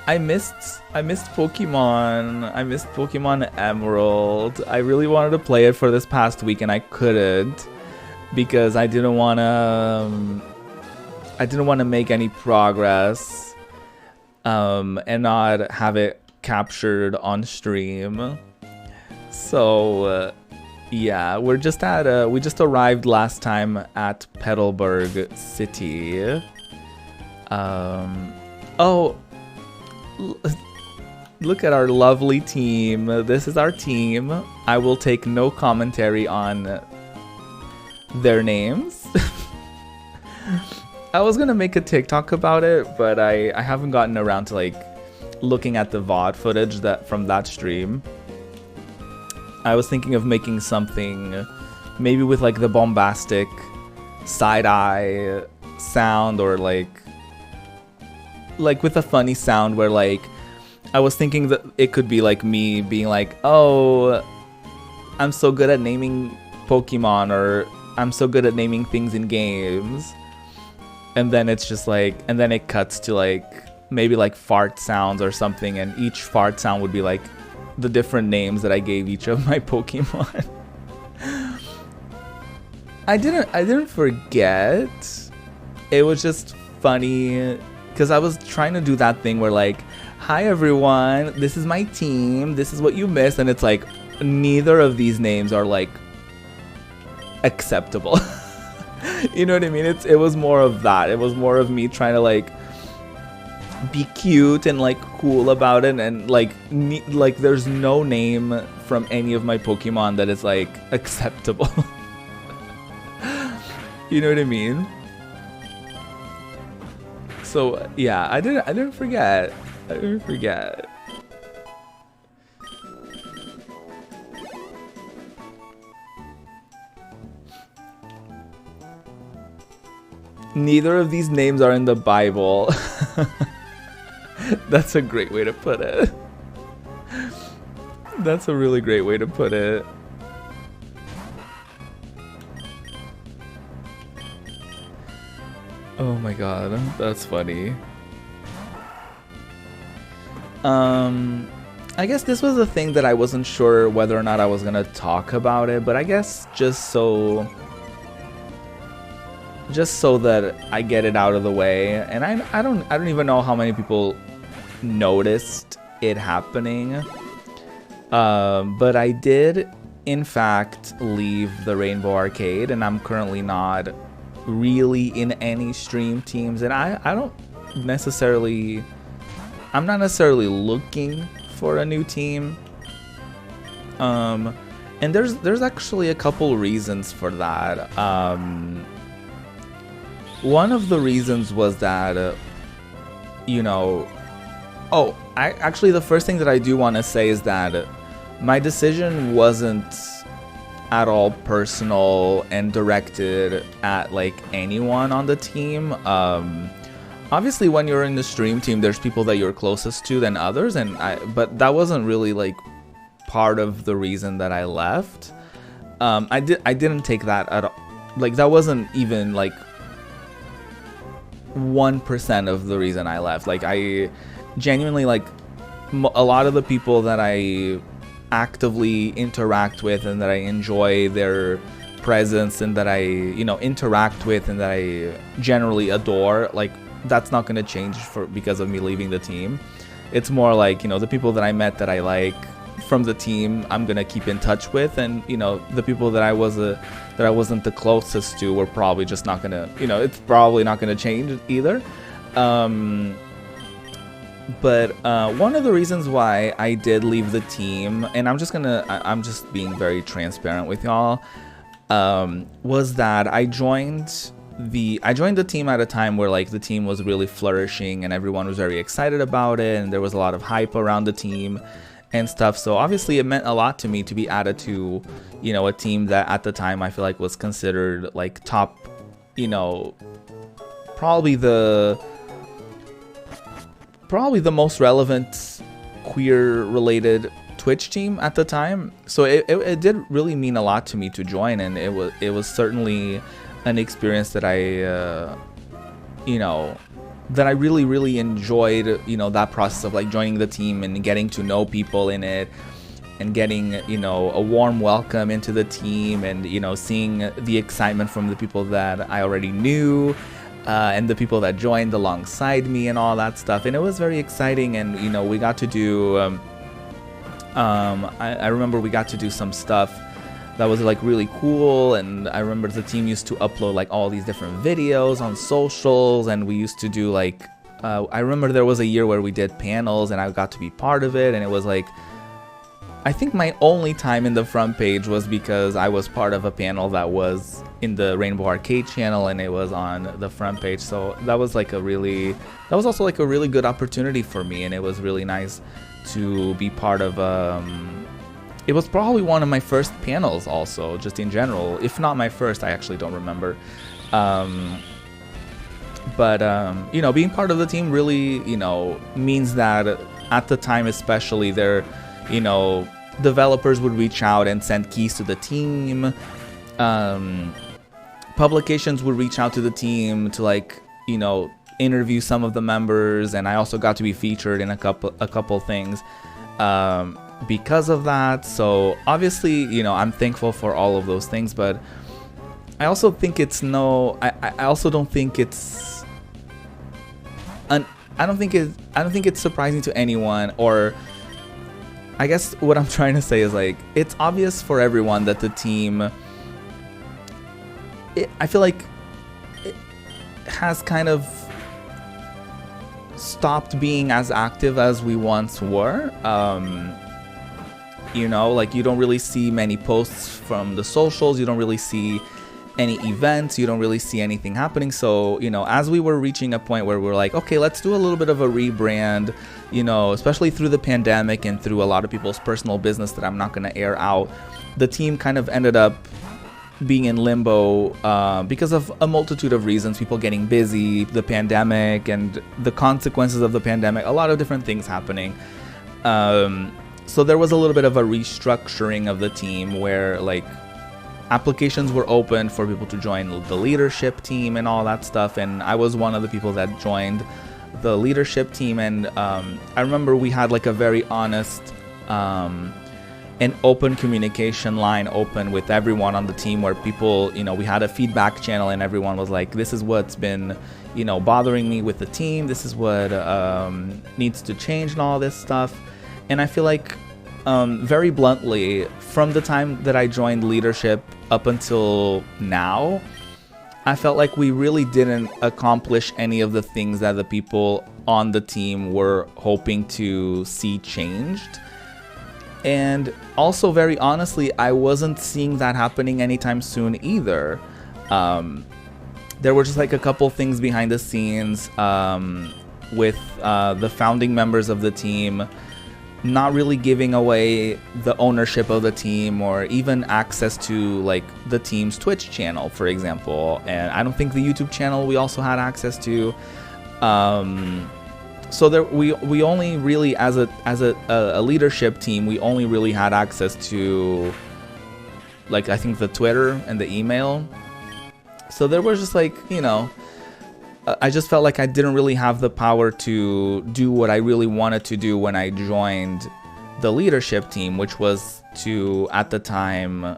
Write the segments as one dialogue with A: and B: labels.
A: I missed Pokemon. I missed Pokemon Emerald. I really wanted to play it for this past week and I couldn't because I didn't want to make any progress and not have it captured on stream. So yeah, we just arrived last time at Petalburg City. Oh, look at our lovely team. This is our team. I will take no commentary on their names. I was gonna make a TikTok about it, but I haven't gotten around to like looking at the VOD footage from that stream. I was thinking of making something maybe with like the bombastic side-eye sound, or like with a funny sound where like I was thinking that it could be like me being like, oh, I'm so good at naming Pokemon, or I'm so good at naming things in games. And then it's just like, and then it cuts to like maybe like fart sounds or something, and each fart sound would be like the different names that I gave each of my Pokemon. I didn't forget. It was just funny because I was trying to do that thing where like, hi everyone, this is my team, this is what you missed, and it's like neither of these names are like acceptable. You know what I mean? It was more of that. It was more of me trying to like be cute and like cool about it, and like there's no name from any of my Pokemon that is like acceptable. You know what I mean? So yeah, I didn't forget. I didn't forget. Neither of these names are in the Bible. That's a great way to put it. That's a really great way to put it. Oh my god, that's funny. I guess this was a thing that I wasn't sure whether or not I was gonna talk about it, but I guess just so that I get it out of the way. And I don't even know how many people noticed it happening. But I did in fact leave the Rainbow Arcade, and I'm currently not really in any stream teams, and I'm not necessarily looking for a new team. And there's actually a couple reasons for that. One of the reasons was that, you know, actually the first thing that I do want to say is that my decision wasn't at all personal and directed at like anyone on the team. Obviously when you're in the stream team, there's people that you're closest to than others, but that wasn't really like part of the reason that I left. I didn't take that at all. Like that wasn't even like 1% of the reason I left. Like I genuinely, like a lot of the people that I actively interact with and that I enjoy their presence and that I, you know, interact with and that I generally adore, like that's not going to change because of me leaving the team. It's more like, you know, the people that I met that I like from the team, I'm going to keep in touch with, and you know, the people that I wasn't the closest to were probably just not going to, you know, it's probably not going to change either. But one of the reasons why I did leave the team, and I'm just being very transparent with y'all, was that I joined the team at a time where like the team was really flourishing and everyone was very excited about it, and there was a lot of hype around the team and stuff. So obviously it meant a lot to me to be added to, you know, a team that at the time I feel like was considered like top, you know, probably the most relevant queer related Twitch team at the time. So it did really mean a lot to me to join, and it was certainly an experience that I you know, that I really, really enjoyed, you know, that process of like joining the team and getting to know people in it, and getting, you know, a warm welcome into the team, and, you know, seeing the excitement from the people that I already knew, and the people that joined alongside me and all that stuff. And it was very exciting. And, you know, we got to do, I remember we got to do some stuff that was like really cool. And I remember the team used to upload like all these different videos on socials, and we used to do like, I remember there was a year where we did panels and I got to be part of it. And it was like, I think my only time in the front page was because I was part of a panel that was in the Rainbow Arcade channel, and it was on the front page. So that was like that was also like a really good opportunity for me, and it was really nice to be part of. It was probably one of my first panels also, just in general. If not my first, I actually don't remember. But you know, being part of the team really, you know, means that at the time especially, there, you know, developers would reach out and send keys to the team. Publications would reach out to the team to, like, you know, interview some of the members, and I also got to be featured in a couple things because of that. So obviously, you know, I'm thankful for all of those things, but I also think it's I also don't think it's I don't think it's surprising to anyone, or I guess what I'm trying to say is, like, it's obvious for everyone that the team, I feel like it has kind of stopped being as active as we once were. You know, like, you don't really see many posts from the socials, you don't really see any events, you don't really see anything happening. So, you know, as we were reaching a point where we're like, okay, let's do a little bit of a rebrand, you know, especially through the pandemic and through a lot of people's personal business that I'm not going to air out, the team kind of ended up being in limbo because of a multitude of reasons. People getting busy, the pandemic and the consequences of the pandemic, a lot of different things happening. So there was a little bit of a restructuring of the team where, like, applications were open for people to join the leadership team and all that stuff, and I was one of the people that joined the leadership team. And I remember we had like a very honest and open communication line open with everyone on the team, where people, you know, we had a feedback channel, and everyone was like, this is what's been, you know, bothering me with the team, this is what needs to change and all this stuff. And I feel like very bluntly, from the time that I joined leadership up until now, I felt like we really didn't accomplish any of the things that the people on the team were hoping to see changed. And also, very honestly, I wasn't seeing that happening anytime soon either. There were just like a couple things behind the scenes with the founding members of the team not really giving away the ownership of the team, or even access to like the team's Twitch channel, for example. And I don't think the YouTube channel we also had access to. So there, we only really, as a leadership team, we only really had access to, like, I think the Twitter and the email. So there was just like, you know, I just felt like I didn't really have the power to do what I really wanted to do when I joined the leadership team, which was to, at the time,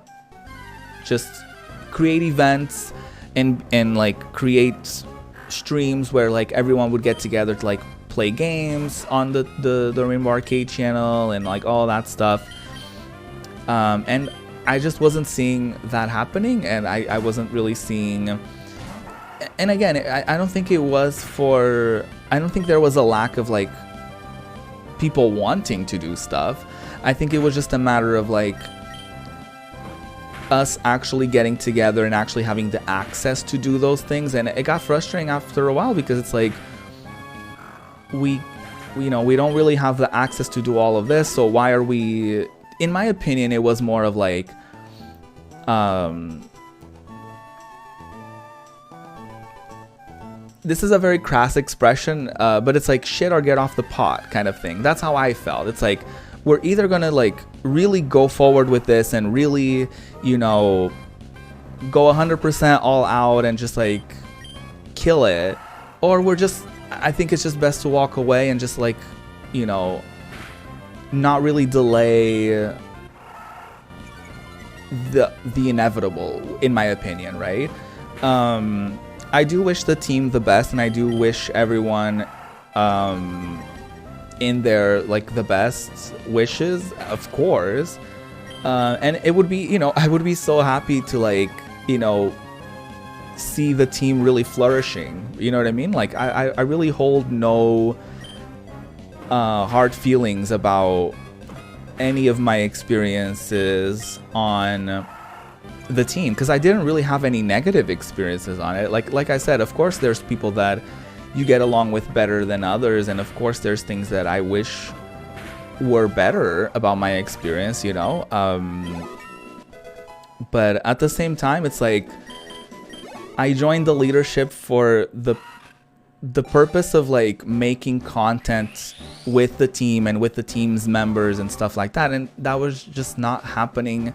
A: just create events and like create streams where like everyone would get together to like play games on the Rainbow Arcade channel and like all that stuff. And I just wasn't seeing that happening, and I wasn't really seeing. And again, I don't think it was for, I don't think there was a lack of like people wanting to do stuff. I think it was just a matter of like us actually getting together and actually having the access to do those things. And it got frustrating after a while, because it's like we don't really have the access to do all of this. So why are we, in my opinion, it was more of like this is a very crass expression, but it's like shit or get off the pot kind of thing. That's how I felt. It's like, we're either gonna like really go forward with this and really, you know, go 100% all out and just like kill it, or we're just I think it's just best to walk away and just like, you know, not really delay the inevitable, in my opinion, right? I do wish the team the best, and I do wish everyone in their like the best wishes, of course. And it would be, you know, I would be so happy to like, you know, see the team really flourishing. You know what I mean? Like I really hold no hard feelings about any of my experiences on the team, because I didn't really have any negative experiences on it. Like I said, of course there's people that you get along with better than others, and of course there's things that I wish were better about my experience, you know. But at the same time, it's like I joined the leadership for the purpose of like making content with the team and with the team's members and stuff like that, and that was just not happening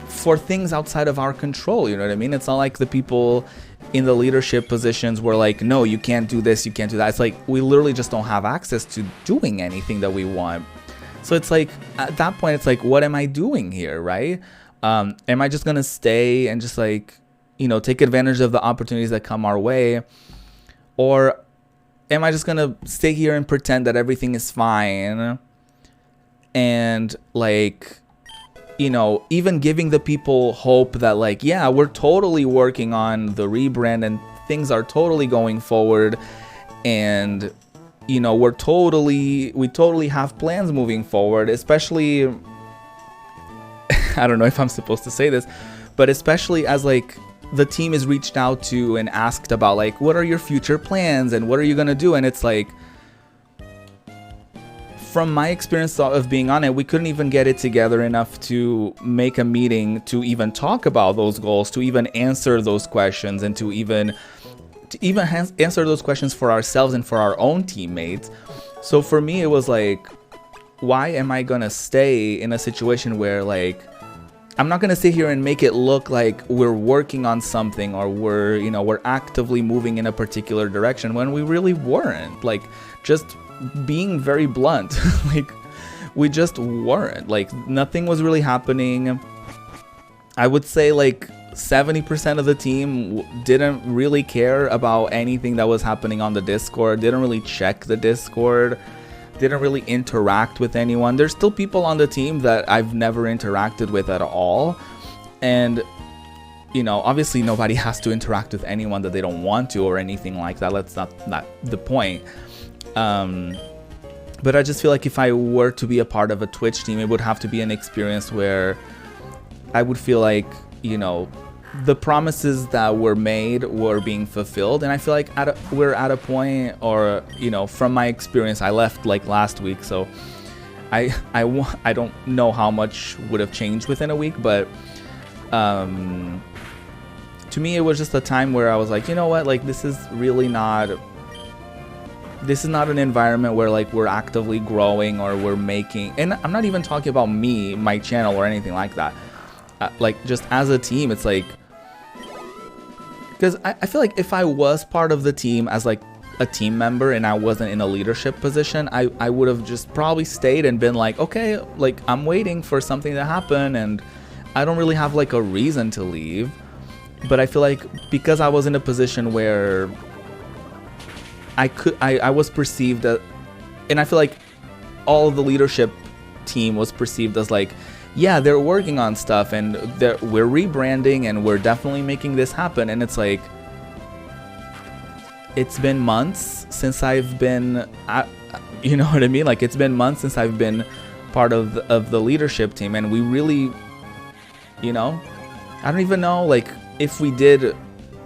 A: for things outside of our control. You know what I mean? It's not like the people in the leadership positions were like, no, you can't do this, you can't do that. It's like we literally just don't have access to doing anything that we want. So it's like at that point, it's like, what am I doing here, right? Am I just gonna stay and just like, you know, take advantage of the opportunities that come our way? Or am I just gonna stay here and pretend that everything is fine? And like, you know, even giving the people hope that like, yeah, we're totally working on the rebrand and things are totally going forward. And, you know, we totally have plans moving forward, especially, I don't know if I'm supposed to say this, but especially as like the team is reached out to and asked about like, what are your future plans and what are you going to do? And it's like, from my experience of being on it, we couldn't even get it together enough to make a meeting to even talk about those goals, to even answer those questions, and to even answer those questions for ourselves and for our own teammates. So for me, it was like, why am I gonna stay in a situation where like I'm not gonna sit here and make it look like we're working on something or we're actively moving in a particular direction when we really weren't. Like, just being very blunt, like we just weren't. Like nothing was really happening. I would say like 70% of the team didn't really care about anything that was happening on the Discord, didn't really check the Discord, didn't really interact with anyone. There's still people on the team that I've never interacted with at all. And, you know, obviously nobody has to interact with anyone that they don't want to or anything like that. That's not the point. But I just feel like if I were to be a part of a Twitch team, it would have to be an experience where I would feel like, you know, the promises that were made were being fulfilled. And I feel like we're at a point, or, you know, from my experience, I left like last week, so I don't know how much would have changed within a week, but to me it was just a time where I was like, you know what, like this is not an environment where like we're actively growing or we're making, and I'm not even talking about me, my channel, or anything like that. Like just as a team, it's like, because I feel like if I was part of the team as like a team member and I wasn't in a leadership position, I would have just probably stayed and been like, okay, like I'm waiting for something to happen and I don't really have like a reason to leave. But I feel like because I was in a position where I was perceived as, and I feel like all of the leadership team was perceived as like, yeah, they're working on stuff and we're rebranding and we're definitely making this happen. And it's like, it's been months since I've been, you know what I mean? Like it's been months since I've been part of the leadership team, and we really, you know, I don't even know like if we did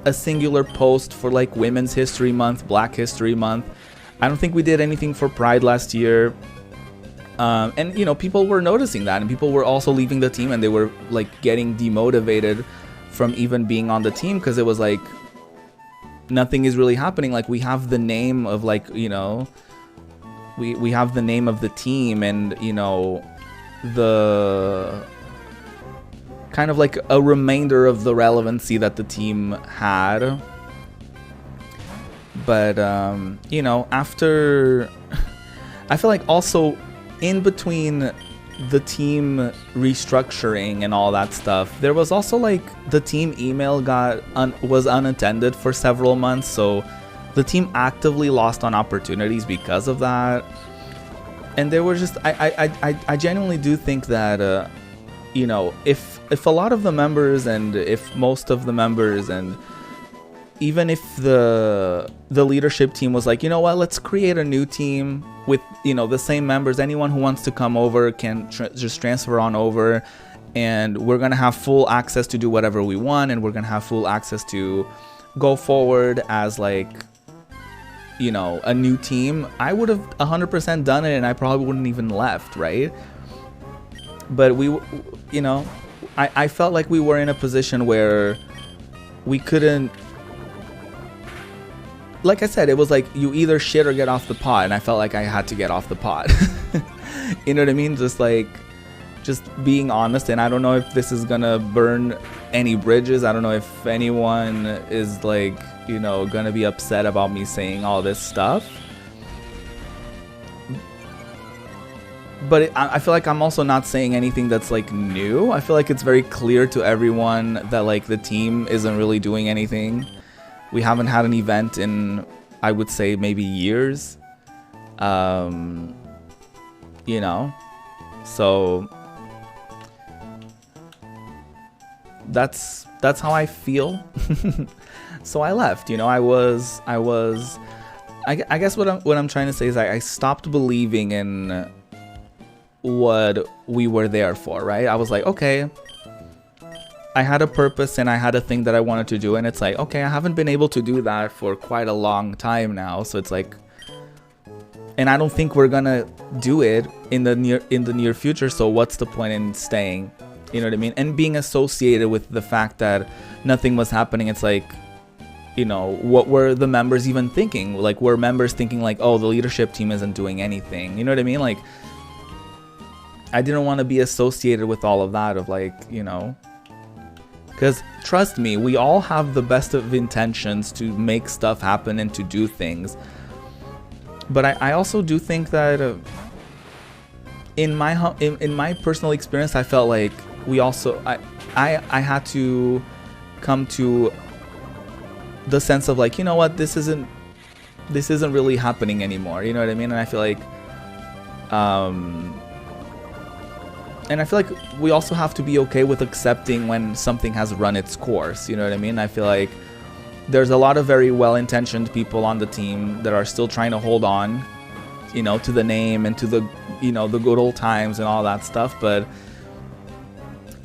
A: a singular post for like Women's History Month, Black History Month. I don't think we did anything for Pride last year. And you know, people were noticing that, and people were also leaving the team, and they were like getting demotivated from even being on the team, because it was like nothing is really happening. Like we have the name of like, you know, we have the name of the team, and you know, the kind of like a remainder of the relevancy that the team had. But you know, after I feel like also in between the team restructuring and all that stuff, there was also like the team email was unattended for several months, so the team actively lost on opportunities because of that. And there were just I genuinely do think that you know, if a lot of the members, and if most of the members, and even if the leadership team was like, you know what, let's create a new team with, you know, the same members, anyone who wants to come over can just transfer on over, and we're gonna have full access to do whatever we want, and we're gonna have full access to go forward as like, you know, a new team, I would have 100% done it, and I probably wouldn't even left, right? But we, you know, I felt like we were in a position where we couldn't, like I said, it was like you either shit or get off the pot, and I felt like I had to get off the pot. You know what I mean? Just being honest. And I don't know if this is gonna burn any bridges. I don't know if anyone is like, you know, gonna be upset about me saying all this stuff. But I feel like I'm also not saying anything that's like new. I feel like it's very clear to everyone that like the team isn't really doing anything. We haven't had an event in, I would say, maybe years. You know, so that's how I feel. So I left. You know, I guess what I'm trying to say is I stopped believing in what we were there for, right? I was like, okay, I had a purpose and I had a thing that I wanted to do, and it's like, okay, I haven't been able to do that for quite a long time now, so it's like, and I don't think we're gonna do it in the near future, so what's the point in staying? You know what I mean? And being associated with the fact that nothing was happening, it's like, you know, what were the members even thinking? Like, were members thinking like, oh, the leadership team isn't doing anything? You know what I mean? Like, I didn't want to be associated with all of that, of like, you know, because trust me, we all have the best of intentions to make stuff happen and to do things. But I also do think that in my personal experience, I felt like we also, I had to come to the sense of like, you know what, this isn't really happening anymore. You know what I mean? And I feel like, we also have to be okay with accepting when something has run its course. You know what I mean? I feel like there's a lot of very well-intentioned people on the team that are still trying to hold on, you know, to the name and to the, you know, the good old times and all that stuff. But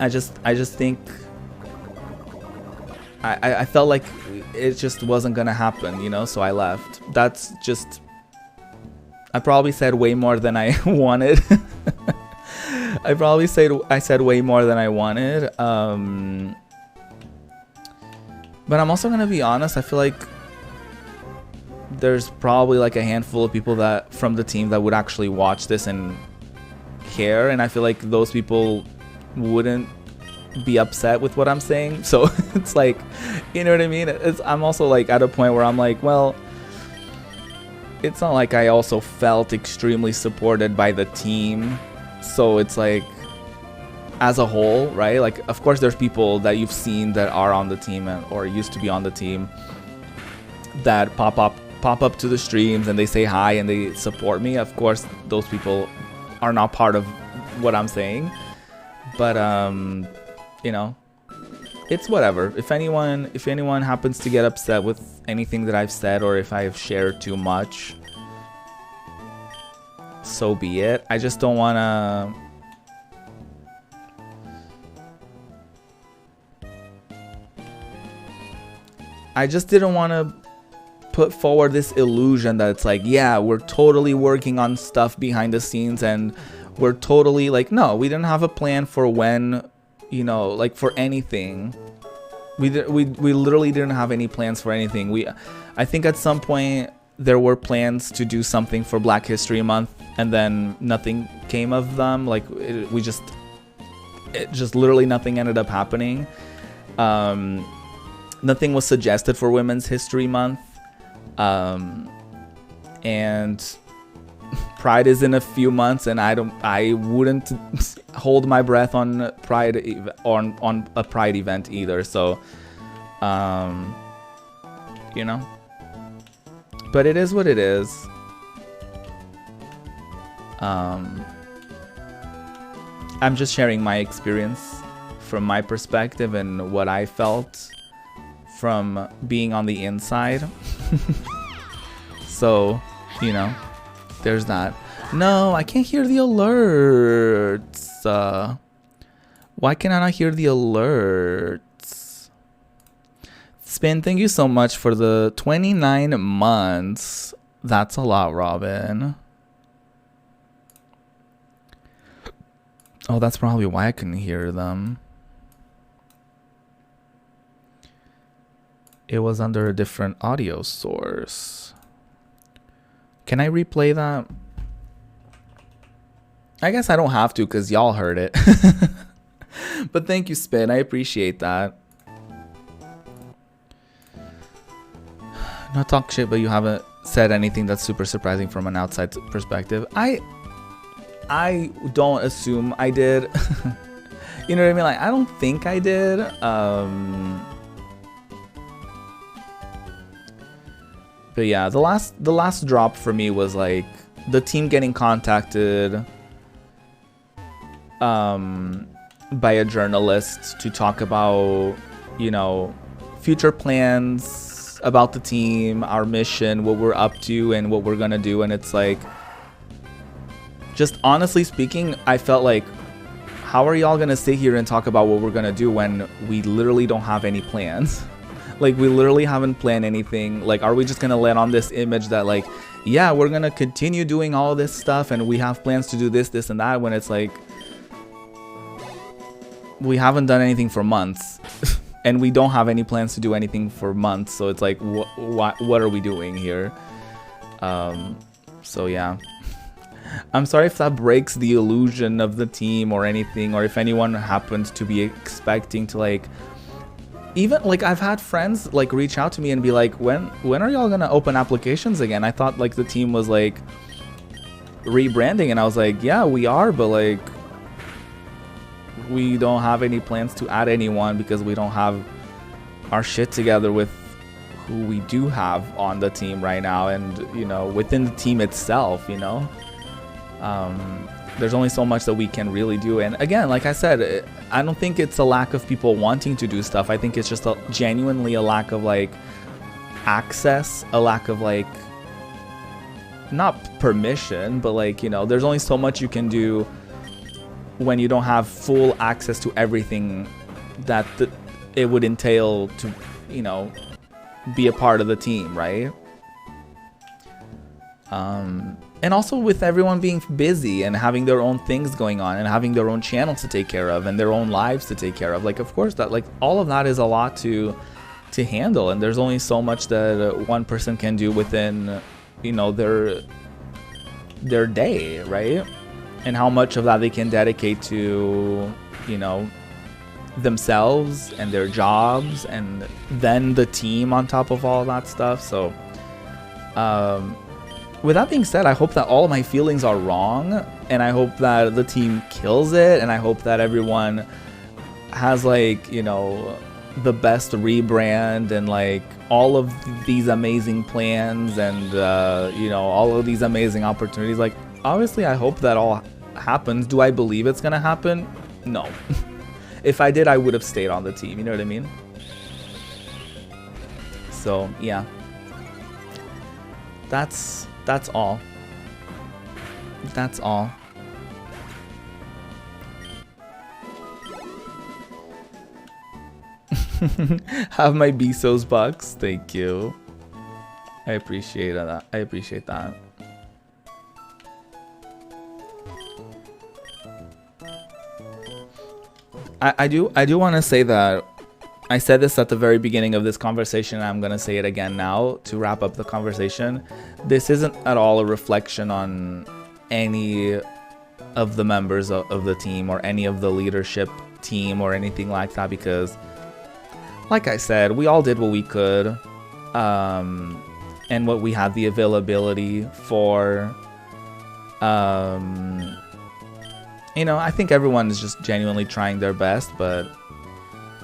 A: I just think I felt like it just wasn't gonna happen, you know, so I left. That's just, I probably said way more than I wanted. I said way more than I wanted. But I'm also gonna be honest, I feel like there's probably like a handful of people that from the team that would actually watch this and care, and I feel like those people wouldn't be upset with what I'm saying. So it's like, you know what I mean? I'm also like at a point where I'm like, well, it's not like I also felt extremely supported by the team. So it's like, as a whole, right? Like, of course, there's people that you've seen that are on the team or used to be on the team that pop up to the streams and they say hi and they support me. Of course, those people are not part of what I'm saying. But you know, it's whatever. If anyone happens to get upset with anything that I've said, or if I've shared too much, so be it. I just don't want to I just didn't want to put forward this illusion that it's like, yeah, we're totally working on stuff behind the scenes and we're totally like, no, we didn't have a plan for when, you know, like for anything. We literally didn't have any plans for anything. I think at some point there were plans to do something for Black History Month, and then nothing came of them. Like it just literally nothing ended up happening. Nothing was suggested for Women's History Month. And Pride is in a few months, and I wouldn't hold my breath on Pride on a Pride event either. So, you know, but it is what it is. I'm just sharing my experience from my perspective and what I felt from being on the inside. So, you know, there's that. No, I can't hear the alerts. Why can I not hear the alerts? Spin, thank you so much for the 29 months. That's a lot, Robin. Oh, that's probably why I couldn't hear them. It was under a different audio source. Can I replay that? I guess I don't have to because y'all heard it. But thank you, Spin. I appreciate that. Not talk shit, but you haven't said anything that's super surprising from an outside perspective. I don't assume I did. You know what I mean? Like, I don't think I did. But yeah, the last drop for me was like the team getting contacted by a journalist to talk about, you know, future plans about the team, our mission, what we're up to, and what we're gonna do. And it's like, just honestly speaking, I felt like, how are y'all gonna sit here and talk about what we're gonna do when we literally don't have any plans? Like, we literally haven't planned anything. Like, are we just gonna let on this image that, like, yeah, we're gonna continue doing all this stuff and we have plans to do this, this, and that, when it's like, we haven't done anything for months. And we don't have any plans to do anything for months. So it's like, what are we doing here? So yeah. I'm sorry if that breaks the illusion of the team or anything, or if anyone happens to be expecting to, like, even like, I've had friends like reach out to me and be like, when are y'all gonna open applications again? I thought like the team was like rebranding, and I was like, yeah, we are, but like, we don't have any plans to add anyone because we don't have our shit together with who we do have on the team right now, and, you know, within the team itself, you know. There's only so much that we can really do. And again, like I said, I don't think it's a lack of people wanting to do stuff. I think it's just genuinely a lack of like access, a lack of like, not permission, but like, you know, there's only so much you can do when you don't have full access to everything that it would entail to, you know, be a part of the team, right? And also with everyone being busy and having their own things going on and having their own channels to take care of and their own lives to take care of, like, of course, that, like, all of that is a lot to handle, and there's only so much that one person can do within, you know, their day, right? And how much of that they can dedicate to, you know, themselves and their jobs, and then the team on top of all that stuff. So with that being said, I hope that all of my feelings are wrong, and I hope that the team kills it, and I hope that everyone has, like, you know, the best rebrand and like all of these amazing plans and you know, all of these amazing opportunities. Like, obviously I hope that all happens. Do I believe it's gonna happen? No. If I did, I would have stayed on the team, you know what I mean? So yeah, that's all. That's all. Have my Bezos bucks. Thank you. I appreciate that. I appreciate that. I do want to say that I said this at the very beginning of this conversation, and I'm going to say it again now to wrap up the conversation. This isn't at all a reflection on any of the members of the team or any of the leadership team or anything like that, because like I said, we all did what we could. and what we have the availability for. You know, I think everyone is just genuinely trying their best, but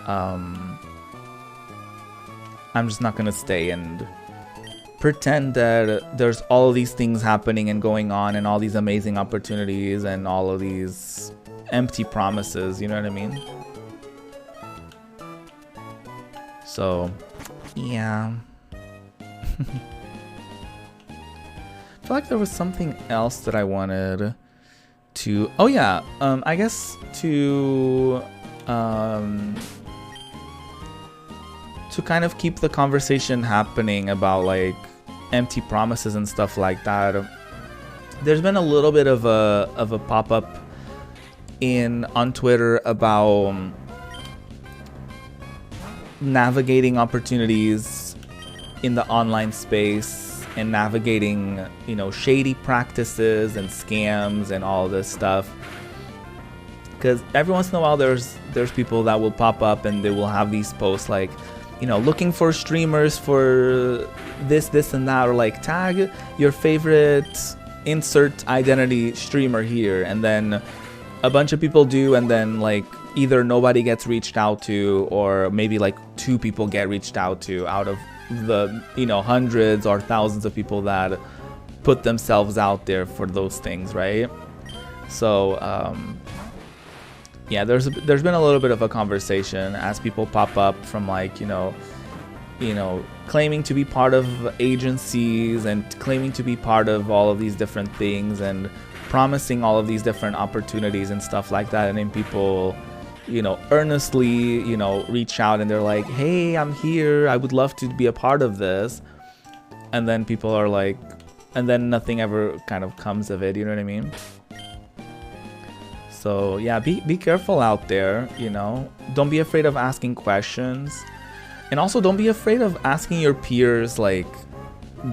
A: I'm just not gonna stay and pretend that there's all of these things happening and going on and all these amazing opportunities and all of these empty promises, you know what I mean? So, yeah. I feel like there was something else that I wanted to... Oh yeah, I guess to kind of keep the conversation happening about like empty promises and stuff like that. There's been a little bit of a pop-up on Twitter about navigating opportunities in the online space and navigating, you know, shady practices and scams and all this stuff. Because every once in a while there's people that will pop up and they will have these posts like, you know, looking for streamers for this and that, or like tag your favorite insert identity streamer here, and then a bunch of people do, and then like either nobody gets reached out to, or maybe like 2 people get reached out to out of the, you know, hundreds or thousands of people that put themselves out there for those things, right? So yeah, there's been a little bit of a conversation as people pop up from like, you know, claiming to be part of agencies and claiming to be part of all of these different things and promising all of these different opportunities and stuff like that, and then people, you know, earnestly, you know, reach out and they're like, hey, I'm here, I would love to be a part of this, and then people are like, and then nothing ever kind of comes of it, you know what I mean? So yeah, be careful out there, you know, don't be afraid of asking questions, and also don't be afraid of asking your peers, like,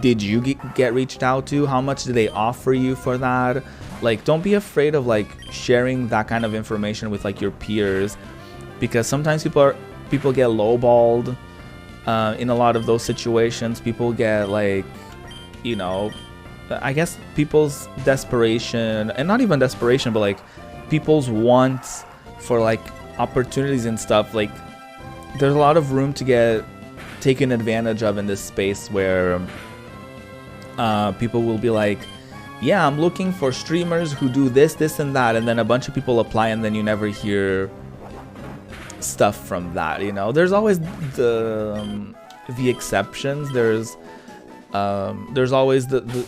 A: did you get reached out to? How much did they offer you for that? Like, don't be afraid of like sharing that kind of information with like your peers, because sometimes people get lowballed in a lot of those situations. People get like, you know, I guess people's desperation, and not even desperation, but like people's wants for like opportunities and stuff, like there's a lot of room to get taken advantage of in this space where people will be like, yeah, I'm looking for streamers who do this and that, and then a bunch of people apply and then you never hear stuff from that, you know? There's always the exceptions. There's always the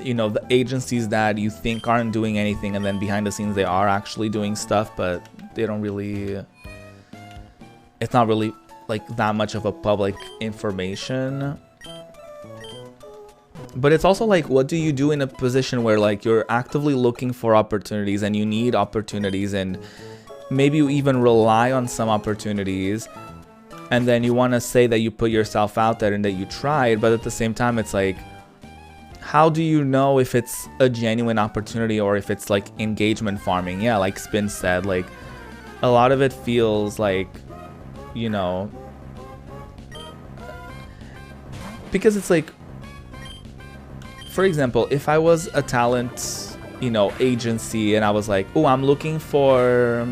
A: you know, the agencies that you think aren't doing anything, and then behind the scenes they are actually doing stuff, but they don't really, it's not really like that much of a public information. But it's also like, what do you do in a position where like you're actively looking for opportunities and you need opportunities, and maybe you even rely on some opportunities, and then you want to say that you put yourself out there and that you tried, but at the same time it's like, how do you know if it's a genuine opportunity or if it's like engagement farming? Yeah, like Spin said, like a lot of it feels like, you know, because it's like, for example, if I was a talent, you know, agency and I was like, oh, I'm looking for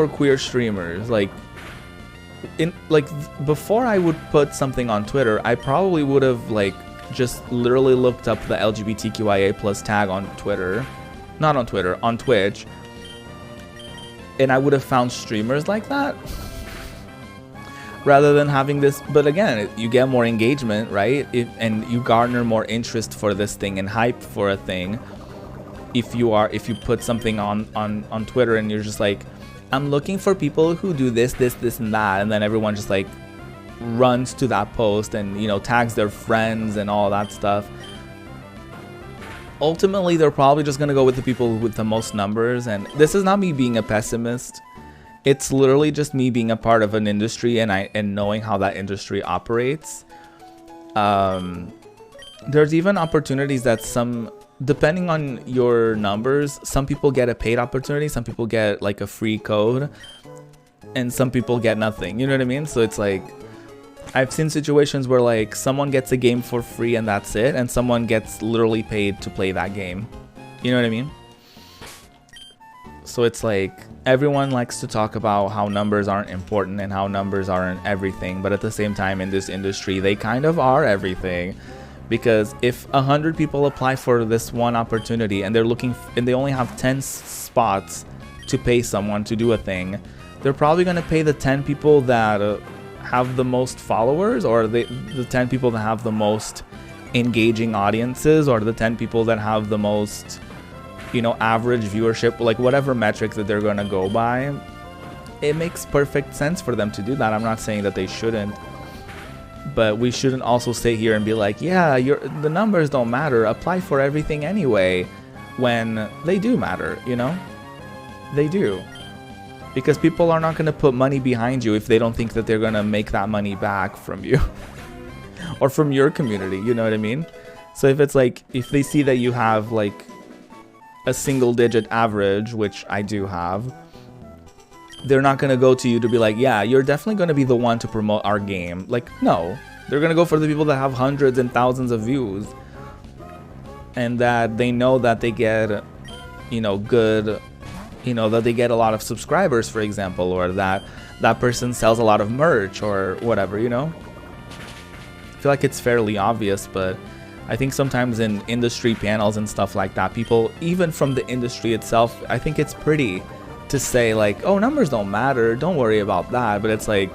A: queer streamers, like before I would put something on Twitter, I probably would have like just literally looked up the LGBTQIA+ tag on Twitter, not on Twitter, on Twitch, and I would have found streamers like that rather than having this. But again, you get more engagement, right? And you garner more interest for this thing and hype for a thing if you put something on Twitter and you're just like, I'm looking for people who do this and that, and then everyone just like runs to that post and, you know, tags their friends and all that stuff. Ultimately, they're probably just gonna go with the people with the most numbers, and this is not me being a pessimist. It's literally just me being a part of an industry and knowing how that industry operates. There's even opportunities that depending on your numbers, some people get a paid opportunity, some people get like a free code, and some people get nothing, you know what I mean? So it's like, I've seen situations where like someone gets a game for free and that's it, and someone gets literally paid to play that game. You know what I mean? So it's like everyone likes to talk about how numbers aren't important and how numbers aren't everything, but at the same time in this industry they kind of are everything. Because if 100 people apply for this one opportunity and they're looking and they only have 10 spots to pay someone to do a thing, they're probably going to pay the 10 people that have the most followers, or the 10 people that have the most engaging audiences, or the 10 people that have the most, you know, average viewership, like whatever metrics that they're going to go by. It makes perfect sense for them to do that. I'm not saying that they shouldn't. But we shouldn't also stay here and be like, yeah, the numbers don't matter, apply for everything anyway, when they do matter, you know? They do. Because people are not going to put money behind you if they don't think that they're going to make that money back from you. Or from your community, you know what I mean? So if it's like, if they see that you have like a single digit average, which I do have, they're not going to go to you to be like, yeah, you're definitely going to be the one to promote our game. Like, no. They're going to go for the people that have hundreds and thousands of views. And that they know that they get, you know, good, you know, that they get a lot of subscribers, for example, or that that person sells a lot of merch or whatever, you know? I feel like it's fairly obvious, but I think sometimes in industry panels and stuff like that, people, even from the industry itself, I think it's pretty to say like, oh, numbers don't matter, don't worry about that. But it's like,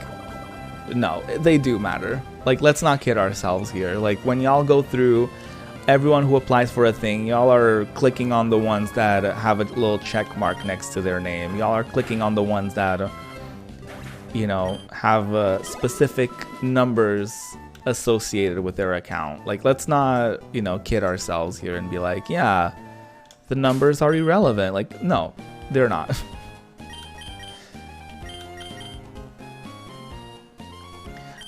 A: no, they do matter. Like, let's not kid ourselves here. Like, when y'all go through everyone who applies for a thing, y'all are clicking on the ones that have a little check mark next to their name. Y'all are clicking on the ones that, you know, have specific numbers associated with their account. Like, let's not, you know, kid ourselves here and be like, yeah, the numbers are irrelevant. Like, no, they're not.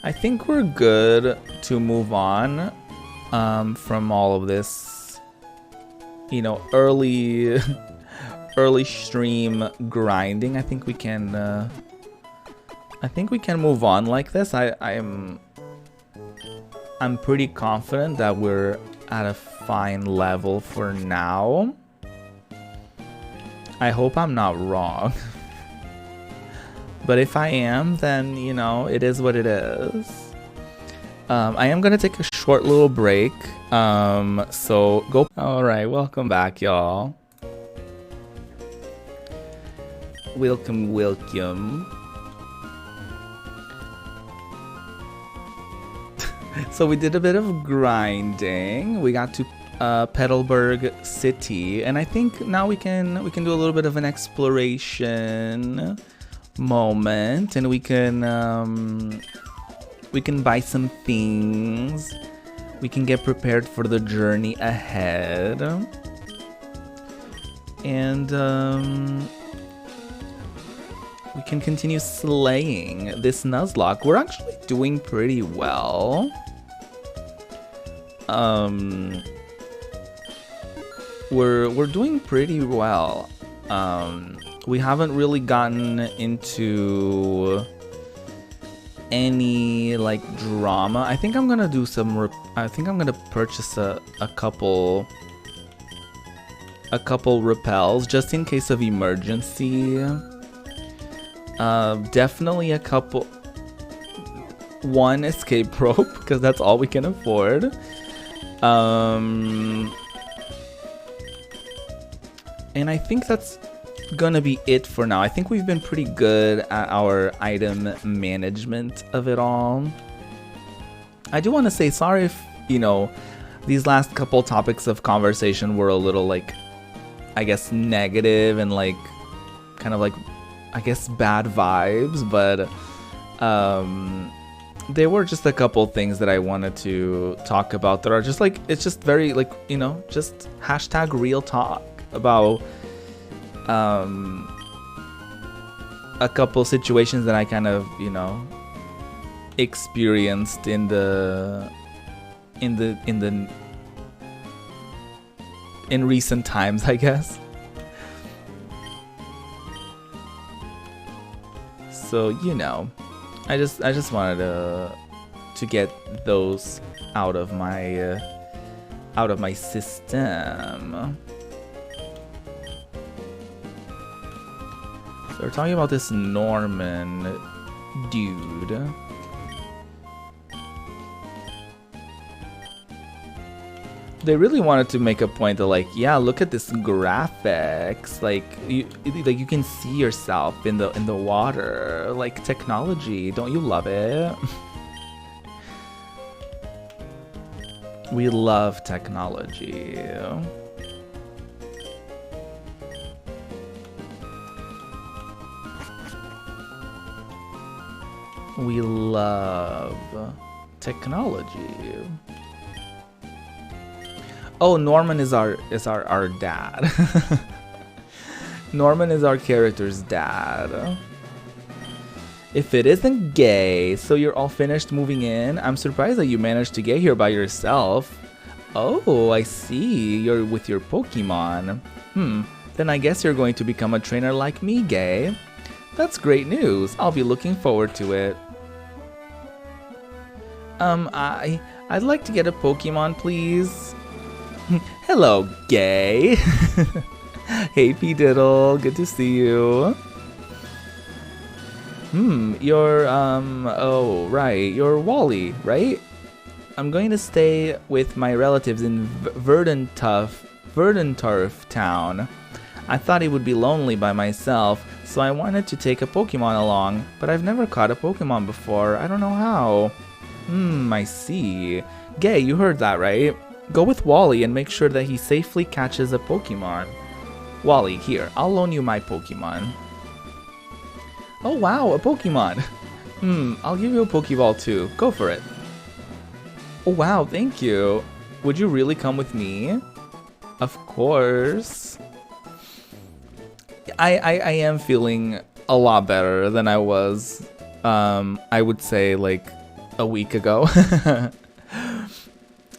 A: I think we're good to move on from all of this, you know, early stream grinding. I think we can move on like this. I'm pretty confident that we're at a fine level for now. I hope I'm not wrong. But if I am, then, you know, it is what it is. I am going to take a short little break. So go. All right, welcome back, y'all. Welcome, welcome. So we did a bit of grinding. We got to Petalburg City, and I think now we can do a little bit of an exploration moment, and we can buy some things. We can get prepared for the journey ahead, and we can continue slaying this Nuzlocke. We're actually doing pretty well. We're doing pretty well. We haven't really gotten into any like drama. I think I'm gonna do some. I think I'm gonna purchase a couple repels just in case of emergency. Definitely a couple. One escape rope because that's all we can afford. And I think that's gonna be it for now. I think we've been pretty good at our item management of it all. I do want to say sorry if, you know, these last couple topics of conversation were a little like, I guess, negative and like kind of like, I guess, bad vibes, but there were just a couple things that I wanted to talk about that are just like, it's just very like, you know, just hashtag real talk about a couple situations that I kind of, you know, experienced in recent times, I guess. So, you know, I just wanted to to get those out of my system. So we're talking about this Norman dude. They really wanted to make a point that, like, yeah, look at this graphics. Like you can see yourself in the water. Like, technology, don't you love it? We love technology. We love technology. Oh, Norman is our dad. Norman is our character's dad. If it isn't gay, so you're all finished moving in? I'm surprised that you managed to get here by yourself. Oh, I see. You're with your Pokemon. Then I guess you're going to become a trainer like me, gay. That's great news. I'll be looking forward to it. I'd like to get a Pokemon, please. Hello, gay. Hey, P-Diddle, good to see you. You're, oh, right, you're Wally, right? I'm going to stay with my relatives in Verdanturf town. I thought it would be lonely by myself, so I wanted to take a Pokemon along, but I've never caught a Pokemon before. I don't know how. I see. Gay, you heard that, right? Go with Wally and make sure that he safely catches a Pokemon. Wally, here, I'll loan you my Pokemon. Oh wow, a Pokemon! I'll give you a Pokeball too. Go for it. Oh wow, thank you. Would you really come with me? Of course. I am feeling a lot better than I was, I would say, like, a week ago.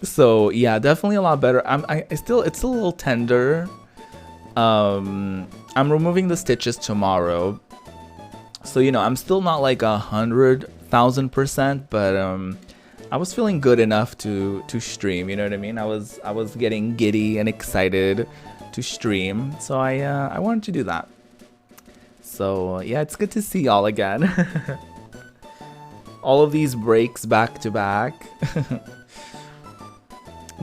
A: So yeah, definitely a lot better. It's still a little tender. I'm removing the stitches tomorrow, so you know I'm still not like 100,000%, but I was feeling good enough to stream. You know what I mean? I was getting giddy and excited to stream, so I wanted to do that. So yeah, it's good to see y'all again. All of these breaks back to back.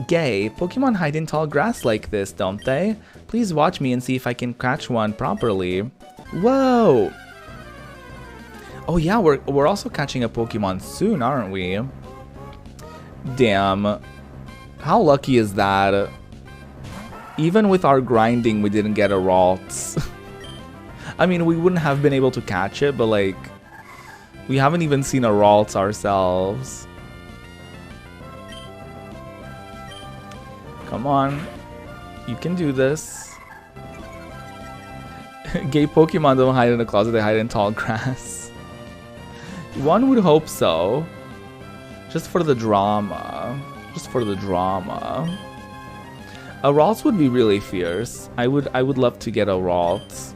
A: Gay, Pokemon hide in tall grass like this, don't they? Please watch me and see if I can catch one properly. Whoa! Oh yeah, we're also catching a Pokemon soon, aren't we? Damn. How lucky is that? Even with our grinding, we didn't get a Ralts. I mean, we wouldn't have been able to catch it, but like, we haven't even seen a Ralts ourselves. Come on, you can do this. Gay Pokemon don't hide in the closet, they hide in tall grass. One would hope so. Just for the drama. Just for the drama. A Ralts would be really fierce. I would love to get a Ralts.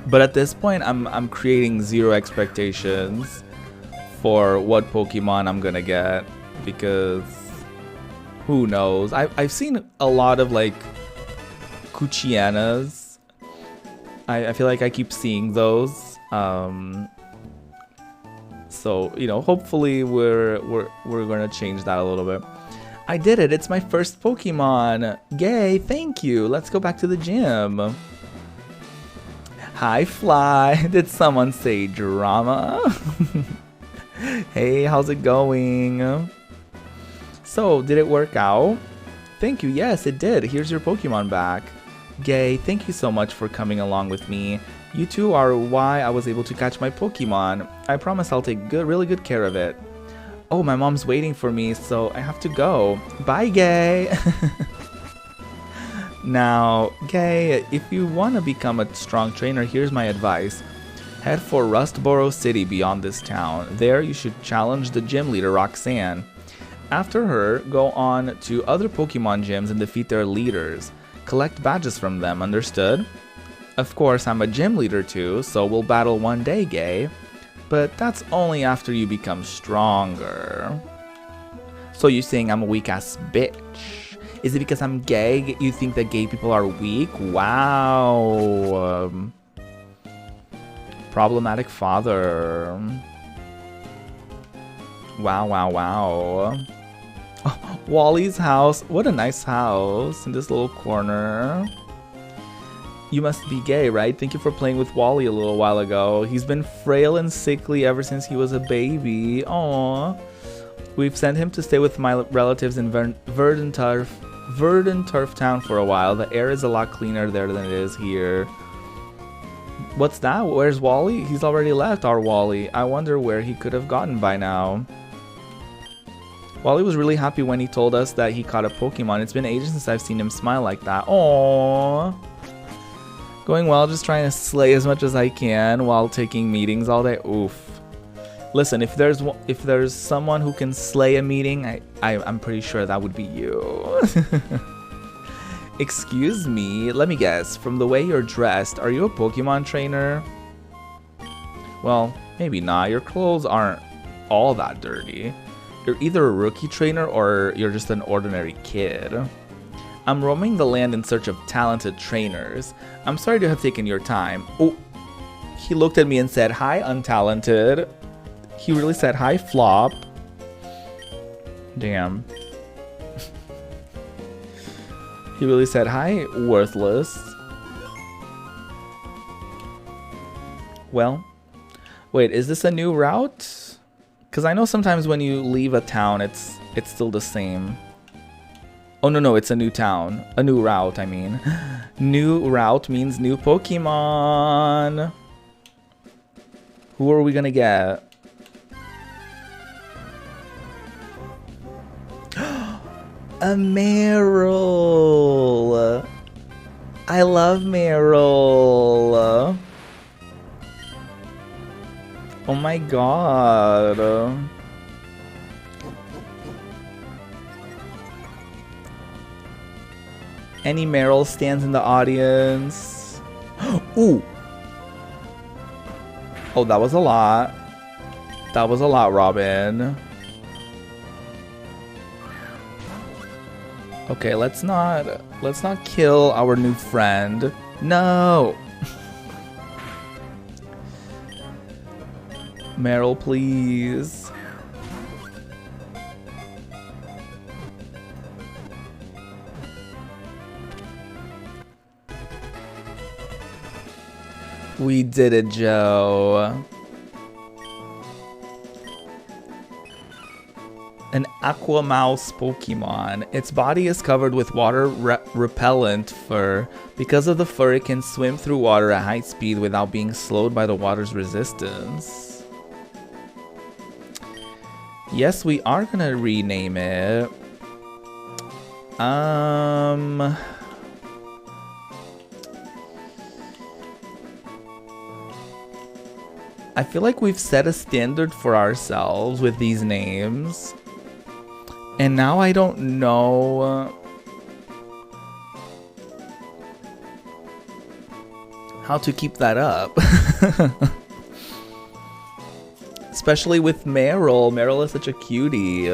A: But at this point, I'm creating zero expectations for what Pokemon I'm gonna get, because who knows? I've seen a lot of like Kuchianas. I feel like I keep seeing those. So you know, hopefully we're gonna change that a little bit. I did it! It's my first Pokemon. Yay! Thank you. Let's go back to the gym. Hi, Fly. Did someone say drama? Hey, how's it going? So, did it work out? Thank you, yes, it did. Here's your Pokemon back. Gay, thank you so much for coming along with me. You two are why I was able to catch my Pokemon. I promise I'll take really good care of it. Oh, my mom's waiting for me, so I have to go. Bye, Gay! Now, Gay, if you want to become a strong trainer, here's my advice. Head for Rustboro City beyond this town. There, you should challenge the gym leader, Roxanne. After her, go on to other Pokemon gyms and defeat their leaders. Collect badges from them, understood? Of course, I'm a gym leader too, so we'll battle one day, Gay. But that's only after you become stronger. So you're saying I'm a weak-ass bitch? Is it because I'm gay? You think that gay people are weak? Wow. Problematic father. Wow, wow, wow. Oh, Wally's house. What a nice house in this little corner. You must be gay, right? Thank you for playing with Wally a little while ago. He's been frail and sickly ever since he was a baby. Aww. We've sent him to stay with my relatives in Verdant Turf Town for a while. The air is a lot cleaner there than it is here. What's that? Where's Wally? He's already left, our Wally. I wonder where he could have gotten by now. Wally was really happy when he told us that he caught a Pokemon. It's been ages since I've seen him smile like that. Aww. Going well, just trying to slay as much as I can while taking meetings all day. Oof. Listen, if there's someone who can slay a meeting, I'm pretty sure that would be you. Excuse me, let me guess. From the way you're dressed, are you a Pokemon trainer? Well, maybe not. Your clothes aren't all that dirty. You're either a rookie trainer or you're just an ordinary kid. I'm roaming the land in search of talented trainers. I'm sorry to have taken your time. Oh, he looked at me and said, "Hi, untalented." He really said, "Hi, flop." Damn. He really said, "Hi, worthless." Well, wait, is this a new route? Because I know sometimes when you leave a town, it's still the same. Oh, no, it's a new town. A new route, I mean. New route means new Pokemon. Who are we gonna get? A Meryl. I love Meryl. Oh my god. Any Meryl stands in the audience? Ooh. Oh, that was a lot. That was a lot, Robin. Okay, let's not kill our new friend. No. Meryl, please. We did it, Joe. An Aqua Mouse Pokemon. Its body is covered with water repellent fur. Because of the fur, it can swim through water at high speed without being slowed by the water's resistance. Yes, we are gonna rename it. I feel like we've set a standard for ourselves with these names. And now I don't know how to keep that up. Especially with Meryl. Meryl is such a cutie.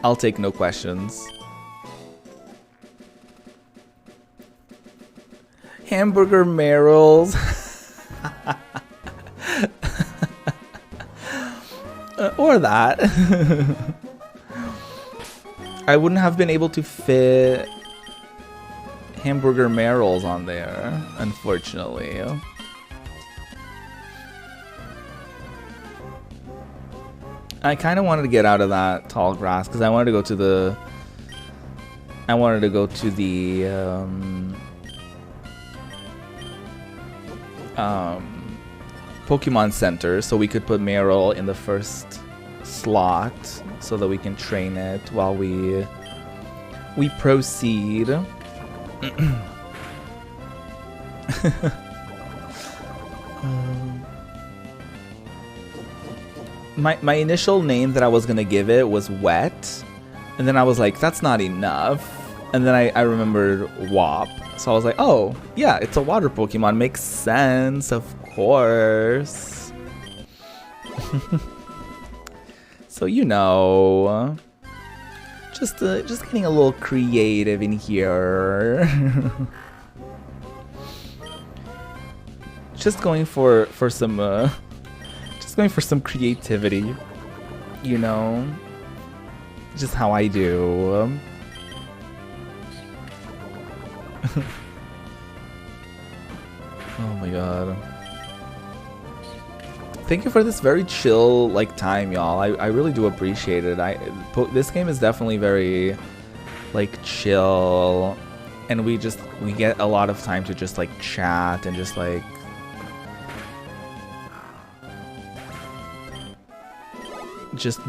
A: I'll take no questions. Hamburger Meryl's. Or that. I wouldn't have been able to fit Hamburger Meryl's on there, unfortunately. I kind of wanted to get out of that tall grass because I wanted to go to the Pokemon Center so we could put Meryl in the first slot so that we can train it while we proceed. My initial name that I was gonna give it was Wet, and then I was like, that's not enough. And then I remembered Wop, so I was like, oh yeah, it's a water Pokemon. Makes sense, of course. So you know, just getting a little creative in here. Just going for some creativity, you know, just how I do. Oh my god. Thank you for this very chill like time, y'all. I really do appreciate it. This game is definitely very like chill, and we get a lot of time to just like chat and just like just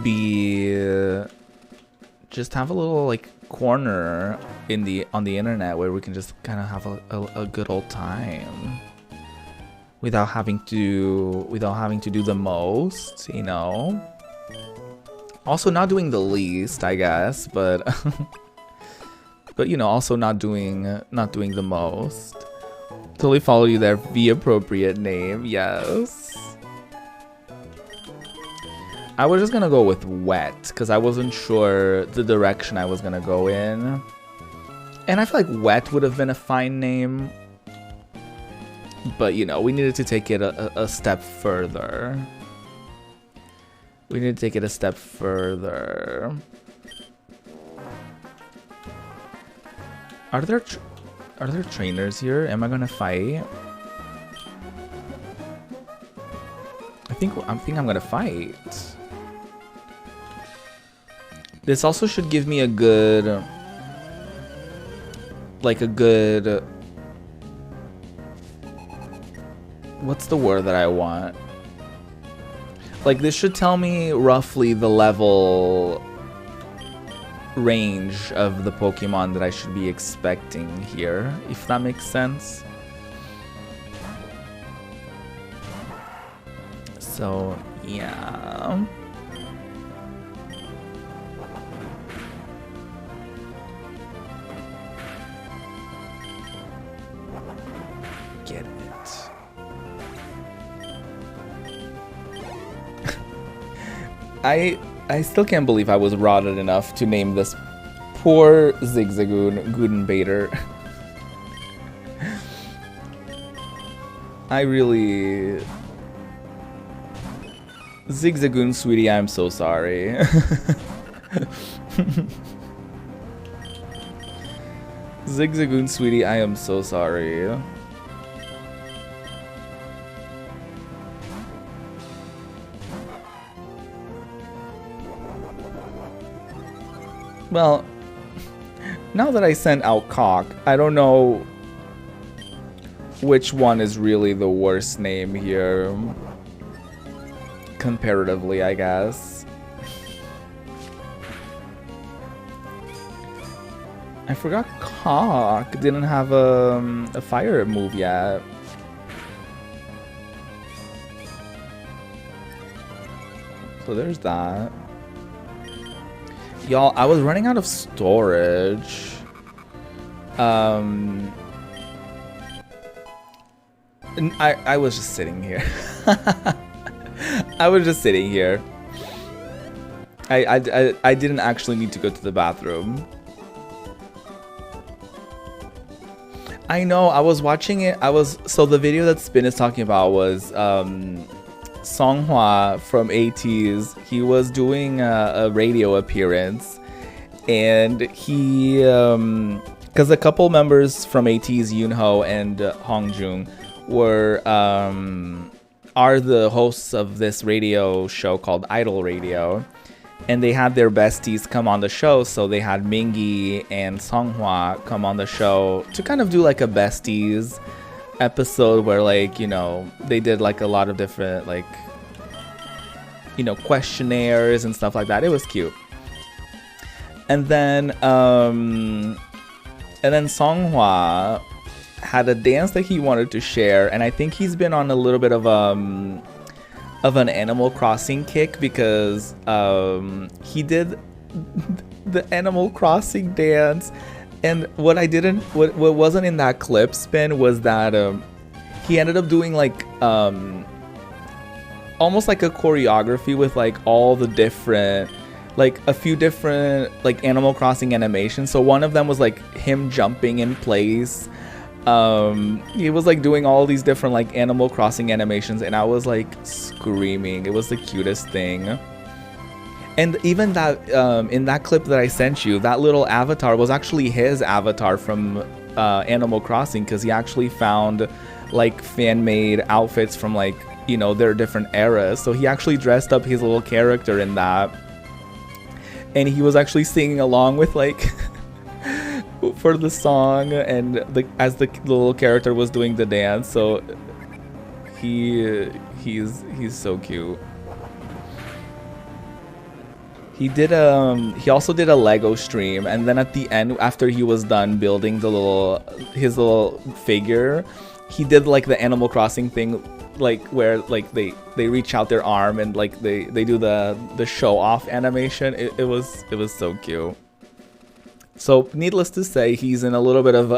A: have a little like corner on the internet where we can just kind of have a good old time without having to do the most, you know. Also not doing the least, I guess, but but you know, also not doing the most. Totally follow you there. The appropriate name, yes. I was just gonna go with Wet because I wasn't sure the direction I was gonna go in, and I feel like Wet would have been a fine name, but you know, we needed to take it a step further. We need to take it a step further. Are there trainers here? Am I gonna fight? I think I'm gonna fight. This also should give me a good, what's the word that I want? Like, this should tell me roughly the level range of the Pokemon that I should be expecting here, if that makes sense. So, yeah. Get it. I still can't believe I was rotted enough to name this poor Zigzagoon Gudenbader. I really... Zigzagoon, sweetie, I'm so sorry. Zigzagoon, sweetie, I am so sorry. Well, now that I sent out Cock, I don't know which one is really the worst name here. Comparatively, I guess. I forgot Cock didn't have a fire move yet. So there's that. Y'all, I was running out of storage. I was just sitting here. I was just sitting here. I didn't actually need to go to the bathroom. I know, I was watching it. So the video that Spin is talking about was Songhua from ATEEZ. He was doing a radio appearance, and he because a couple members from ATEEZ, Yoonho and Hongjung, are the hosts of this radio show called Idol Radio, and they had their besties come on the show. So they had Mingi and Songhua come on the show to kind of do like a besties episode where, like, you know, they did like a lot of different, like, you know, questionnaires and stuff like that. It was cute. And then Songhua had a dance that he wanted to share, and I think he's been on a little bit of an Animal Crossing kick because he did the Animal Crossing dance, and what wasn't in that clip spin was that he ended up doing like almost like a choreography with like all the different, like a few different like Animal Crossing animations. So one of them was like him jumping in place. He was like doing all these different like Animal Crossing animations, and I was like screaming. It was the cutest thing. And even that in that clip that I sent you, that little avatar was actually his avatar from Animal Crossing, because he actually found like fan-made outfits from like, you know, their different eras. So he actually dressed up his little character in that, and he was actually singing along with like for the song, and as the little character was doing the dance. So he's so cute. He also did a Lego stream, and then at the end, after he was done building his little figure, he did like the Animal Crossing thing, like where like they reach out their arm and like they do the show off animation. It was so cute. So needless to say, he's in a little bit of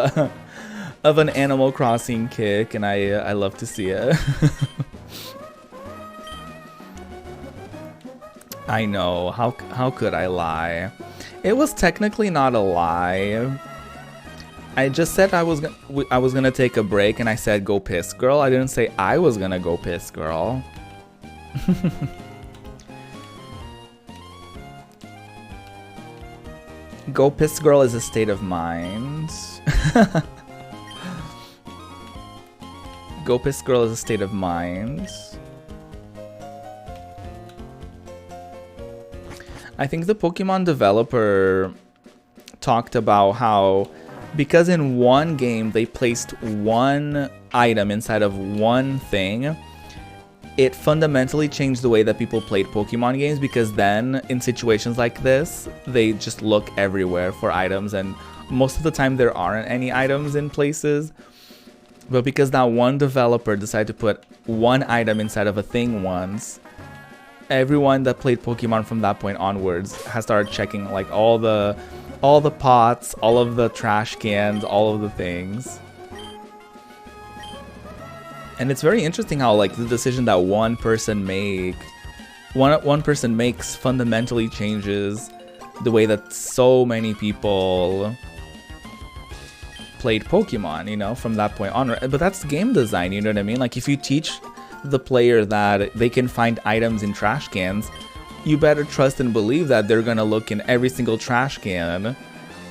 A: an Animal Crossing kick, and I love to see it. I know, how could I lie? It was technically not a lie. I just said I was gonna take a break, and I said go piss, girl. I didn't say I was gonna go piss, girl. Go piss, girl is a state of mind. Go piss, girl is a state of mind. I think the Pokemon developer talked about how, because in one game they placed one item inside of one thing, it fundamentally changed the way that people played Pokemon games, because then in situations like this, they just look everywhere for items, and most of the time there aren't any items in places. But because that one developer decided to put one item inside of a thing once, everyone that played Pokemon from that point onwards has started checking like all the pots, all of the trash cans, all of the things. And it's very interesting how like the decision that one person makes fundamentally changes the way that so many people played Pokemon, you know, from that point on. But that's game design, you know what I mean? Like if you teach the player that they can find items in trash cans, you better trust and believe that they're gonna look in every single trash can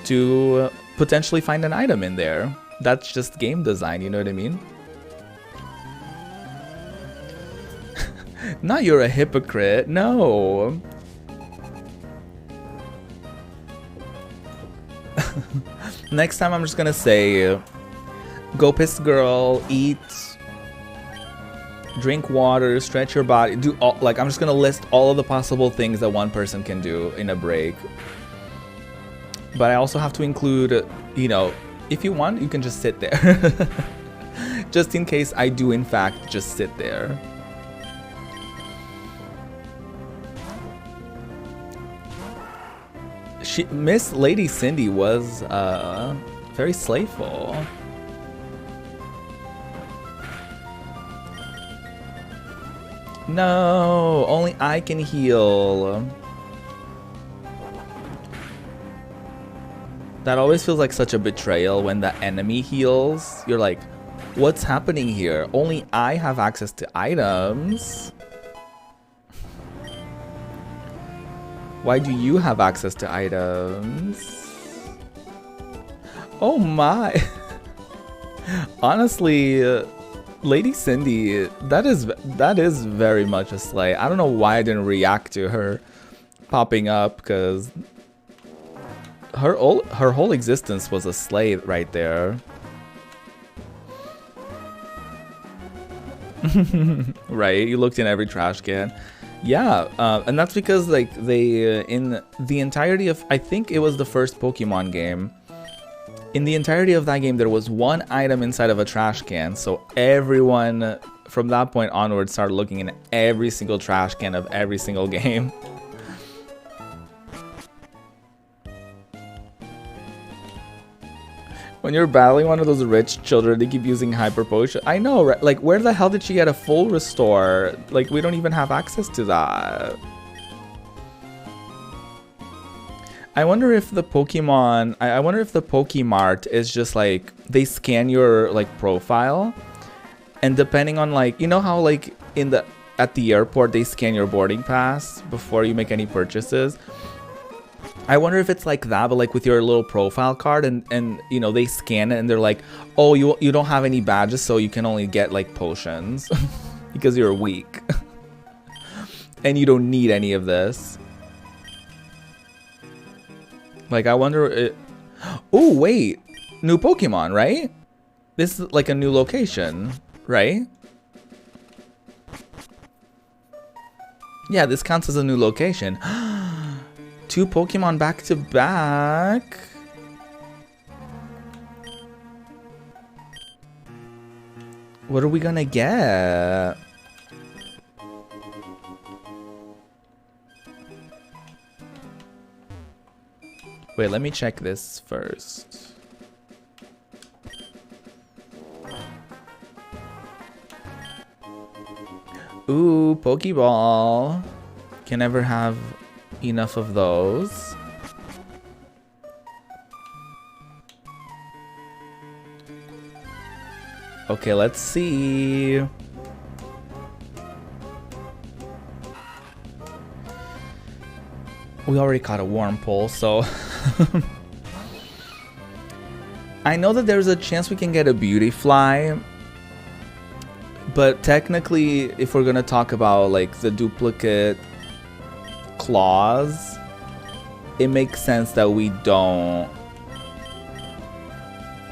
A: to potentially find an item in there. That's just game design, you know what I mean? Not you're a hypocrite, no. Next time I'm just gonna say, go piss, girl, eat, drink water, stretch your body, do all, like I'm just gonna list all of the possible things that one person can do in a break. But I also have to include, you know, if you want, you can just sit there. Just in case I do in fact just sit there. Miss Lady Cindy was very slayful. No, only I can heal. That always feels like such a betrayal when the enemy heals. You're like, what's happening here? Only I have access to items. Why do you have access to items? Oh my. Honestly, Lady Cindy, that is very much a slay. I don't know why I didn't react to her popping up, because her whole existence was a slay right there. Right, you looked in every trash can. Yeah, and that's because like they in the entirety of, I think it was the first Pokemon game, In the entirety of that game, there was one item inside of a trash can, so everyone from that point onward started looking in every single trash can of every single game. When you're battling one of those rich children, they keep using hyper potion. I know, right? Like, where the hell did she get a full restore? Like, we don't even have access to that. I wonder if the Pokemon, I wonder if the Pokemart is just like, they scan your like profile, and depending on like, you know how like at the airport they scan your boarding pass before you make any purchases? I wonder if it's like that, but like with your little profile card, and you know, they scan it and they're like, oh, you don't have any badges, so you can only get like potions because you're weak and you don't need any of this. Like, I wonder it. Oh wait, new Pokemon, right? This is like a new location, right? Yeah, this counts as a new location. 2 Pokemon back to back. What are we gonna get? Wait, let me check this first. Ooh, Pokeball. Can never have enough of those. Okay, let's see. We already caught a Wurmple, so I know that there's a chance we can get a Beautyfly, but technically, if we're gonna talk about like the duplicate claws, it makes sense that we don't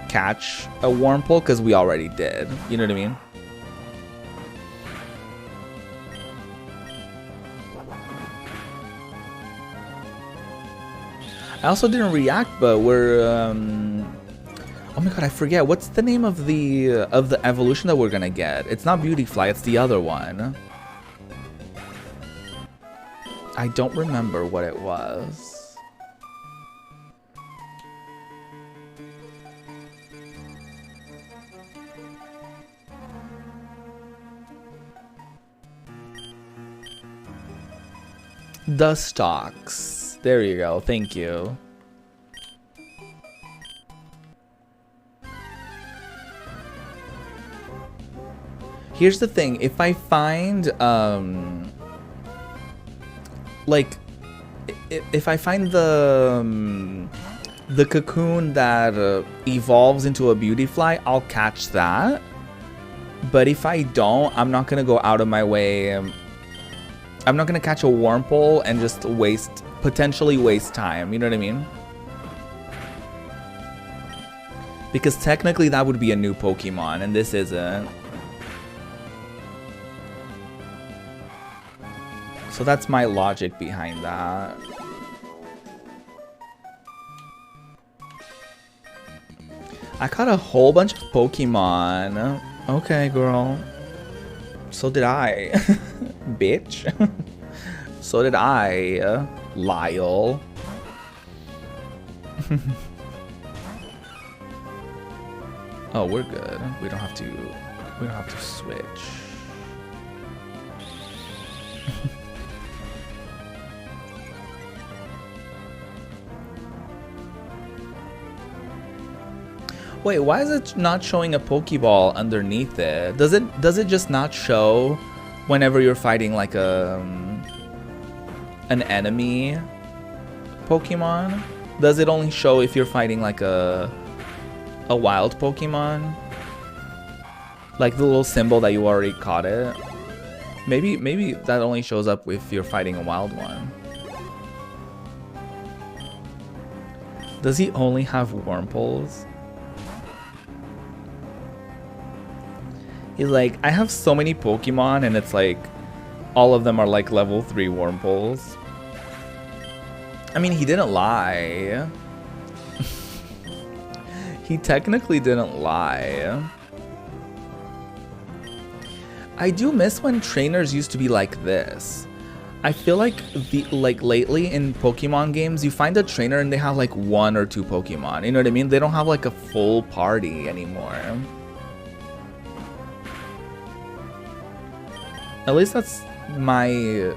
A: catch a Wurmple because we already did. You know what I mean? I also didn't react, but we're oh my god, I forget what's the name of the evolution that we're gonna get. It's not Beautyfly, it's the other one. I don't remember what it was. Dustox. There you go. Thank you. Here's the thing. If I find like, if I find the cocoon that evolves into a Beautyfly, I'll catch that. But if I don't, I'm not gonna go out of my way. I'm not gonna catch a Wurmple and just potentially waste time. You know what I mean? Because technically that would be a new Pokemon, and this isn't. So that's my logic behind that. I caught a whole bunch of Pokemon. Okay, girl. So did I. Bitch. So did I. Lyle. Oh, we're good. We don't have to switch. Wait, why is it not showing a Pokeball underneath it? Does it just not show whenever you're fighting like an enemy Pokemon? Does it only show if you're fighting like a wild Pokemon? Like the little symbol that you already caught it? Maybe that only shows up if you're fighting a wild one. Does he only have Wurmples? He's like, I have so many Pokemon, and it's like, all of them are like level 3 Wurmples. I mean, he didn't lie. He technically didn't lie. I do miss when trainers used to be like this. I feel like lately in Pokemon games, you find a trainer and they have like 1 or 2 Pokemon. You know what I mean? They don't have like a full party anymore. At least that's my...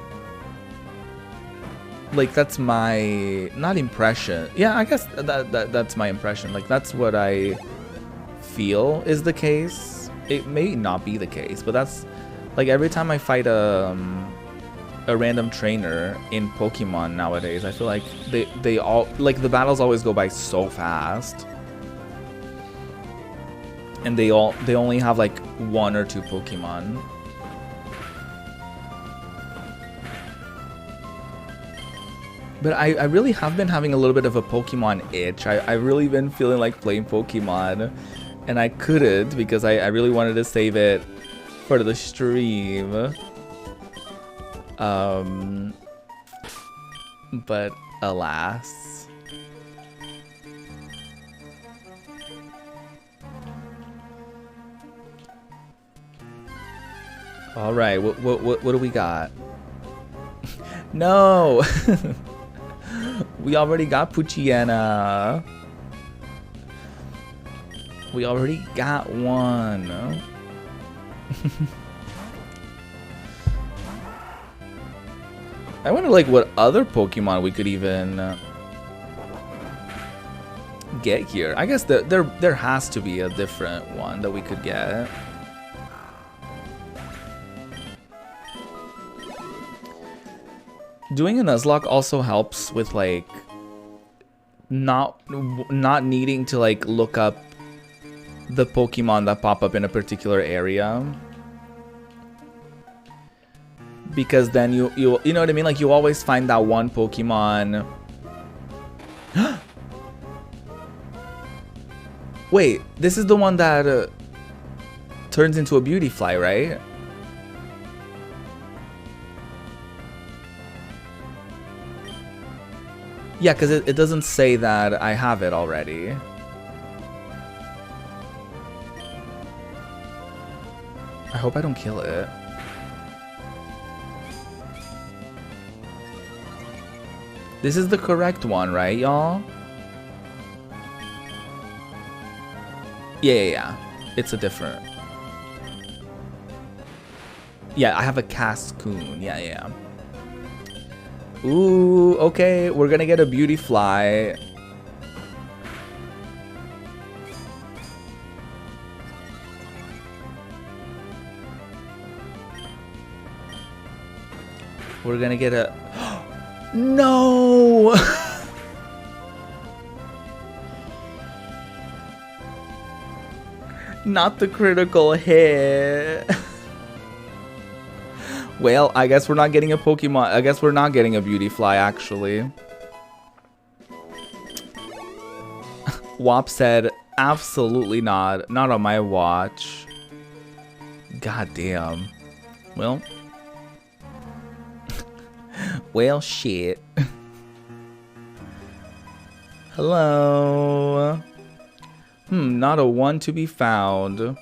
A: Like, that's my... Not impression. Yeah, I guess that's my impression. Like, that's what I feel is the case. It may not be the case, but that's... Like, every time I fight a random trainer in Pokemon nowadays, I feel like they all... Like, the battles always go by so fast. And they only have, like, 1 or 2 Pokemon. But I really have been having a little bit of a Pokemon itch. I've really been feeling like playing Pokemon. And I couldn't because I really wanted to save it for the stream. But alas. All right, what do we got? No. We already got Poochyena. We already got one. I wonder like what other Pokemon we could even get here. I guess there has to be a different one that we could get. Doing a Nuzlocke also helps with like not needing to like look up the Pokemon that pop up in a particular area, because then you know what I mean, like you always find that one Pokemon. Wait, this is the one that turns into a Beautyfly, right? Yeah, because it doesn't say that I have it already. I hope I don't kill it. This is the correct one, right, y'all? Yeah. It's a different... Yeah, I have a Cascoon. Yeah. Ooh, okay, we're gonna get a Beautyfly. We're gonna get a... No! Not the critical hit. Well, I guess we're not getting a Pokemon. I guess we're not getting a Beautyfly, actually. Wop said, absolutely not. Not on my watch. God damn. Well. Well, shit. Hello. Not a one to be found.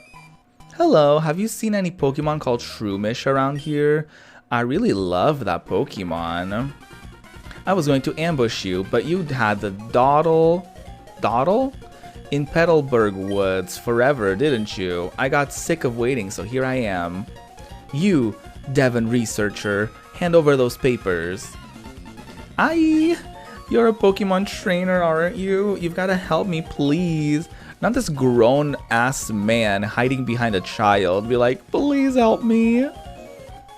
A: Hello, have you seen any Pokemon called Shroomish around here? I really love that Pokemon. I was going to ambush you, but you had the Dawdle in Petalburg Woods forever, didn't you? I got sick of waiting, so here I am. You, Devon researcher, hand over those papers. Aye, you're a Pokemon trainer, aren't you? You've got to help me, please. Not this grown-ass man hiding behind a child. Be like, please help me.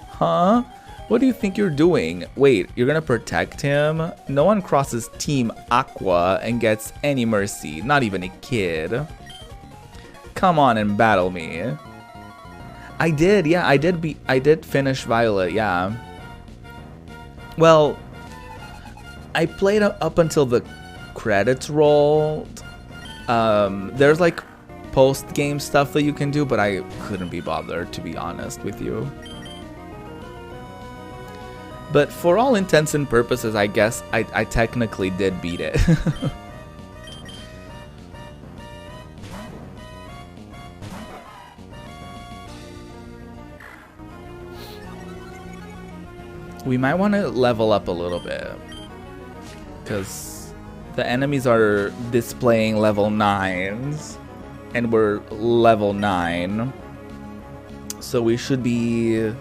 A: Huh? What do you think you're doing? Wait, you're gonna protect him? No one crosses Team Aqua and gets any mercy. Not even a kid. Come on and battle me. I did, yeah, I did finish Violet, yeah. Well, I played up until the credits rolled. There's like post-game stuff that you can do, but I couldn't be bothered, to be honest with you. But for all intents and purposes, I guess I technically did beat it. We might want to level up a little bit, because the enemies are displaying level 9s, and we're level 9. So we should be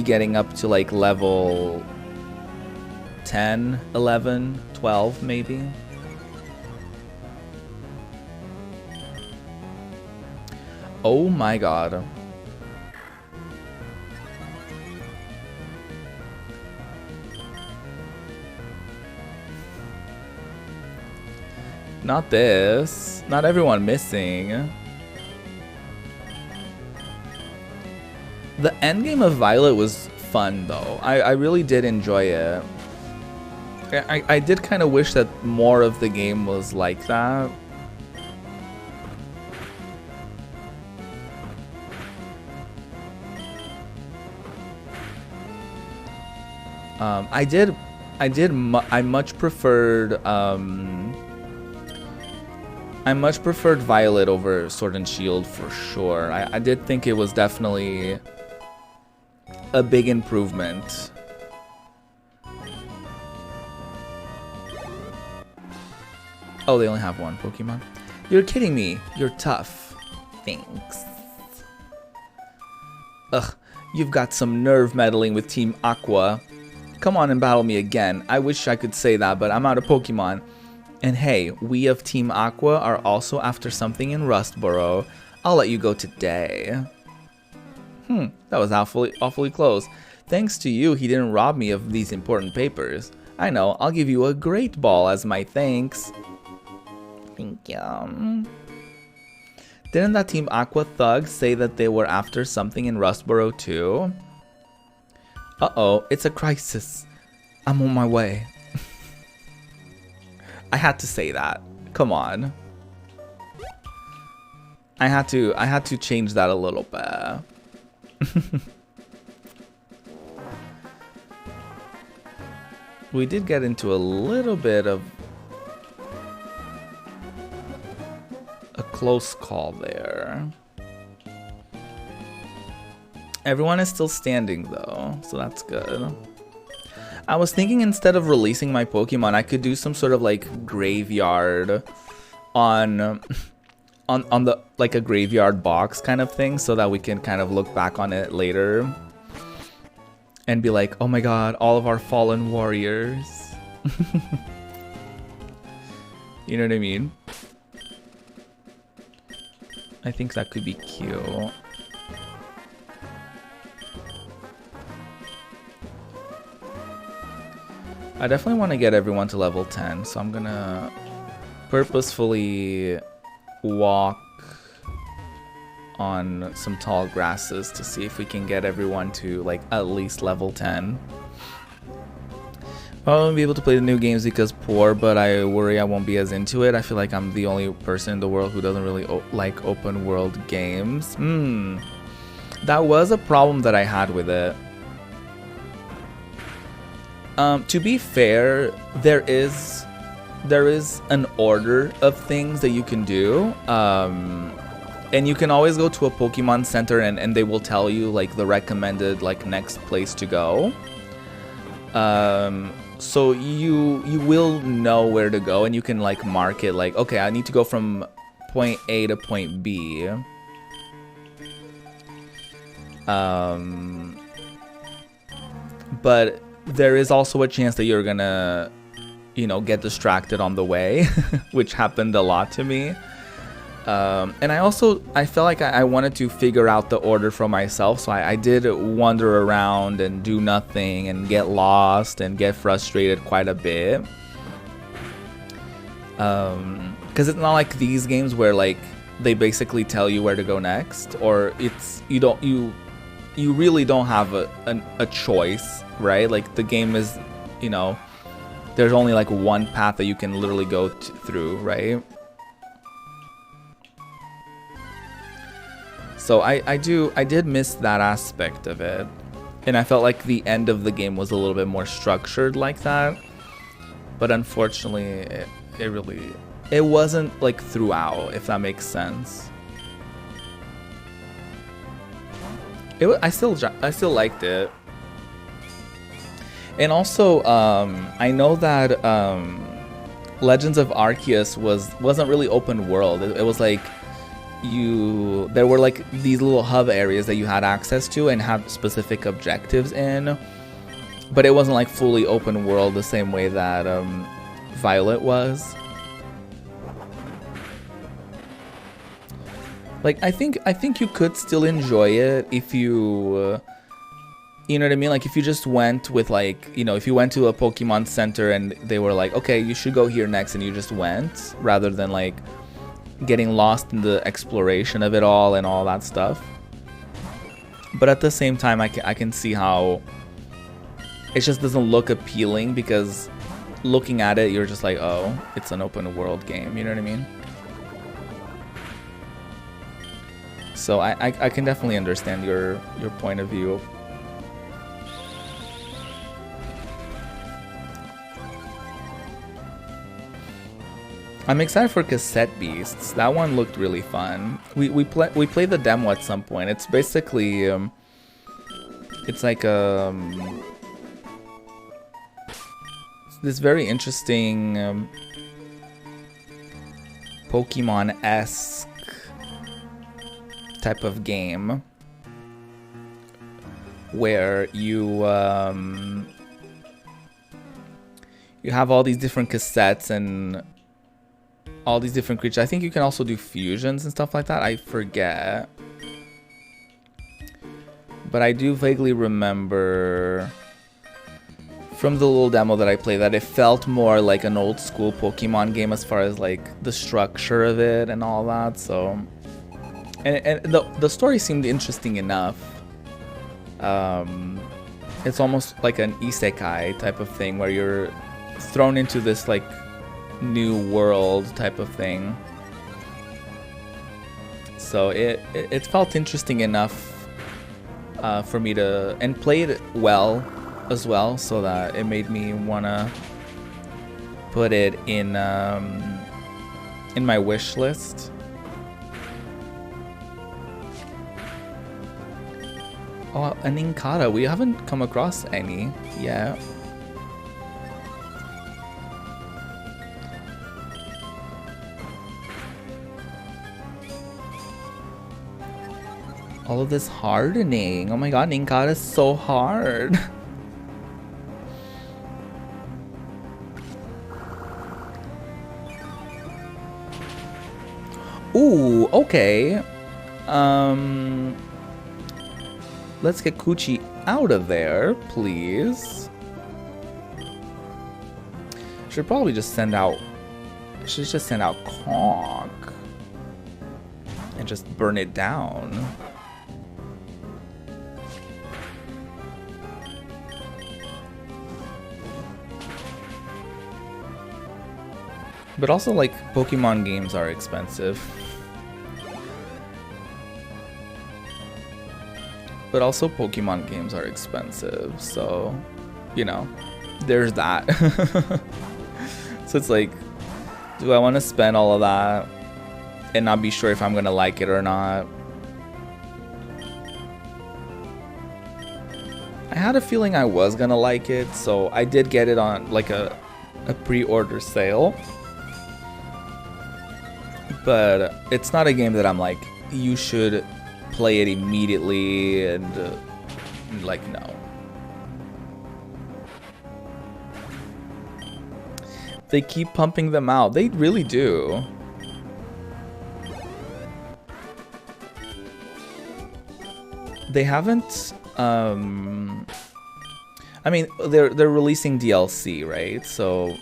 A: getting up to like level 10, 11, 12 maybe. Oh my god. Not this. Not everyone missing. The endgame of Violet was fun though. I really did enjoy it. I did kind of wish that more of the game was like that. I much preferred Violet over Sword and Shield for sure. I did think it was definitely a big improvement. Oh, they only have one Pokemon? You're kidding me. You're tough. Thanks. Ugh, you've got some nerve meddling with Team Aqua. Come on and battle me again. I wish I could say that, but I'm out of Pokemon. And hey, we of Team Aqua are also after something in Rustboro. I'll let you go today. That was awfully close. Thanks to you, he didn't rob me of these important papers. I know, I'll give you a great ball as my thanks. Thank you. Didn't that Team Aqua thug say that they were after something in Rustboro too? Uh-oh, it's a crisis. I'm on my way. I had to say that. Come on. I had to change that a little bit. We did get into a little bit of a close call there. Everyone is still standing though, so that's good. I was thinking instead of releasing my Pokemon, I could do some sort of like graveyard on the like a graveyard box kind of thing, so that we can kind of look back on it later and be like, oh my god, all of our fallen warriors. You know what I mean? I think that could be cute. I definitely want to get everyone to level 10, so I'm gonna purposefully walk on some tall grasses to see if we can get everyone to like at least level 10. I won't be able to play the new games because poor, but I worry I won't be as into it. I feel like I'm the only person in the world who doesn't really like open world games. That was a problem that I had with it. To be fair, there is an order of things that you can do, and you can always go to a Pokemon Center and they will tell you like the recommended like next place to go. So you will know where to go, and you can like mark it like, okay, I need to go from point A to point B. But there is also a chance that you're gonna, you know, get distracted on the way, which happened a lot to me. And I felt like I wanted to figure out the order for myself, so I did wander around and do nothing and get lost and get frustrated quite a bit. Because it's not like these games where like they basically tell you where to go next, or it's you really don't have a choice, right? Like the game is, you know, there's only like one path that you can literally go through, right? So I did miss that aspect of it, and I felt like the end of the game was a little bit more structured like that. But unfortunately, it wasn't like throughout, if that makes sense. I still liked it. And also, I know that Legends of Arceus wasn't really open world. It was like there were like these little hub areas that you had access to and had specific objectives in, but it wasn't like fully open world the same way that Violet was. Like I think you could still enjoy it if you you know what I mean? Like if you just went with like, you know, if you went to a Pokemon Center and they were like, okay, you should go here next, and you just went, rather than like getting lost in the exploration of it all and all that stuff. But at the same time, I can see how it just doesn't look appealing, because looking at it, you're just like, oh, it's an open world game, you know what I mean? So I can definitely understand your point of view. I'm excited for Cassette Beasts. That one looked really fun. We played the demo at some point. It's basically it's like this very interesting Pokemon-esque type of game where you have all these different cassettes and all these different creatures. I think you can also do fusions and stuff like that. I forget. But I do vaguely remember from the little demo that I played that it felt more like an old school Pokemon game as far as like the structure of it and all that. So, and the story seemed interesting enough. It's almost like an isekai type of thing where you're thrown into this like new world type of thing. So it felt interesting enough for me to, and played well as well, so that it made me wanna put it in my wish list. Oh, an Inkata. We haven't come across any yet. All of this hardening. Oh my god, Inkata is so hard. Ooh, okay. Let's get Coochie out of there, please. Should probably just send out... Should just send out Conk. And just burn it down. But also, like, Pokemon games are expensive. But also, Pokemon games are expensive, so, you know, there's that. So it's like, do I want to spend all of that and not be sure if I'm going to like it or not? I had a feeling I was going to like it, so I did get it on, like, a pre-order sale. But it's not a game that I'm like, you should play it immediately, and like, no. They keep pumping them out. They really do. They haven't I mean, they're releasing DLC, right? So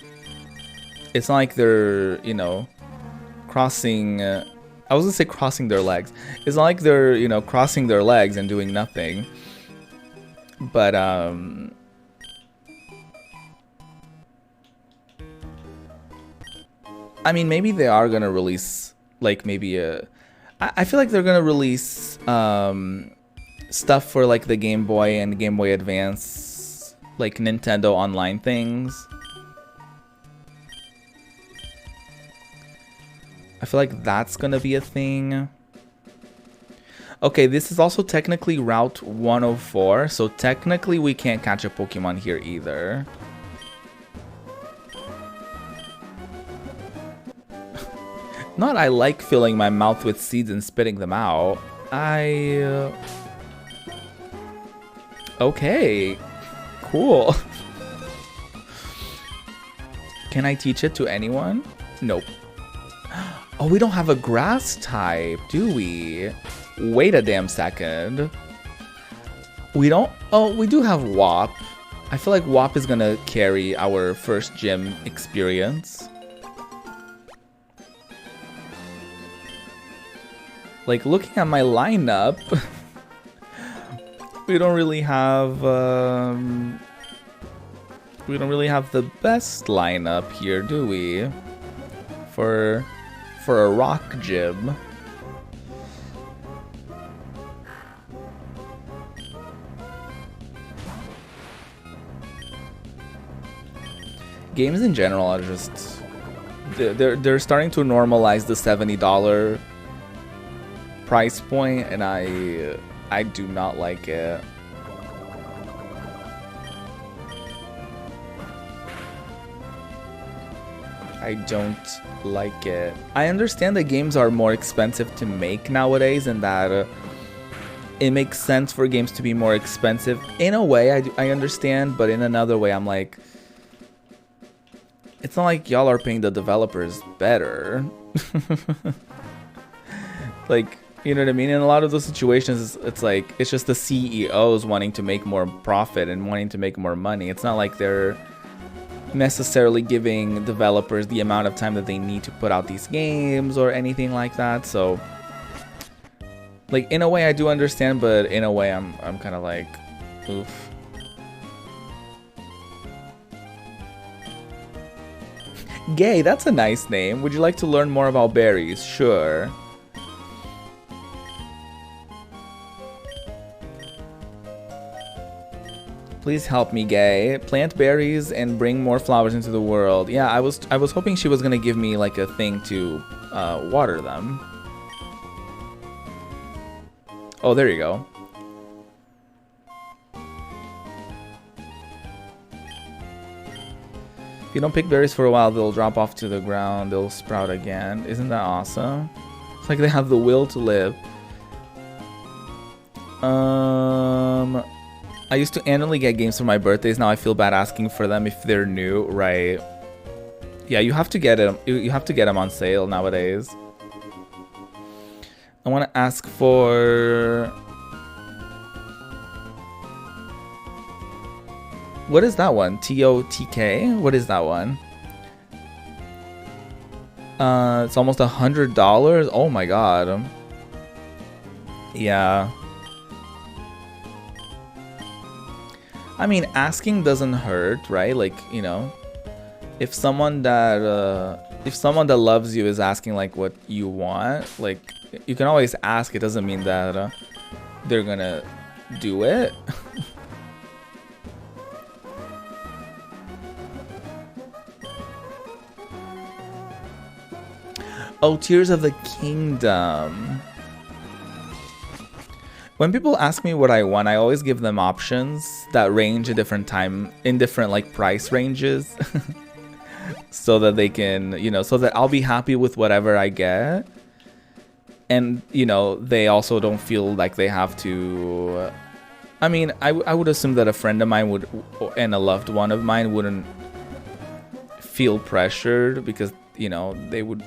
A: it's not like they're, you know, crossing I was gonna say crossing their legs. It's not like they're, you know, crossing their legs and doing nothing. But I mean, maybe they are gonna release like maybe I feel like they're gonna release stuff for like the Game Boy and Game Boy Advance, like Nintendo Online things. I feel like that's gonna be a thing. Okay, this is also technically Route 104, so technically we can't catch a Pokemon here either. Not I like filling my mouth with seeds and spitting them out. Okay. Cool. Can I teach it to anyone? Nope. Oh, we don't have a grass type, do we? Wait a damn second. We don't... Oh, we do have WAP. I feel like WAP is gonna carry our first gym experience. Like, looking at my lineup, we don't really have the best lineup here, do we? For a rock gym. Games in general are just they're starting to normalize the $70 price point, and I do not like it. I don't like it. I understand that games are more expensive to make nowadays, and that it makes sense for games to be more expensive. In a way, I understand, but in another way, I'm like, it's not like y'all are paying the developers better. Like, you know what I mean? In a lot of those situations, it's like, it's just the CEOs wanting to make more profit and wanting to make more money. It's not like they're necessarily giving developers the amount of time that they need to put out these games or anything like that. So, like, in a way I do understand, but in a way I'm kind of like, oof. Gay, that's a nice name. Would you like to learn more about berries? Sure. Please help me, Gay. Plant berries and bring more flowers into the world. Yeah, I was hoping she was gonna give me like a thing to water them. Oh, there you go. If you don't pick berries for a while, they'll drop off to the ground. They'll sprout again. Isn't that awesome? It's like they have the will to live. I used to annually get games for my birthdays. Now I feel bad asking for them if they're new, right? Yeah, you have to get them. You have to get them on sale nowadays. I want to ask for... What is that one? TOTK? What is that one? It's almost $100. Oh my god. Yeah. I mean, asking doesn't hurt, right? Like, you know, if someone that loves you is asking like what you want, like, you can always ask. It doesn't mean that they're gonna do it. Oh, Tears of the Kingdom. When people ask me what I want, I always give them options that range in different like price ranges. So that they can, you know, so that I'll be happy with whatever I get. And, you know, they also don't feel like they have to... I mean, I would assume that a friend of mine would, and a loved one of mine wouldn't feel pressured because, you know, they would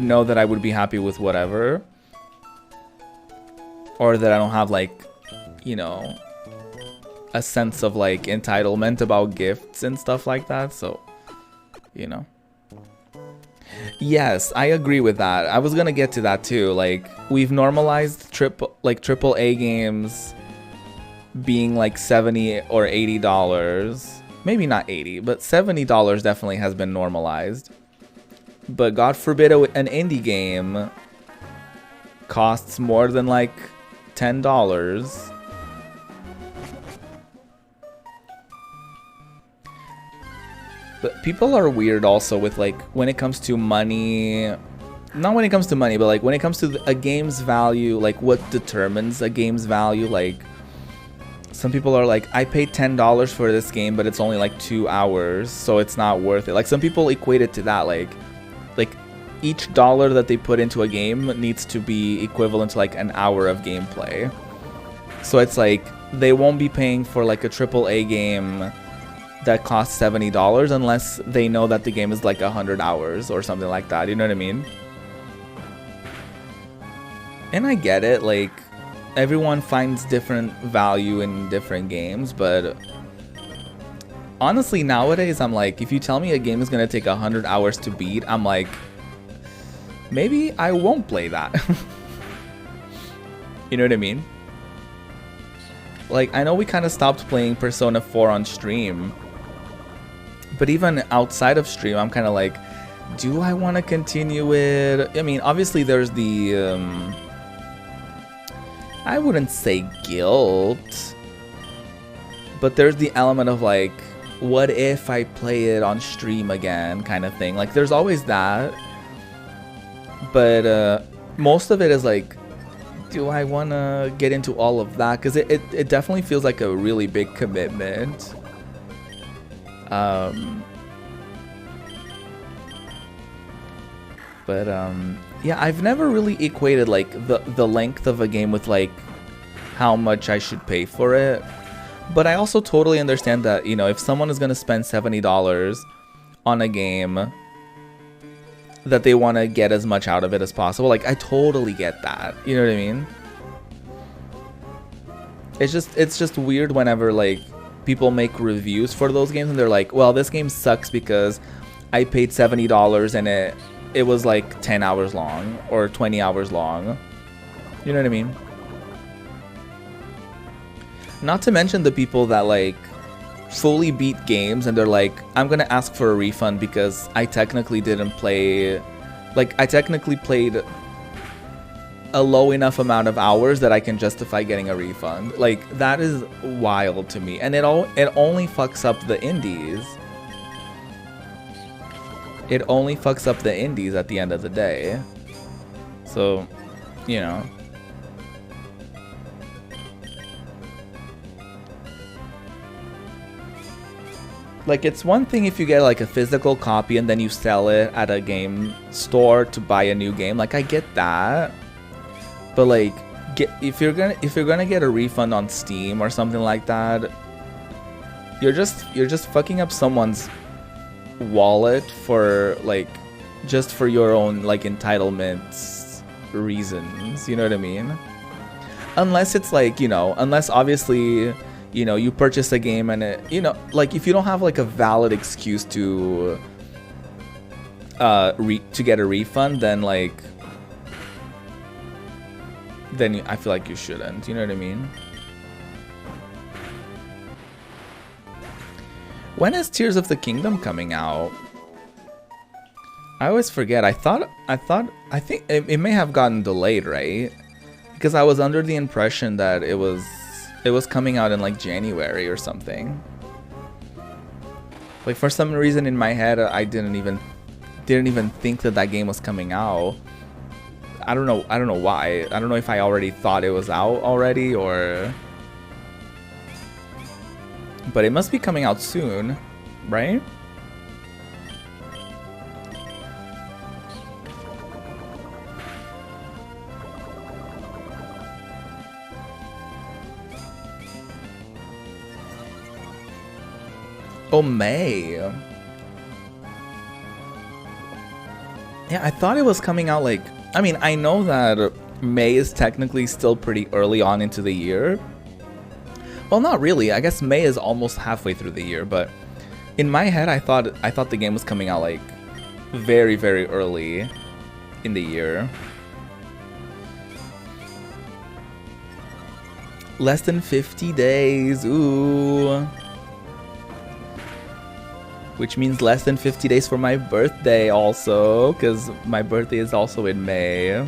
A: know that I would be happy with whatever. Or that I don't have, like, you know, a sense of, like, entitlement about gifts and stuff like that. So, you know. Yes, I agree with that. I was gonna get to that too. Like, we've normalized triple A games being like $70 or $80. Maybe not 80, but $70 definitely has been normalized. But God forbid an indie game costs more than like $10. But people are weird also with, like, when it comes to money not when it comes to money, but like when it comes to a game's value, like what determines a game's value. Like some people are like, I paid $10 for this game, but it's only like 2 hours, so it's not worth it. Like some people equate it to that, like each dollar that they put into a game needs to be equivalent to like an hour of gameplay. So it's like they won't be paying for like a AAA game that costs $70 unless they know that the game is like 100 hours or something like that. You know what I mean? And I get it, like everyone finds different value in different games, but honestly nowadays I'm like, if you tell me a game is gonna take 100 hours to beat, I'm like, maybe I won't play that. You know what I mean? Like, I know we kind of stopped playing Persona 4 on stream, but even outside of stream, I'm kind of like, do I want to continue it? I mean, obviously there's the, I wouldn't say guilt, but there's the element of like, what if I play it on stream again kind of thing. Like, there's always that. But most of it is like, do I want to get into all of that? Because it definitely feels like a really big commitment. Yeah, I've never really equated like the length of a game with like how much I should pay for it. But I also totally understand that, you know, if someone is going to spend $70 on a game, that they want to get as much out of it as possible. Like, I totally get that. You know what I mean? It's just weird whenever like people make reviews for those games and they're like, well, this game sucks because I paid $70 and it was like 10 hours long or 20 hours long. You know what I mean? Not to mention the people that like fully beat games and they're like, I'm gonna ask for a refund because I technically didn't play, like I technically played a low enough amount of hours that I can justify getting a refund. Like, that is wild to me, and it only fucks up the indies. It only fucks up the indies at the end of the day. So, you know. Like, it's one thing if you get like a physical copy and then you sell it at a game store to buy a new game. Like, I get that. But like, if you're gonna get a refund on Steam or something like that, you're just fucking up someone's wallet for like, just for your own like entitlements reasons. You know what I mean? Unless it's like, you know, unless obviously, you know, you purchase a game and it, you know, like if you don't have like a valid excuse to get a refund, then like, then I feel like you shouldn't. You know what I mean? When is Tears of the Kingdom coming out? I always forget. I think it may have gotten delayed, right? Because I was under the impression that it was coming out in like January or something. Like, for some reason in my head, I didn't even think that game was coming out. I don't know why. I don't know if I already thought it was out already or... But it must be coming out soon, right? Oh, May. Yeah, I thought it was coming out like... I mean, I know that May is technically still pretty early on into the year. Well, not really. I guess May is almost halfway through the year, but in my head, I thought the game was coming out like very, very early in the year. Less than 50 days. Ooh. Which means less than 50 days for my birthday also, because my birthday is also in May.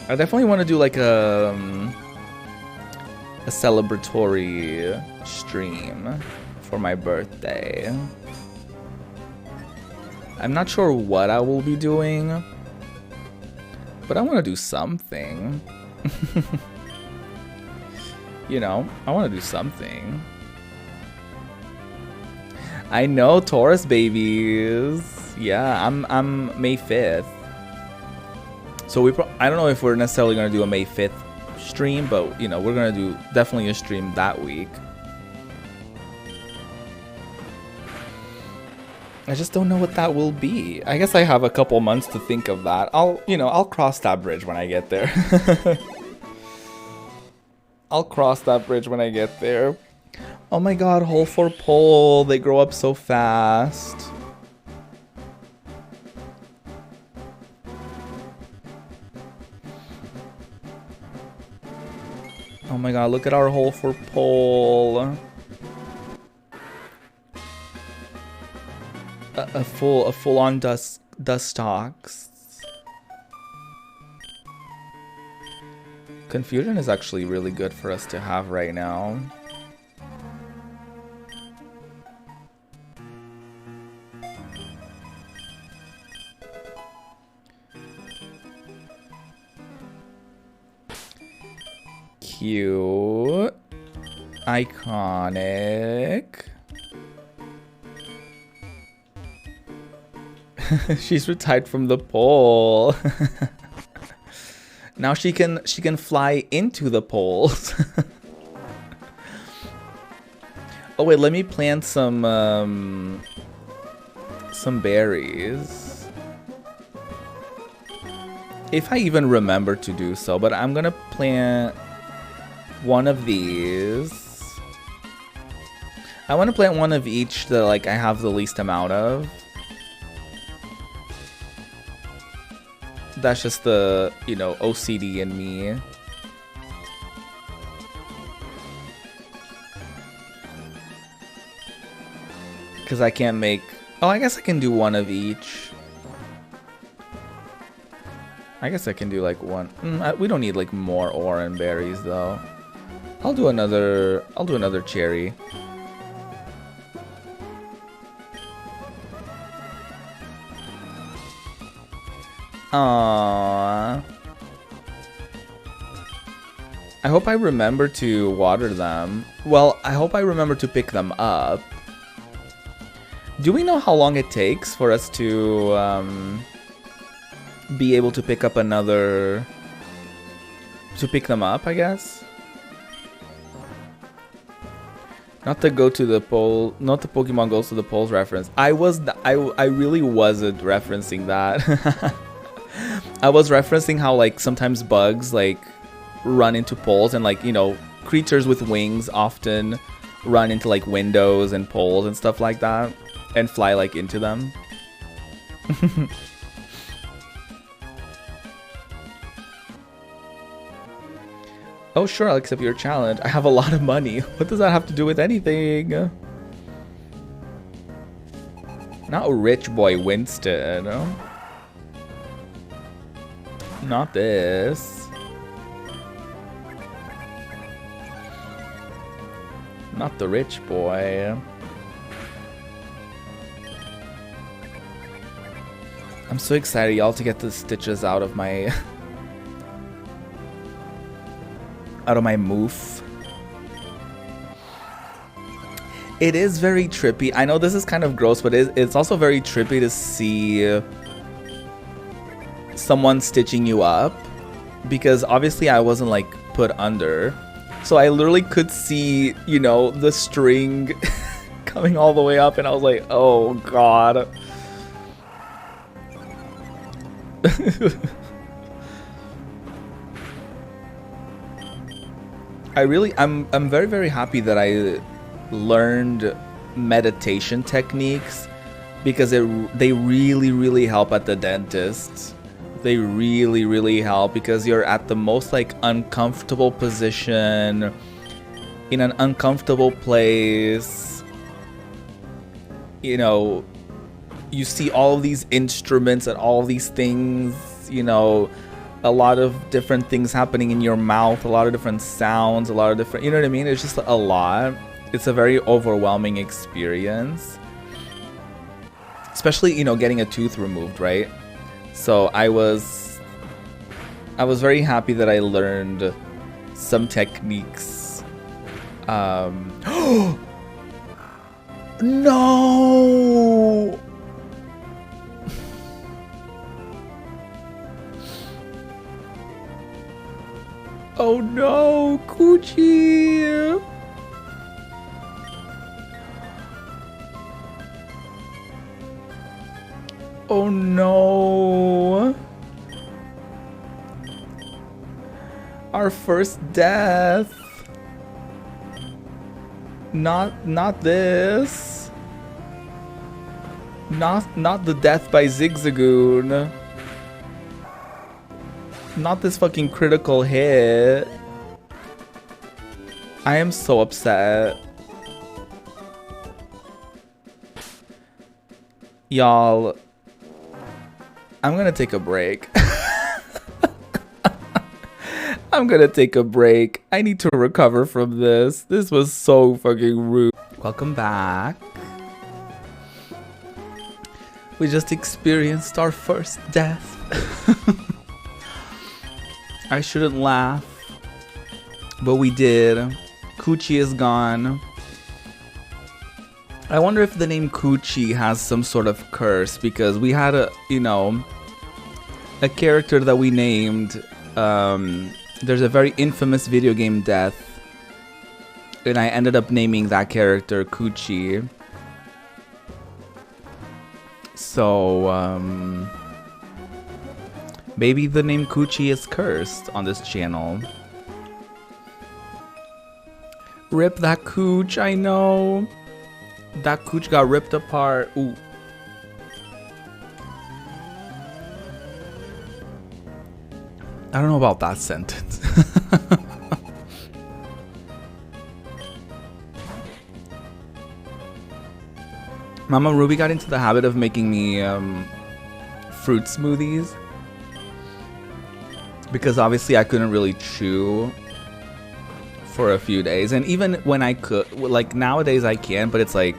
A: I definitely want to do like a celebratory stream for my birthday. I'm not sure what I will be doing, but I want to do something. You know, I want to do something. I know, Taurus babies. Yeah, I'm May 5th. So I don't know if we're necessarily going to do a May 5th stream, but you know, we're going to do definitely a stream that week. I just don't know what that will be. I guess I have a couple months to think of that. I'll cross that bridge when I get there. I'll cross that bridge when I get there. Oh my god, hole for pole. They grow up so fast. Oh my god, look at our hole for pole. A full-on Dustox. Confusion is actually really good for us to have right now. Cute. Iconic. She's retired from the pole. Now she can fly into the poles. Oh wait, let me plant some berries. If I even remember to do so, but I'm gonna plant one of these. I want to plant one of each that like I have the least amount of. That's just the, you know, OCD in me. Because I can't make... Oh, I guess I can do one of each. I guess I can do like one. We don't need like more ore and berries though. I'll do another cherry. Aww. I hope I remember to water them. Well, I hope I remember to pick them up. Do we know how long it takes for us to be able to pick up another... To pick them up, I guess? Not the go to the pole, not the Pokemon goes to the polls reference. I really wasn't referencing that. I was referencing how like sometimes bugs like run into poles and like, you know, creatures with wings often run into like windows and poles and stuff like that and fly like into them. Oh sure, I'll accept your challenge. I have a lot of money. What does that have to do with anything? Not rich boy Winston. Not this. Not the rich boy. I'm so excited, y'all, to get the stitches out of my... out of my moof. It is very trippy. I know this is kind of gross, but it's also very trippy to see someone stitching you up, because obviously I wasn't like put under, so I literally could see, you know, the string coming all the way up, and I was like, oh god. I'm very, very happy that I learned meditation techniques, because they really, really help at the dentist. They really, really help, because you're at the most like uncomfortable position, in an uncomfortable place. You know, you see all of these instruments and all of these things, you know, a lot of different things happening in your mouth, a lot of different sounds, a lot of different, you know what I mean? It's just a lot. It's a very overwhelming experience. especially, you know, getting a tooth removed, right? So I was very happy that I learned some techniques. No! Oh no, Coochie! Oh no! Our first death! Not this! Not the death by Zigzagoon! Not this fucking critical hit. I am so upset. Y'all, I'm gonna take a break. I'm gonna take a break. I need to recover from this. This was so fucking rude. Welcome back. We just experienced our first death. I shouldn't laugh, but we did. Coochie is gone. I wonder if the name Coochie has some sort of curse, because we had a, you know, a character that we named. There's a very infamous video game death, and I ended up naming that character Coochie. So, maybe the name Coochie is cursed on this channel. Rip that Cooch, I know. That Cooch got ripped apart. Ooh. I don't know about that sentence. Mama Ruby got into the habit of making me fruit smoothies, because obviously I couldn't really chew for a few days. And even when I could, like nowadays I can, but it's like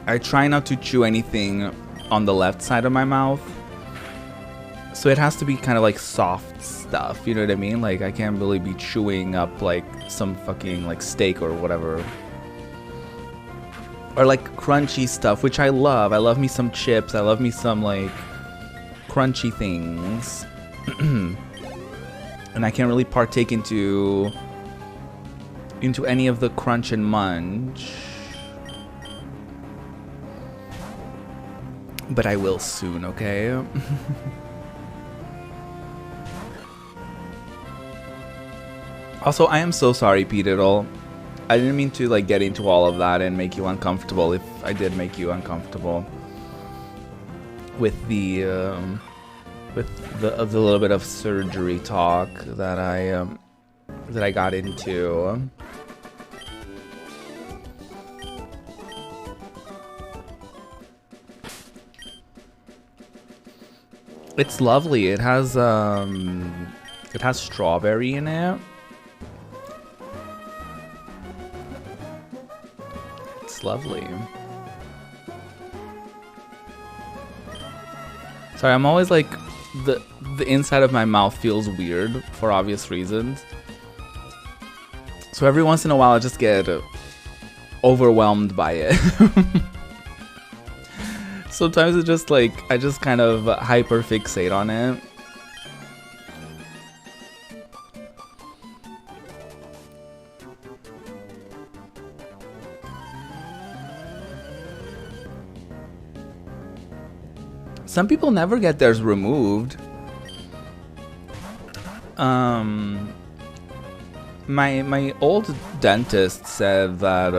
A: I try not to chew anything on the left side of my mouth. So it has to be kind of like soft stuff, you know what I mean? Like I can't really be chewing up like some fucking like steak or whatever. Or like crunchy stuff, which I love. I love me some chips. I love me some like crunchy things. And I can't really partake into any of the crunch and munch. But I will soon, okay? Also, I am so sorry, P-Diddle. I didn't mean to like get into all of that and make you uncomfortable if I did make you uncomfortable with the little bit of surgery talk that I got into. It's lovely. It has strawberry in it. It's lovely. Sorry, I'm always like the inside of my mouth feels weird for obvious reasons. So every once in a while I just get overwhelmed by it. Sometimes it's just like I just kind of hyper fixate on it. Some people never get theirs removed. My old dentist said that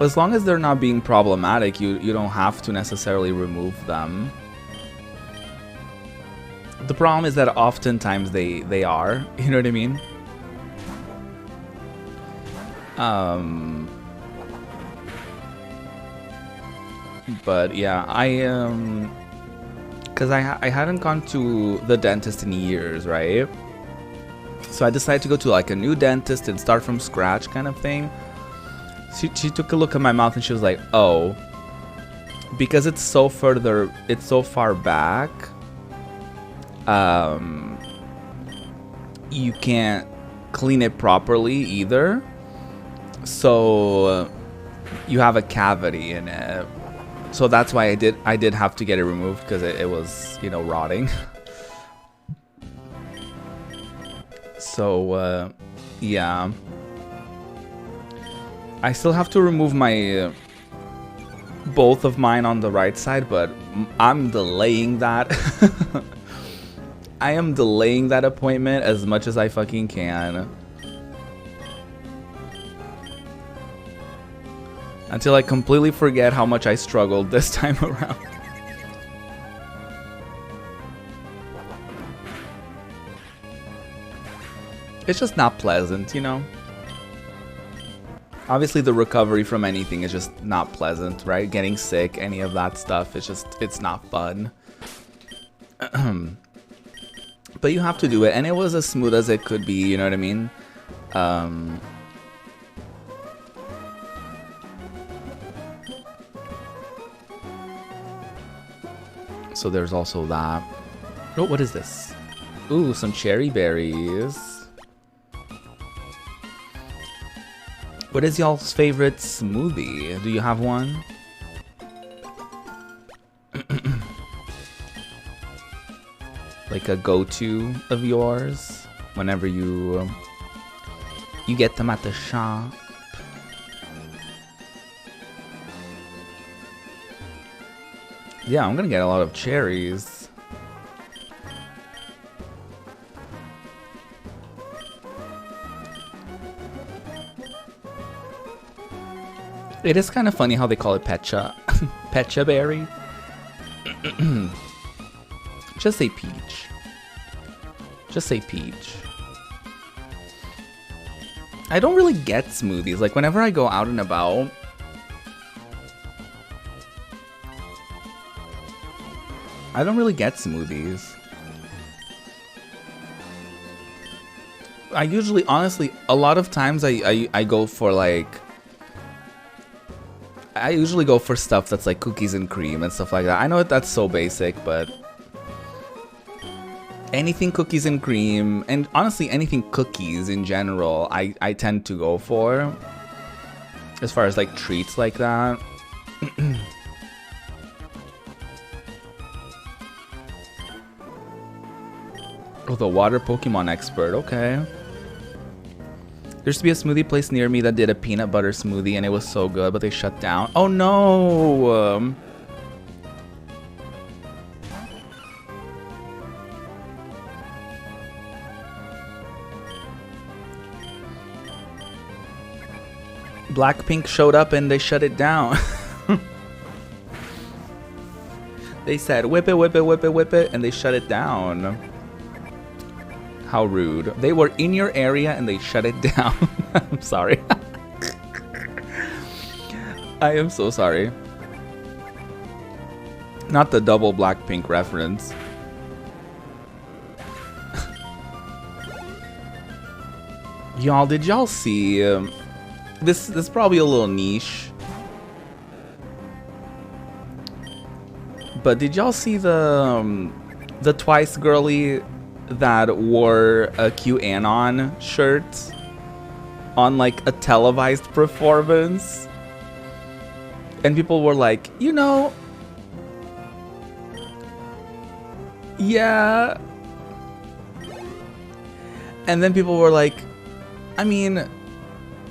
A: as long as they're not being problematic, you don't have to necessarily remove them. The problem is that oftentimes they are, you know what I mean? But yeah, because I hadn't gone to the dentist in years, right? So I decided to go to like a new dentist and start from scratch kind of thing. She took a look at my mouth and she was like, oh, because it's so far back, you can't clean it properly either. So you have a cavity in it. So that's why I did have to get it removed, because it was, you know, rotting. So yeah. I still have to remove my both of mine on the right side, but I'm delaying that. I am delaying that appointment as much as I fucking can. Until I completely forget how much I struggled this time around. It's just not pleasant, you know? Obviously the recovery from anything is just not pleasant, right? Getting sick, any of that stuff, it's not fun. But you have to do it, and it was as smooth as it could be, you know what I mean? So there's also that. Oh, what is this? Ooh, some cherry berries. What is y'all's favorite smoothie? Do you have one? Like a go-to of yours whenever you get them at the shop? Yeah, I'm gonna get a lot of cherries. It is kind of funny how they call it petcha. Petcha berry. Just say peach. Just say peach. I don't really get smoothies. Like, whenever I go out and about, I don't really get smoothies. I usually, honestly, a lot of times I go for like, I usually go for stuff that's like cookies and cream and stuff like that. I know that's so basic, but anything cookies and cream, and honestly anything cookies in general, I tend to go for. As far as like treats like that. Oh, the water Pokemon expert, okay. There used to be a smoothie place near me that did a peanut butter smoothie and it was so good, but they shut down. Oh no! Blackpink showed up and they shut it down. They said, whip it, whip it, whip it, whip it, and they shut it down. How rude. They were in your area and they shut it down. I'm sorry. I am so sorry. Not the double Blackpink reference. Y'all, did y'all see... This is probably a little niche. But did y'all see the Twice girly that wore a QAnon shirt on like a televised performance? And people were like, you know, yeah. And then people were like, I mean,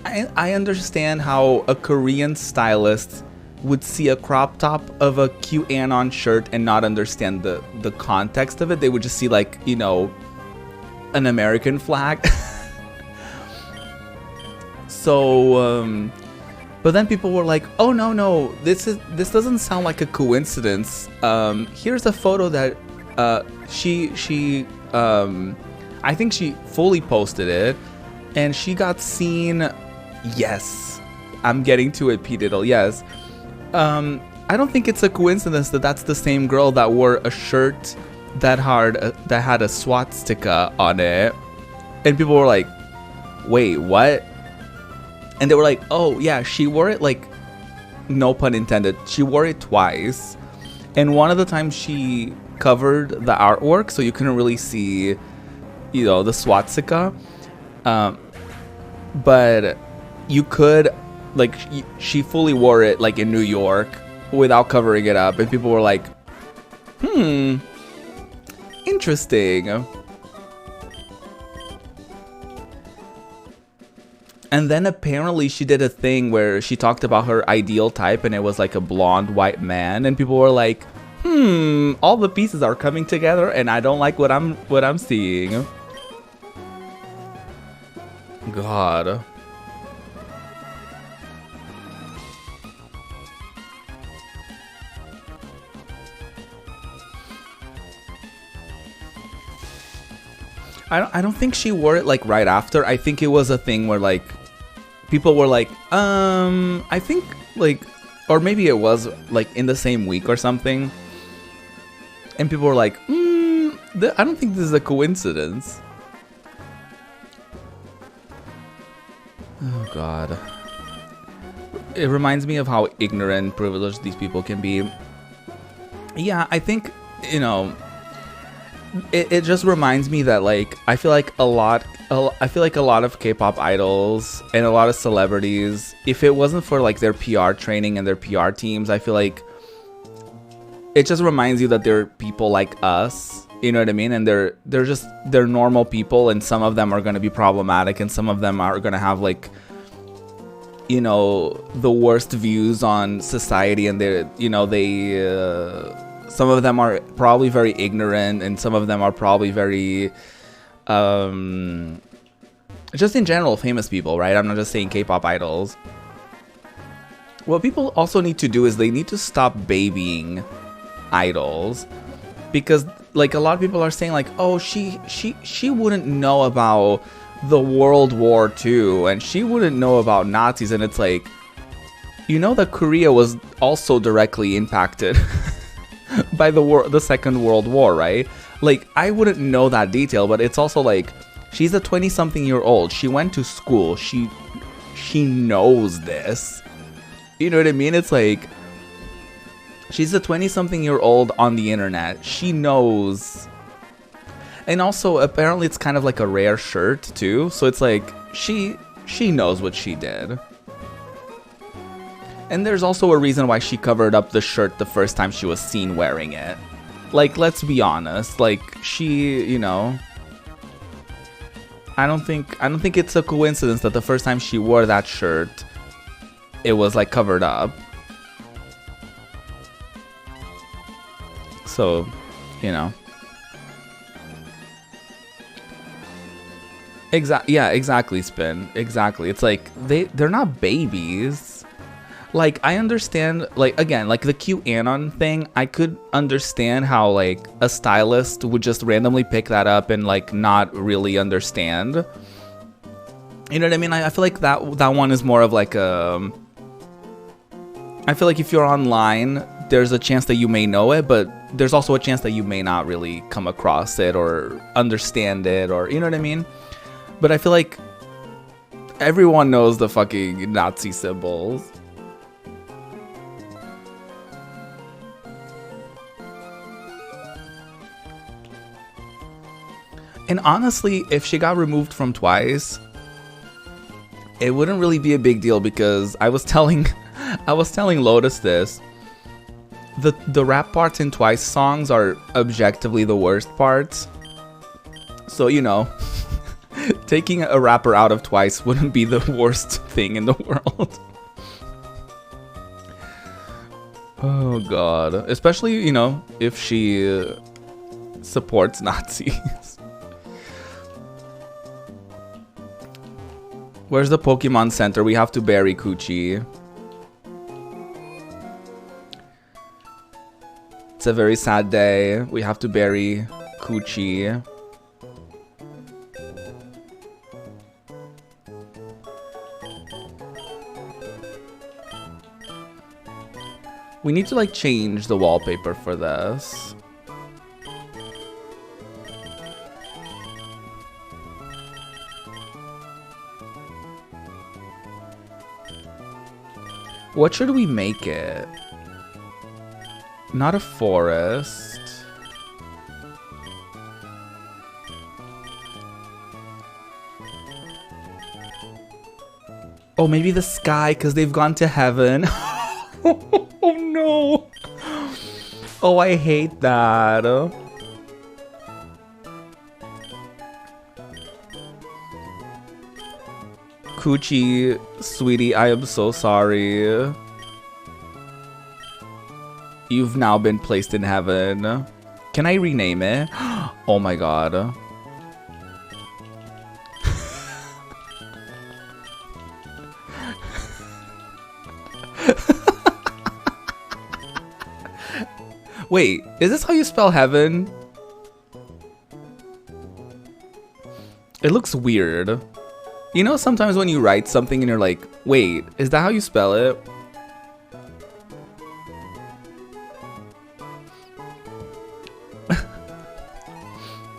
A: I understand how a Korean stylist would see a crop top of a QAnon shirt and not understand the context of it. They would just see, like, you know, an American flag. So, but then people were like, oh no, this doesn't sound like a coincidence. Here's a photo that I think she fully posted it, and she got seen. Yes, I'm getting to it, P. Diddle. Yes. I don't think it's a coincidence that that's the same girl that wore a shirt that had a swastika on it. And people were like, wait, what? And they were like, oh yeah, she wore it like no pun intended, she wore it twice. And one of the times she covered the artwork, so you couldn't really see, you know, the swastika. But you could, like, she fully wore it, like, in New York without covering it up. And people were like, interesting. And then apparently she did a thing where she talked about her ideal type, and it was like a blonde white man, and people were like, all the pieces are coming together and I don't like what I'm seeing. God. I don't think she wore it like right after. I think it was a thing where like people were like, I think like, or maybe it was like in the same week or something. And people were like, I don't think this is a coincidence. Oh God. It reminds me of how ignorant and privileged these people can be. Yeah, I think, you know, it just reminds me that like I feel like a lot of K-pop idols and a lot of celebrities, if it wasn't for like their PR training and their PR teams, I feel like it just reminds you that they're people like us, you know what I mean? And they're normal people, and some of them are going to be problematic, and some of them are going to have like, you know, the worst views on society, and they're, you know, some of them are probably very ignorant, and some of them are probably very, just in general, famous people, right? I'm not just saying K-pop idols. What people also need to do is they need to stop babying idols, because like a lot of people are saying like, oh, she wouldn't know about the World War II, and she wouldn't know about Nazis, and it's like, you know that Korea was also directly impacted by the Second World War, right? Like, I wouldn't know that detail, but it's also like, she's a 20-something-year-old. She went to school. She knows this. You know what I mean? It's like, she's a 20-something-year-old on the internet. She knows. And also, apparently, it's kind of like a rare shirt, too. So it's like, she knows what she did. And there's also a reason why she covered up the shirt the first time she was seen wearing it. Like, let's be honest. Like, she, you know, I don't think it's a coincidence that the first time she wore that shirt, it was like covered up. So, you know. Yeah, exactly, Spin. Exactly. It's like they're not babies. Like, I understand, like, again, like the QAnon thing, I could understand how, like, a stylist would just randomly pick that up and, like, not really understand. You know what I mean? I feel like that one is more of, like, I feel like if you're online, there's a chance that you may know it, but there's also a chance that you may not really come across it or understand it, or, you know what I mean? But I feel like everyone knows the fucking Nazi symbols. And honestly, if she got removed from Twice, it wouldn't really be a big deal, because I was telling Lotus this. The rap parts in Twice songs are objectively the worst parts. So, you know, taking a rapper out of Twice wouldn't be the worst thing in the world. Oh God. Especially, you know, if she supports Nazis. Where's the Pokemon Center? We have to bury Coochie. It's a very sad day. We have to bury Coochie. We need to like change the wallpaper for this. What should we make it? Not a forest. Oh, maybe the sky, because they've gone to heaven. Oh no. Oh, I hate that. Coochie, sweetie, I am so sorry. You've now been placed in heaven. Can I rename it? Oh my god. Wait, is this how you spell heaven? It looks weird. You know, sometimes when you write something and you're like, wait, is that how you spell it?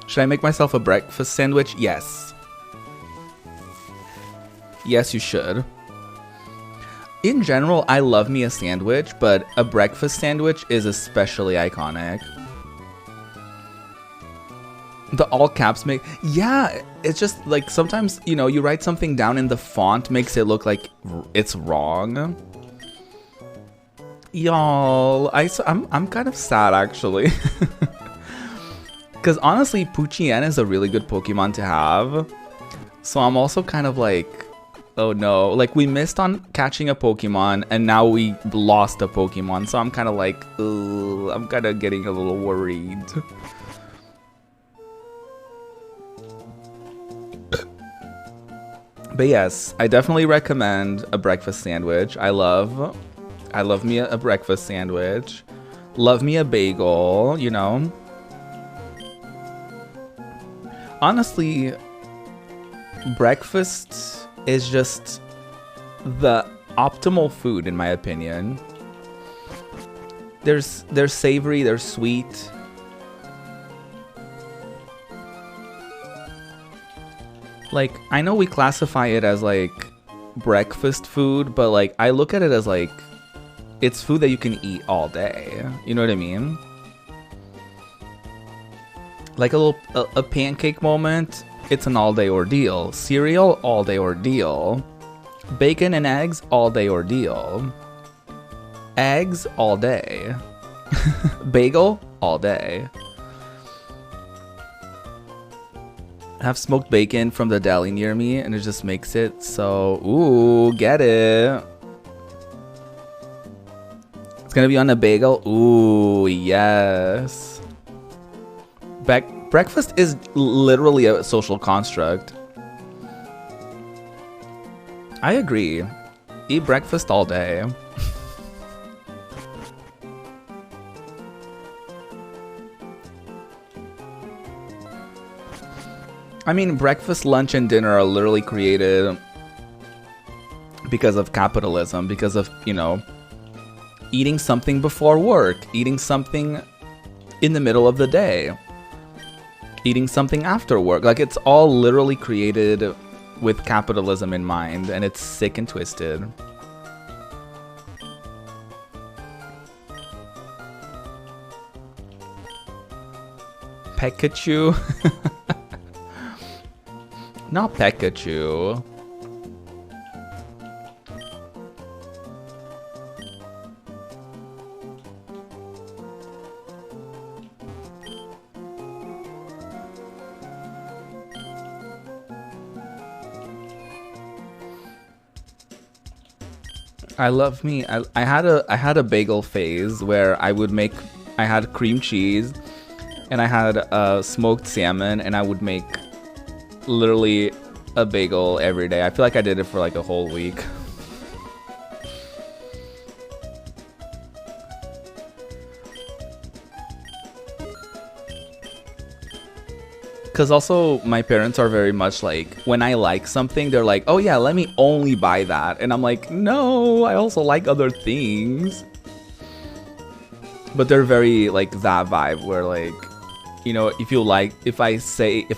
A: Should I make myself a breakfast sandwich? Yes. Yes, you should. In general, I love me a sandwich, but a breakfast sandwich is especially iconic. The all caps make... Yeah, it's just like sometimes, you know, you write something down and the font makes it look like it's wrong. Y'all, I'm kind of sad actually. Because honestly, Poochyena is a really good Pokemon to have. So I'm also kind of like, oh no. Like, we missed on catching a Pokemon, and now we lost a Pokemon. So I'm kind of like, ugh, I'm kind of getting a little worried. But yes, I definitely recommend a breakfast sandwich. I love me a breakfast sandwich. Love me a bagel, you know. Honestly, breakfast is just the optimal food in my opinion. They're savory, they're sweet. Like, I know we classify it as like breakfast food, but like I look at it as like it's food that you can eat all day. You know what I mean? Like a pancake moment, it's an all-day ordeal. Cereal, all-day ordeal. Bacon and eggs, all-day ordeal. Eggs, all day. Bagel, all day. I have smoked bacon from the deli near me, and it just makes it so... Ooh, get it. It's gonna be on a bagel. Ooh, yes. Breakfast is literally a social construct. I agree. Eat breakfast all day. I mean, breakfast, lunch, and dinner are literally created because of capitalism, because of, you know, eating something before work, eating something in the middle of the day, eating something after work. Like, it's all literally created with capitalism in mind, and it's sick and twisted. Pikachu? Not Pikachu. I love me. I had a bagel phase where I had cream cheese and I had smoked salmon, and I would make literally a bagel every day. I feel like I did it for like a whole week. Because also my parents are very much like, when I like something, they're like, oh yeah, let me only buy that. And I'm like, no, I also like other things. But they're very like that vibe where like, you know, if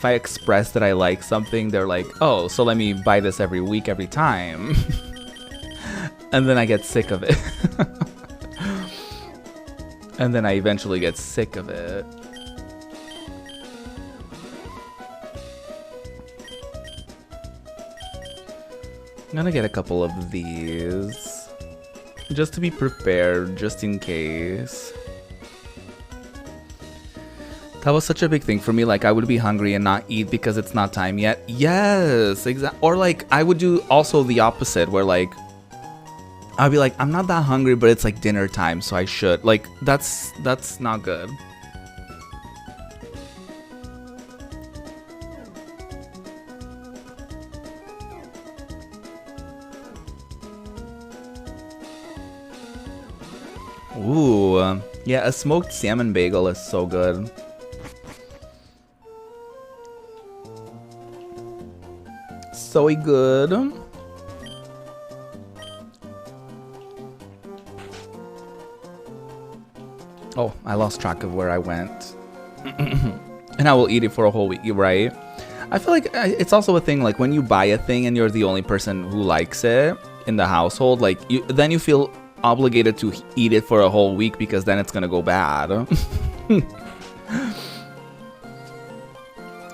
A: I express that I like something, they're like, oh, so let me buy this every week, every time. And then I get sick of it. And then I eventually get sick of it. I'm gonna get a couple of these. Just to be prepared, just in case. That was such a big thing for me. Like, I would be hungry and not eat because it's not time yet. Yes, exactly. Or like, I would do also the opposite, where like, I'd be like, I'm not that hungry, but it's like dinner time, so I should. Like, that's not good. Ooh, yeah, a smoked salmon bagel is so good. So good. Oh, I lost track of where I went. And I will eat it for a whole week, right? I feel like it's also a thing, like when you buy a thing and you're the only person who likes it in the household, like then you feel obligated to eat it for a whole week because then it's gonna go bad.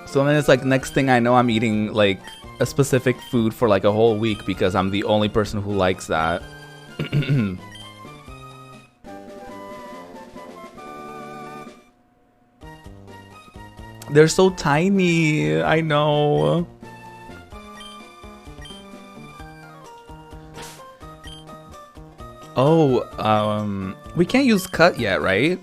A: So then it's like, next thing I know, I'm eating like a specific food for like a whole week because I'm the only person who likes that. They're so tiny, I know. Oh, we can't use cut yet, right?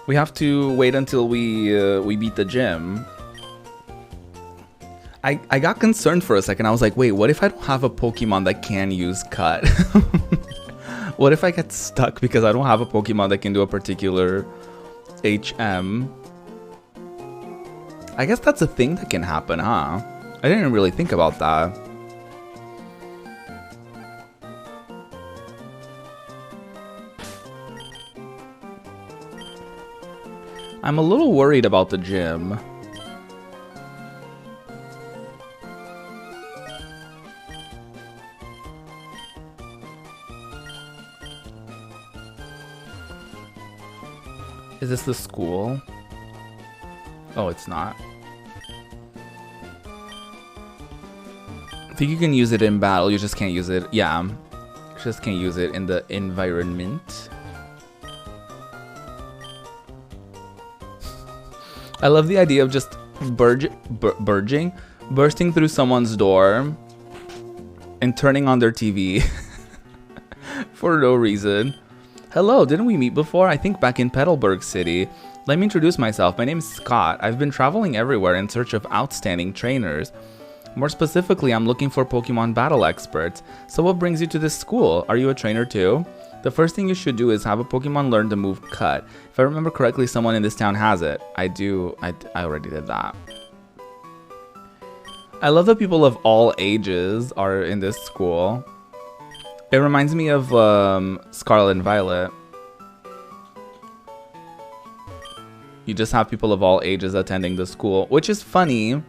A: We have to wait until we beat the gym. I got concerned for a second. I was like, wait, what if I don't have a Pokemon that can use cut? What if I get stuck because I don't have a Pokemon that can do a particular HM? I guess that's a thing that can happen, huh? I didn't really think about that. I'm a little worried about the gym. Is this the school? Oh, it's not. I think you can use it in battle, you just can't use it. Yeah, you just can't use it in the environment. I love the idea of just bursting through someone's door and turning on their TV for no reason. Hello, didn't we meet before? I think back in Petalburg City. Let me introduce myself. My name is Scott. I've been traveling everywhere in search of outstanding trainers. More specifically, I'm looking for Pokemon battle experts. So what brings you to this school? Are you a trainer too? The first thing you should do is have a Pokemon learn the move Cut. If I remember correctly, someone in this town has it. I do. I already did that. I love that people of all ages are in this school. It reminds me of Scarlet and Violet. You just have people of all ages attending the school, which is funny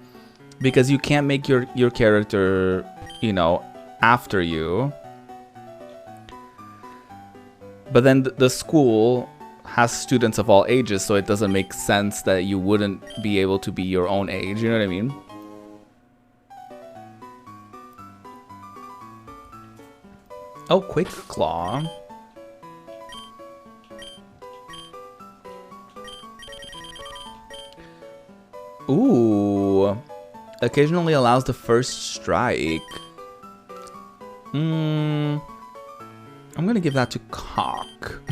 A: because you can't make your character, you know, after you. But then the school has students of all ages, so it doesn't make sense that you wouldn't be able to be your own age, you know what I mean? Oh, Quick Claw. Ooh. Occasionally allows the first strike. I'm gonna give that to Cock.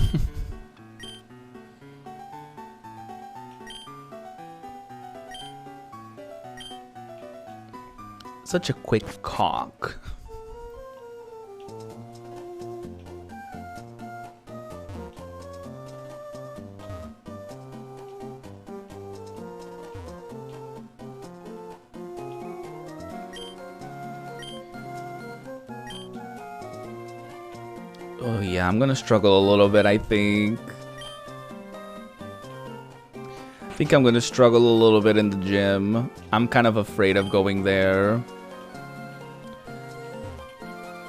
A: Such a quick Cock. Oh yeah, I'm gonna struggle a little bit, I think. I think I'm gonna struggle a little bit in the gym. I'm kind of afraid of going there.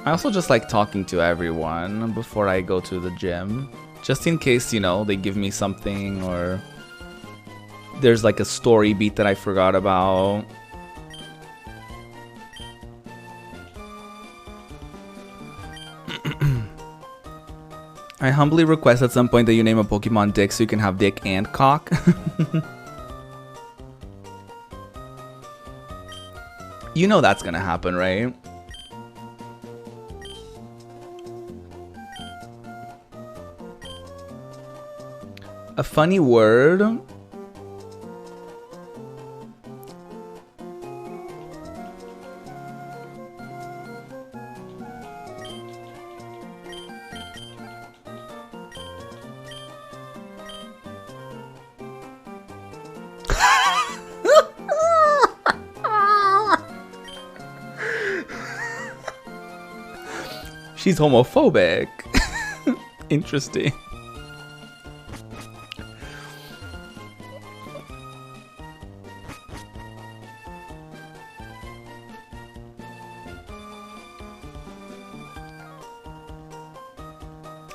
A: I also just like talking to everyone before I go to the gym. Just in case, you know, they give me something or there's like a story beat that I forgot about. I humbly request at some point that you name a Pokemon Dick so you can have Dick and Cock. You know that's gonna happen, right? A funny word? She's homophobic. Interesting.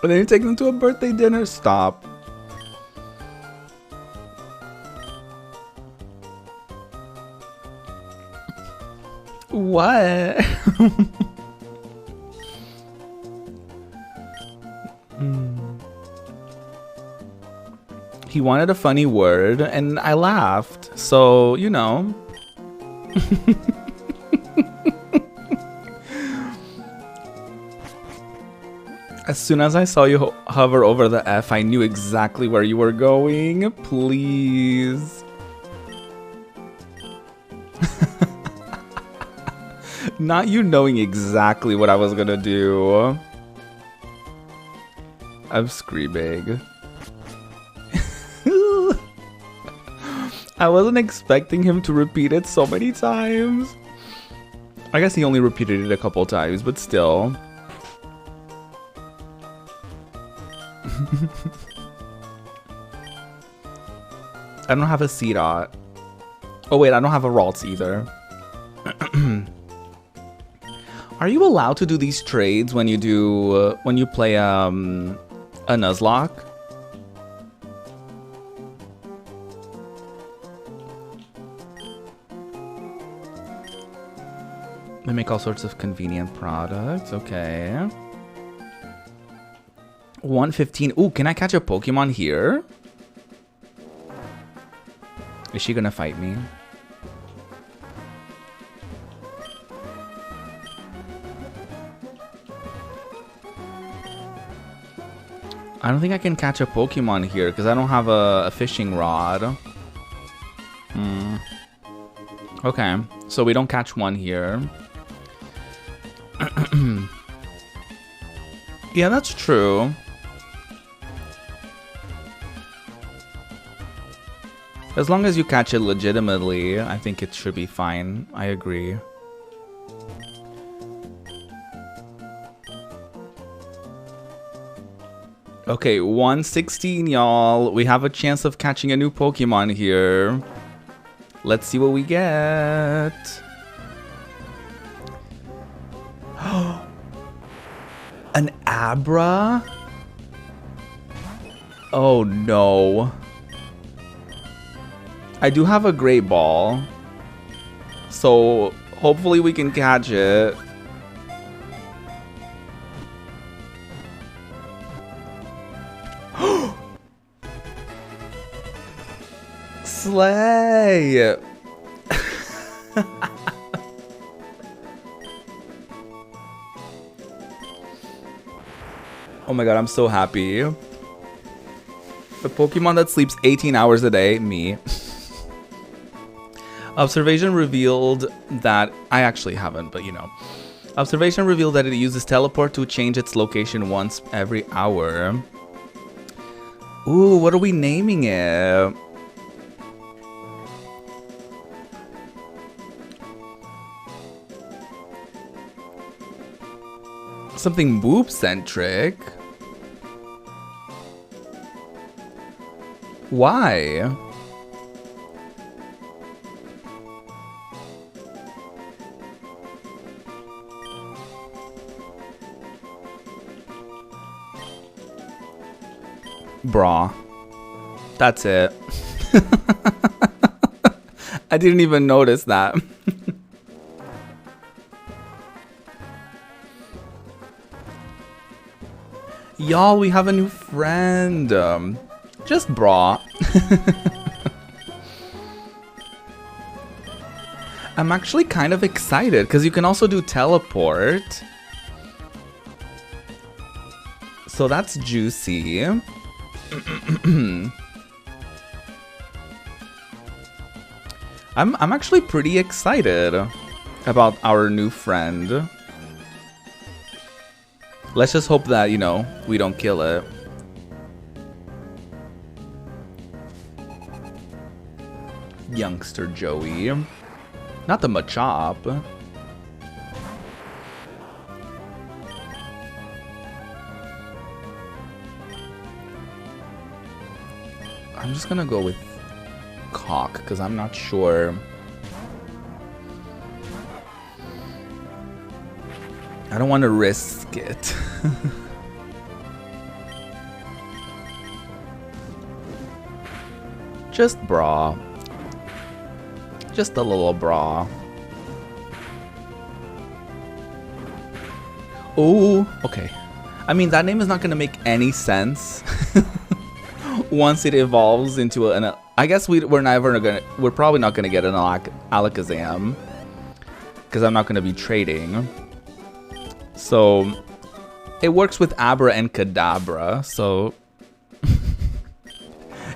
A: And then you take them to a birthday dinner? Stop. What? He wanted a funny word, and I laughed. So, you know. As soon as I saw you hover over the F, I knew exactly where you were going. Please. Not you knowing exactly what I was gonna do. I'm screaming. I wasn't expecting him to repeat it so many times. I guess he only repeated it a couple times, but still. I don't have a C-Dot. Oh wait, I don't have a Ralts either. Are you allowed to do these trades when you do when you play a Nuzlocke? They make all sorts of convenient products. Okay. 115. Ooh, can I catch a Pokemon here? Is she gonna fight me? I don't think I can catch a Pokemon here because I don't have a fishing rod. Okay, so we don't catch one here. Yeah, that's true. As long as you catch it legitimately, I think it should be fine. I agree. Okay, 116, y'all. We have a chance of catching a new Pokemon here. Let's see what we get. An Abra? Oh no. I do have a Great Ball, so hopefully we can catch it. Slay! Oh my god, I'm so happy. The Pokemon that sleeps 18 hours a day, me. Observation revealed that... I actually haven't, but you know. Observation revealed that it uses teleport to change its location once every hour. Ooh, what are we naming it? Something boob-centric. Why? Bra. That's it. I didn't even notice that. Y'all, we have a new friend. Just bra. I'm actually kind of excited because you can also do teleport. So that's juicy. I'm actually pretty excited about our new friend. Let's just hope that, you know, we don't kill it. Youngster Joey. Not the Machop. I'm just gonna go with Cock because I'm not sure. I don't want to risk it. Just bra. Just a little bra. Oh, okay. I mean, that name is not gonna make any sense once it evolves into an. I guess we're probably not gonna get an Alakazam because I'm not gonna be trading. So it works with Abra and Kadabra, so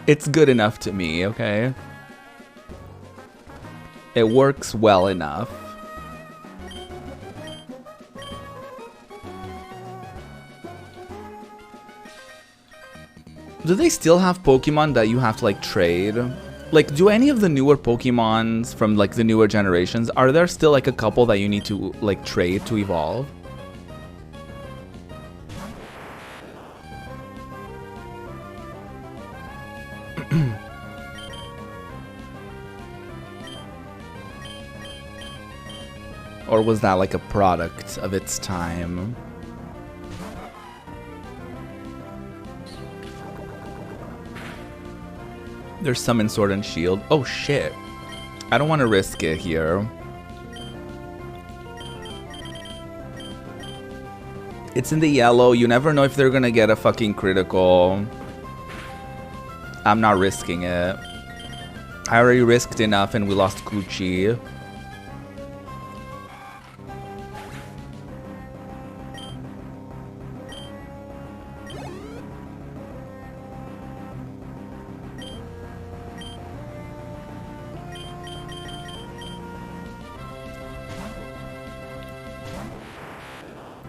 A: it's good enough to me, okay? It works well enough. Do they still have Pokemon that you have to like trade? Like, do any of the newer Pokemons from like the newer generations, are there still like a couple that you need to like trade to evolve? Or was that like a product of its time? There's some in Sword and Shield. Oh shit. I don't want to risk it here. It's in the yellow. You never know if they're gonna get a fucking critical. I'm not risking it. I already risked enough and we lost Coochie.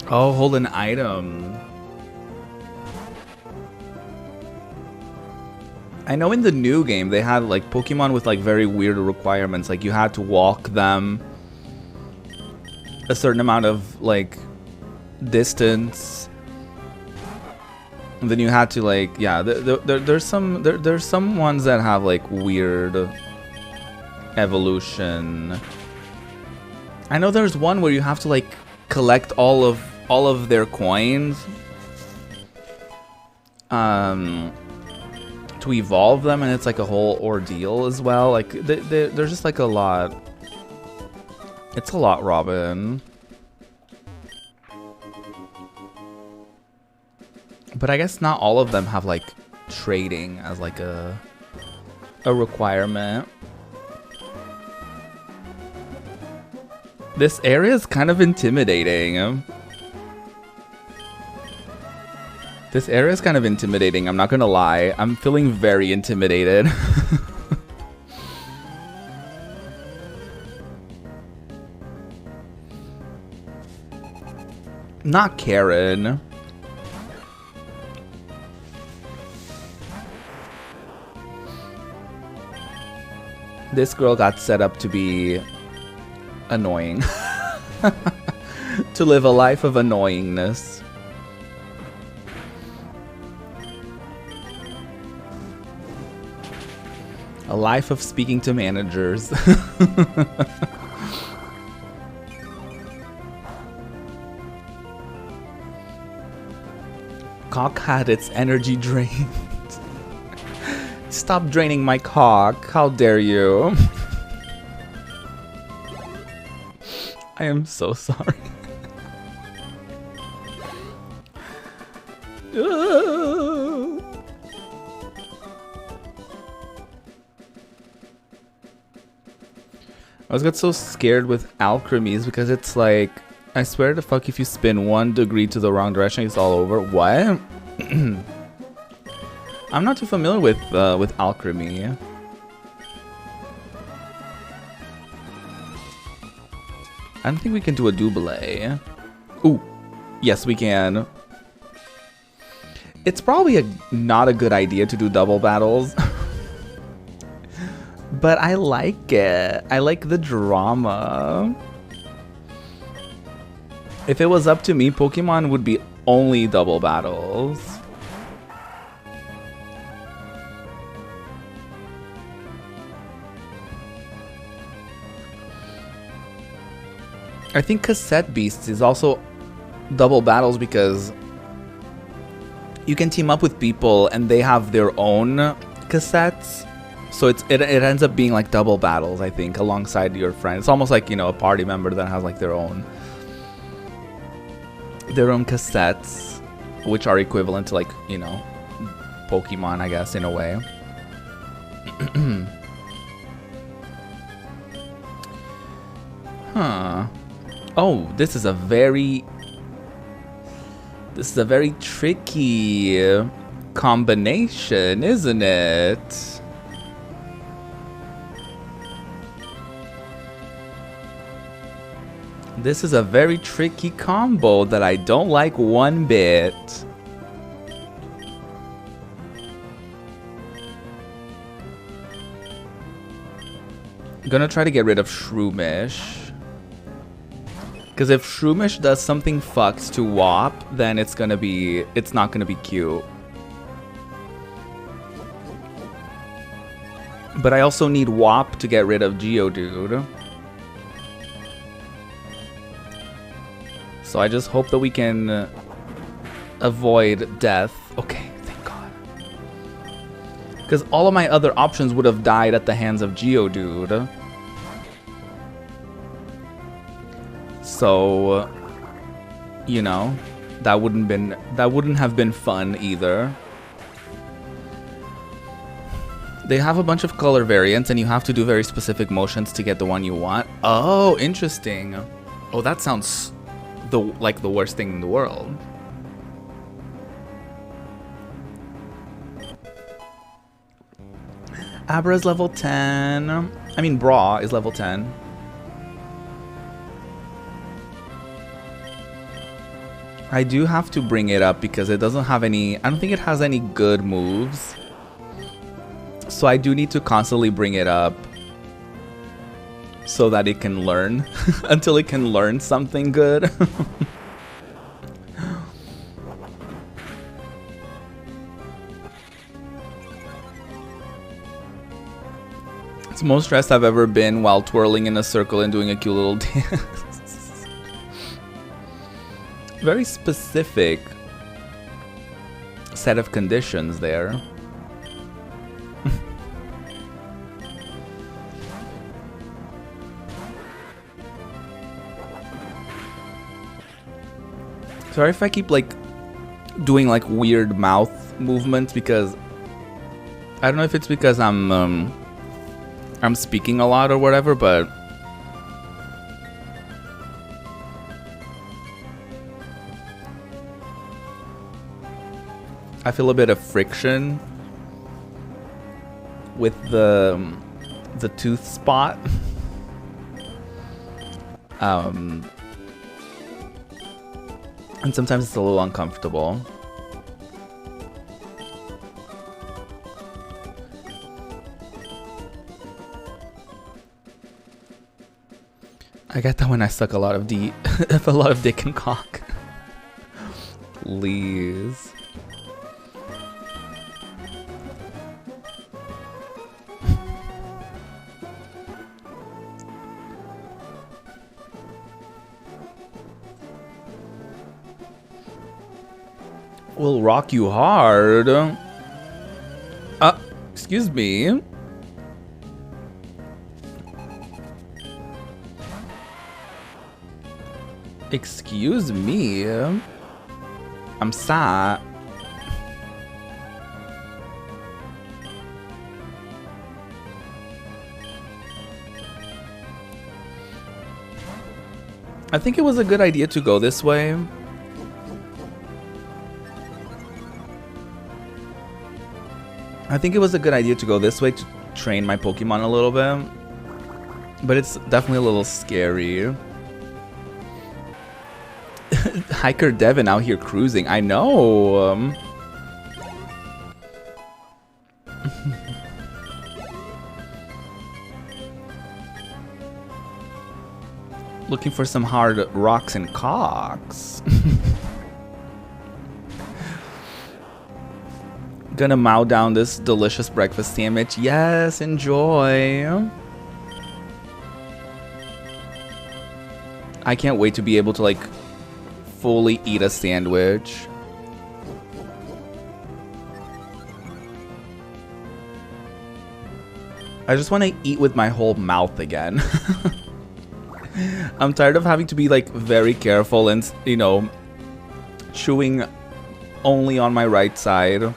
A: Oh, hold an item. I know in the new game they had like Pokemon with like very weird requirements, like you had to walk them a certain amount of like distance, and then you had to like, yeah, there's some ones that have like weird evolution. I know there's one where you have to like collect all of their coins to evolve them, and it's like a whole ordeal as well. Like there's just like a lot. It's a lot, Robin. But I guess not all of them have like trading as like a requirement. This area is kind of intimidating. This area is kind of intimidating, I'm not gonna lie. I'm feeling very intimidated. Not Karen. This girl got set up to be annoying. To live a life of annoyingness. A life of speaking to managers. Cock had its energy drained. Stop draining my cock. How dare you? I am so sorry. I always get so scared with alchemies because it's like, I swear to fuck, if you spin 1 degree to the wrong direction, it's all over. What? I'm not too familiar with alchemy. I don't think we can do a double. Ooh, yes we can. It's probably not a good idea to do double battles. But I like it. I like the drama. If it was up to me, Pokemon would be only double battles. I think Cassette Beasts is also double battles because you can team up with people and they have their own cassettes. So it ends up being like double battles, I think, alongside your friend. It's almost like, you know, a party member that has like their own cassettes, which are equivalent to like, you know, Pokemon, I guess, in a way. Huh. Oh, this is a very tricky combination, isn't it? This is a very tricky combo that I don't like one bit. I'm gonna try to get rid of Shroomish. Because if Shroomish does something fucked to Wop, then it's not gonna be cute. But I also need Wop to get rid of Geodude. So I just hope that we can avoid death. Okay, thank God. Because all of my other options would have died at the hands of Geodude. So, you know, that wouldn't have been fun either. They have a bunch of color variants and you have to do very specific motions to get the one you want. Oh, interesting. Oh, that sounds like the worst thing in the world. Abra's level 10. I mean, Bra is level 10. I do have to bring it up because it doesn't have any... I don't think it has any good moves. So I do need to constantly bring it up so that it can learn. Until it can learn something good. It's the most stressed I've ever been while twirling in a circle and doing a cute little dance. Very specific set of conditions there. Sorry if I keep like doing like weird mouth movements because I don't know if it's because I'm speaking a lot or whatever, but I feel a bit of friction with the tooth spot. And sometimes it's a little uncomfortable. I get that when I suck a lot of dick and cock. Please. Will rock you hard. Excuse me. Excuse me. I'm sad. I think it was a good idea to go this way. I think it was a good idea to go this way to train my Pokemon a little bit. But it's definitely a little scary. Hiker Devin out here cruising. I know. Looking for some hard rocks and cocks. Gonna mow down this delicious breakfast sandwich. Yes, enjoy. I can't wait to be able to like fully eat a sandwich. I just want to eat with my whole mouth again. I'm tired of having to be like very careful and, you know, chewing only on my right side.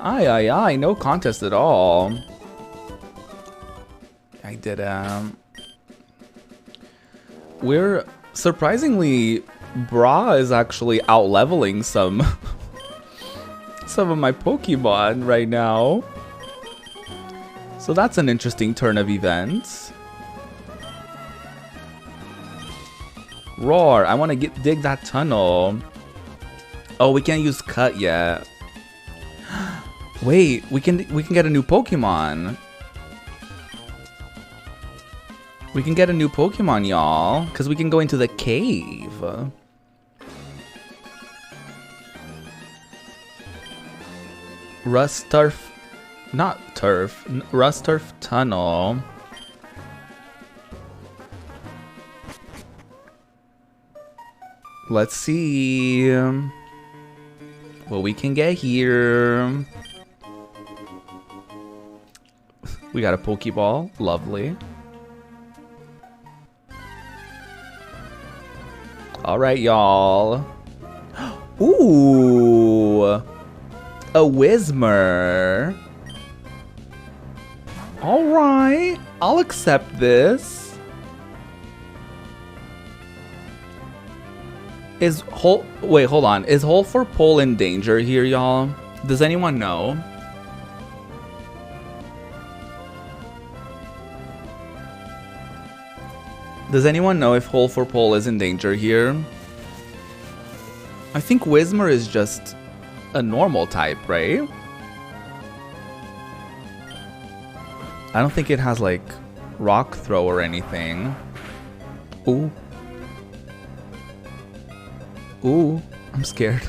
A: Aye, no contest at all. I did, we're surprisingly, Bra is actually out-leveling some of my Pokemon right now. So that's an interesting turn of events. Roar, I want to dig that tunnel. Oh, we can't use Cut yet. Wait, we can get a new Pokemon. We can get a new Pokemon, y'all, because we can go into the cave. Rust Turf Tunnel. Let's see what we can get here. We got a Pokeball. Lovely. Alright, y'all. Ooh! A Whismur. Alright. I'll accept this. Wait, hold on. Is Hole for Pole in danger here, y'all? Does anyone know? Does anyone know if Hole for Pole is in danger here? I think Whismur is just a normal type, right? I don't think it has like Rock Throw or anything. Ooh. Ooh, I'm scared.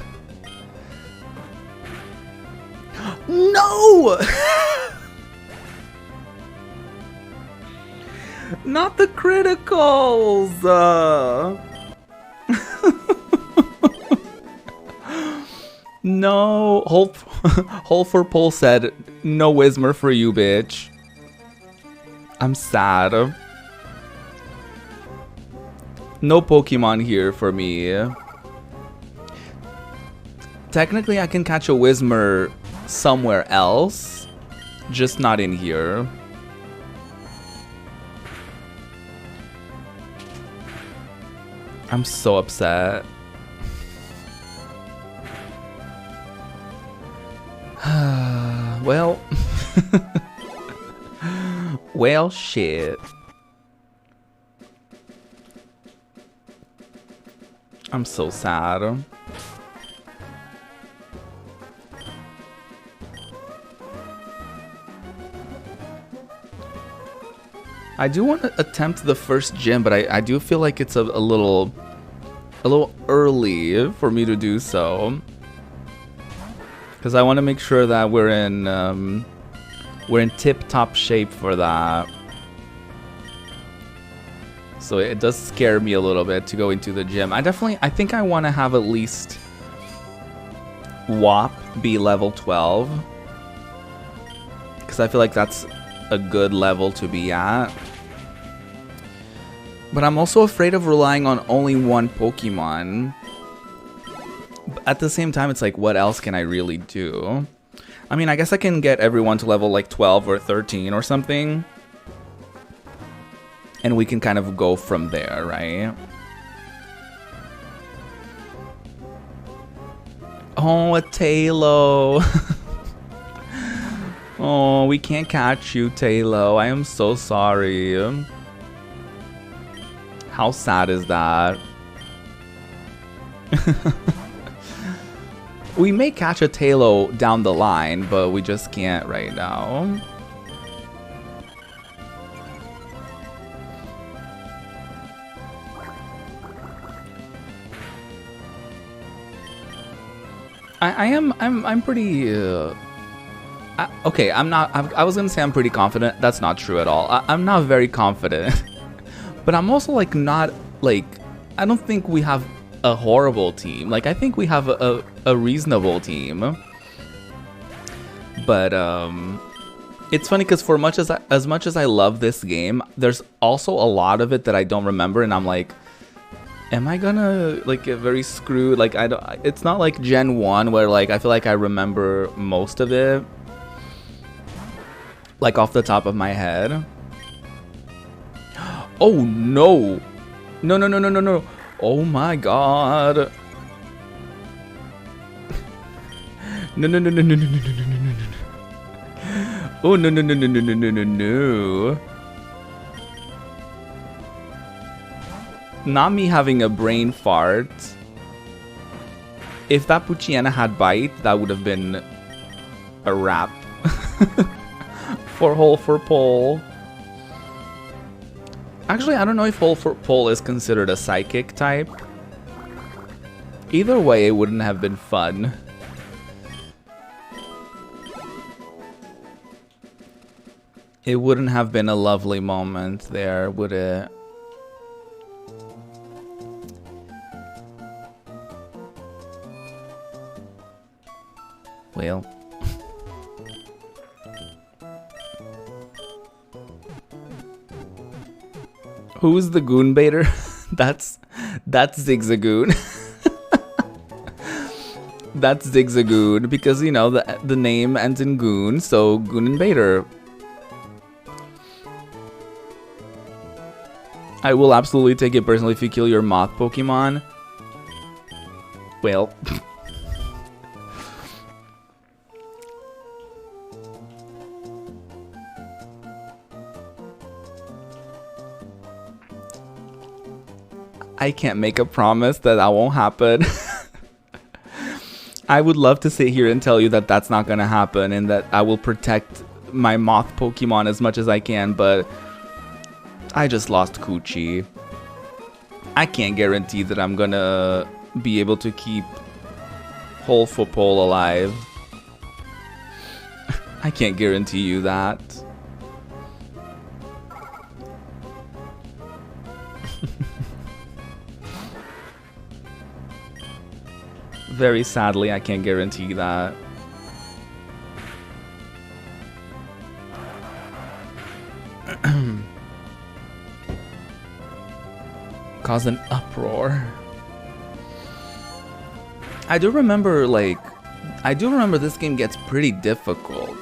A: No! Not the criticals! No. Hole for Pole said, no Whismur for you, bitch. I'm sad. No Pokemon here for me. Technically, I can catch a Whismur somewhere else, just not in here. I'm so upset. Well, well, shit. I'm so sad. I do want to attempt the first gym, but I do feel like it's a little early for me to do so. Because I want to make sure that we're in tip-top shape for that. So it does scare me a little bit to go into the gym. I think I want to have at least WAP be level 12. Because I feel like that's a good level to be at. But I'm also afraid of relying on only one Pokemon. At the same time, it's like, what else can I really do? I mean, I guess I can get everyone to level like 12 or 13 or something. And we can kind of go from there, right? Oh, a Talo. Oh, we can't catch you, Talo. I am so sorry. How sad is that? We may catch a Talo down the line, but we just can't right now. I'm pretty okay, I was gonna say I'm pretty confident. That's not true at all. I'm not very confident. But I'm also like not like, I don't think we have a horrible team. Like, I think we have a reasonable team. But it's funny because for as much as I love this game, there's also a lot of it that I don't remember, and I'm like, am I gonna like get very screwed? Like, I don't. It's not like Gen 1 where like I feel like I remember most of it, like off the top of my head. Oh no! No no no no no no! Oh my god! No no no no no no no no no no no! Oh no no no no no no no no no! Not me having a brain fart. If that Poochyena had bite, that would have been a wrap. For hole for pole. Actually, I don't know if hole for pole is considered a psychic type. Either way, it wouldn't have been fun. It wouldn't have been a lovely moment there, would it? Well. Who's the goon baiter? That's Zigzagoon. That's Zigzagoon because, you know, the name ends in goon, so goon and baiter. I will absolutely take it personally if you kill your moth Pokemon. Well. I can't make a promise that won't happen. I would love to sit here and tell you that that's not going to happen and that I will protect my moth Pokemon as much as I can, but I just lost Coochie. I can't guarantee that I'm going to be able to keep Hole for Pole alive. I can't guarantee you that. Very sadly, I can't guarantee that. Cause an uproar. I do remember this game gets pretty difficult.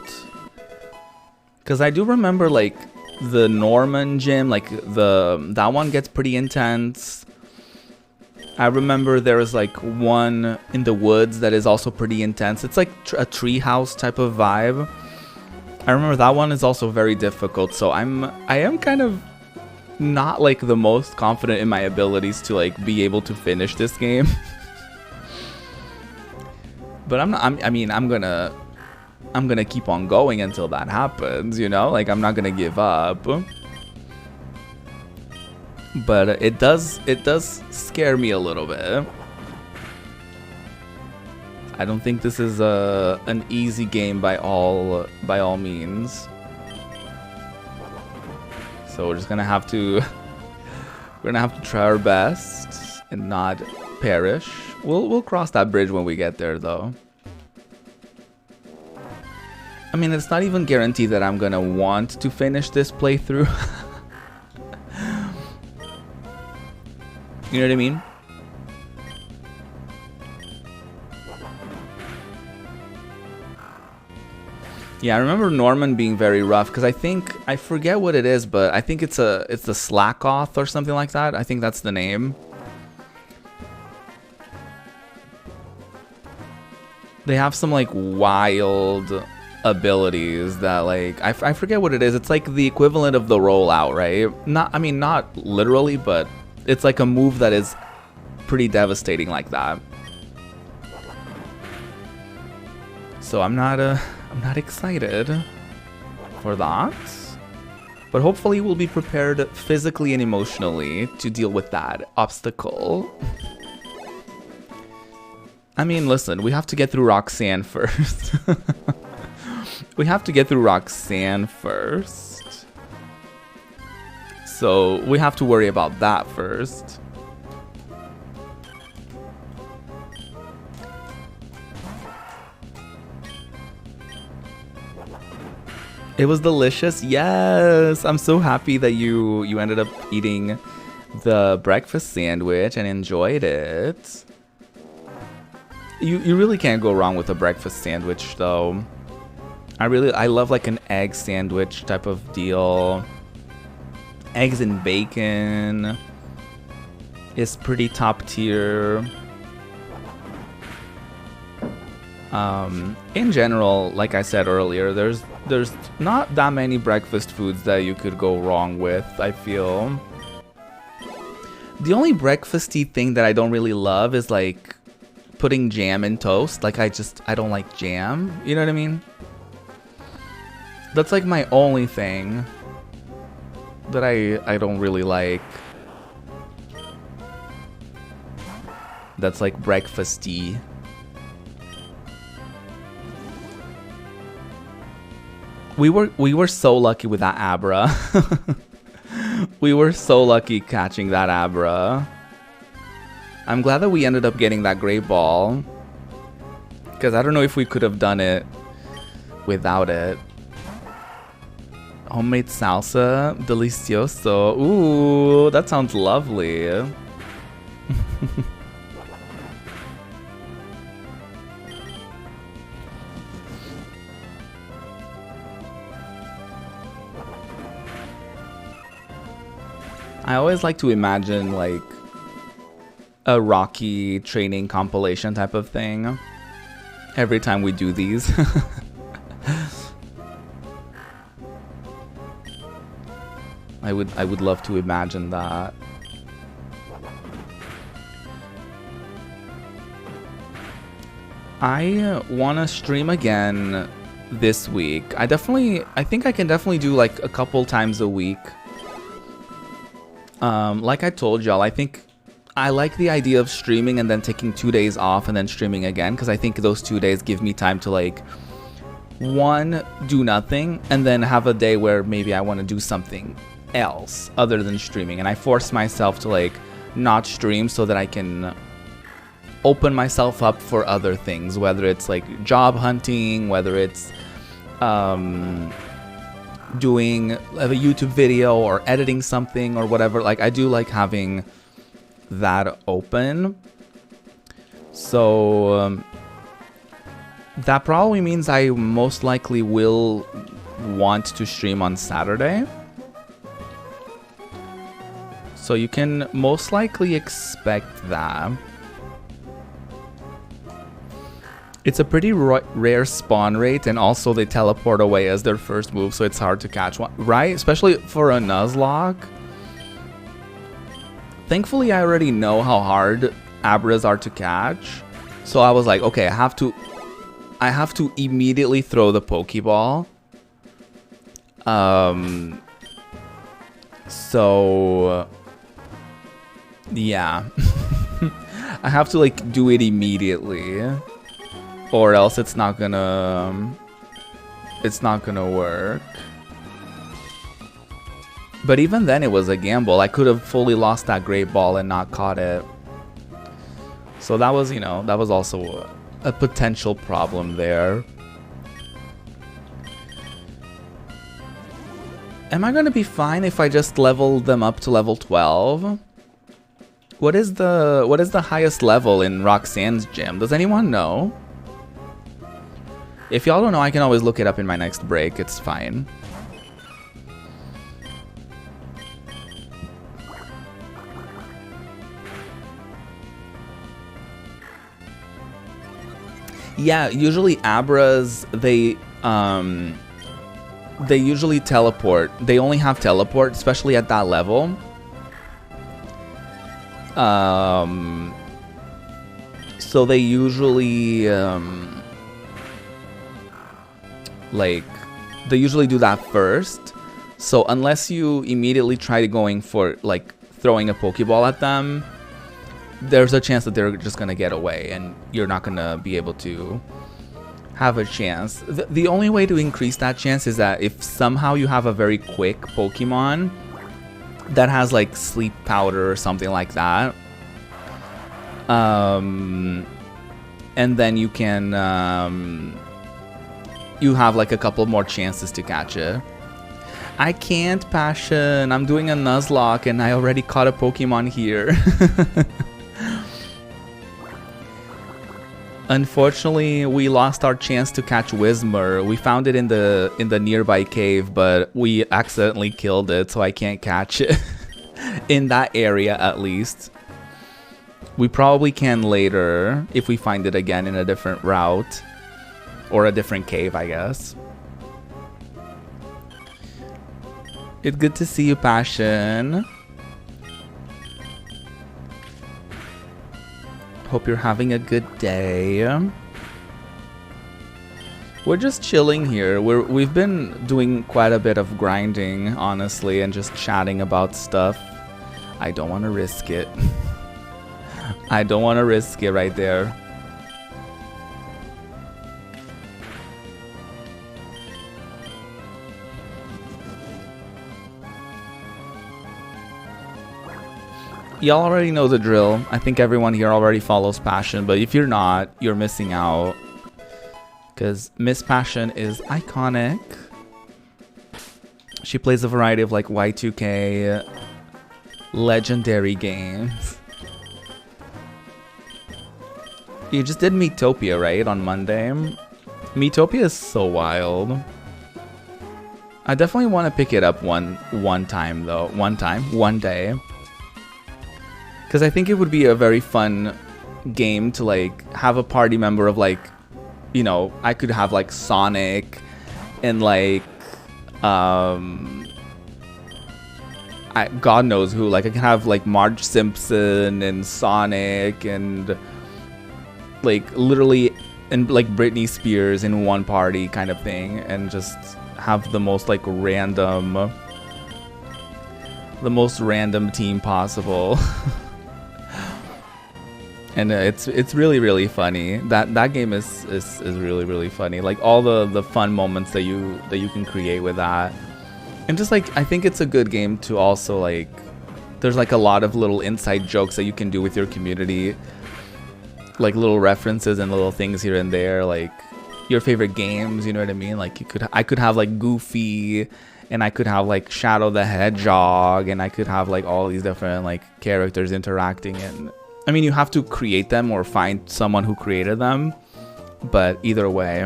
A: Cause I do remember like the Norman gym, like that one gets pretty intense. I remember there was like one in the woods that is also pretty intense. It's like a treehouse type of vibe. I remember that one is also very difficult. So I am kind of not like the most confident in my abilities to like be able to finish this game. But I'm gonna keep on going until that happens, you know? Like, I'm not gonna give up. But it does scare me a little bit. I don't think this is an easy game by all means. So we're just gonna have to We're gonna have to try our best and not perish. We'll cross that bridge when we get there, though. I mean, it's not even guaranteed that I'm gonna want to finish this playthrough. You know what I mean? Yeah, I remember Norman being very rough because I forget what it is, but I think it's the Slackoth or something like that. I think that's the name. They have some like wild abilities that like I forget what it is. It's like the equivalent of the rollout, right? Not literally, but it's like a move that is pretty devastating like that. So I'm not excited for that, but hopefully we'll be prepared physically and emotionally to deal with that obstacle. I mean, listen, we have to get through Roxanne first. We have to get through Roxanne first. So we have to worry about that first. It was delicious. Yes, I'm so happy that you ended up eating the breakfast sandwich and enjoyed it. You really can't go wrong with a breakfast sandwich, though. I love like an egg sandwich type of deal. Eggs and bacon is pretty top tier. In general, like I said earlier, there's not that many breakfast foods that you could go wrong with, I feel. The only breakfasty thing that I don't really love is like putting jam in toast. Like I don't like jam, you know what I mean? That's like my only thing that I don't really like. That's like breakfasty. We were so lucky with that Abra. We were so lucky catching that Abra. I'm glad that we ended up getting that great ball, because I don't know if we could have done it without it. Homemade salsa, delicioso. Ooh, that sounds lovely. I always like to imagine like a Rocky training compilation type of thing every time we do these. I would love to imagine that. I want to stream again this week. I think I can definitely do like a couple times a week. Like I told y'all, I think I like the idea of streaming and then taking 2 days off and then streaming again, because I think those 2 days give me time to like, one, do nothing, and then have a day where maybe I want to do something else other than streaming, and I force myself to like not stream so that I can open myself up for other things, whether it's like job hunting, whether it's doing a YouTube video or editing something or whatever. Like I do like having that open. So that probably means I most likely will want to stream on Saturday. So you can most likely expect that. It's a pretty rare spawn rate, and also they teleport away as their first move, so it's hard to catch one, right? Especially for a Nuzlocke. Thankfully, I already know how hard Abras are to catch, so I was like, okay, I have to immediately throw the Pokeball. So yeah. I have to like do it immediately, or else it's not gonna work. But even then, it was a gamble. I could have fully lost that great ball and not caught it. So that was, you know, that was also a potential problem there. Am I gonna be fine if I just level them up to level 12? What is the highest level in Roxanne's gym? Does anyone know? If y'all don't know, I can always look it up in my next break. It's fine. Yeah, usually Abras, they usually teleport. They only have teleport, especially at that level. So they usually like they usually do that first. So unless you immediately try going for like throwing a Pokeball at them, there's a chance that they're just gonna get away and you're not gonna be able to have a chance. The only way to increase that chance is that if somehow you have a very quick Pokemon that has like sleep powder or something like that, and then you can you have like a couple more chances to catch it. I can't, Passion. I'm doing a Nuzlocke and I already caught a Pokemon here. Unfortunately, we lost our chance to catch Whismur. We found it in the nearby cave, but we accidentally killed it, so I can't catch it. In that area, at least. We probably can later, if we find it again in a different route. Or a different cave, I guess. It's good to see you, Passion. Hope you're having a good day. We're just chilling here. We've been doing quite a bit of grinding, honestly, and just chatting about stuff. I don't want to risk it. I don't want to risk it right there. Y'all already know the drill. I think everyone here already follows Passion, but if you're not, you're missing out. Because Miss Passion is iconic. She plays a variety of like Y2K legendary games. You just did Miitopia, right? On Monday. Miitopia is so wild. I definitely want to pick it up one time though. One day. Because I think it would be a very fun game to like have a party member of like, you know, I could have like Sonic and like, God knows who. Like I could have like Marge Simpson and Sonic and like literally and like Britney Spears in one party kind of thing, and just have the most like random team possible. And it's really funny. That game is really funny. Like all the fun moments that you can create with that. And just like I think it's a good game to also like there's like a lot of little inside jokes that you can do with your community. Like little references and little things here and there, like your favorite games, you know what I mean? Like I could have like Goofy, and I could have like Shadow the Hedgehog, and I could have like all these different like characters interacting. And I mean, you have to create them or find someone who created them, but either way,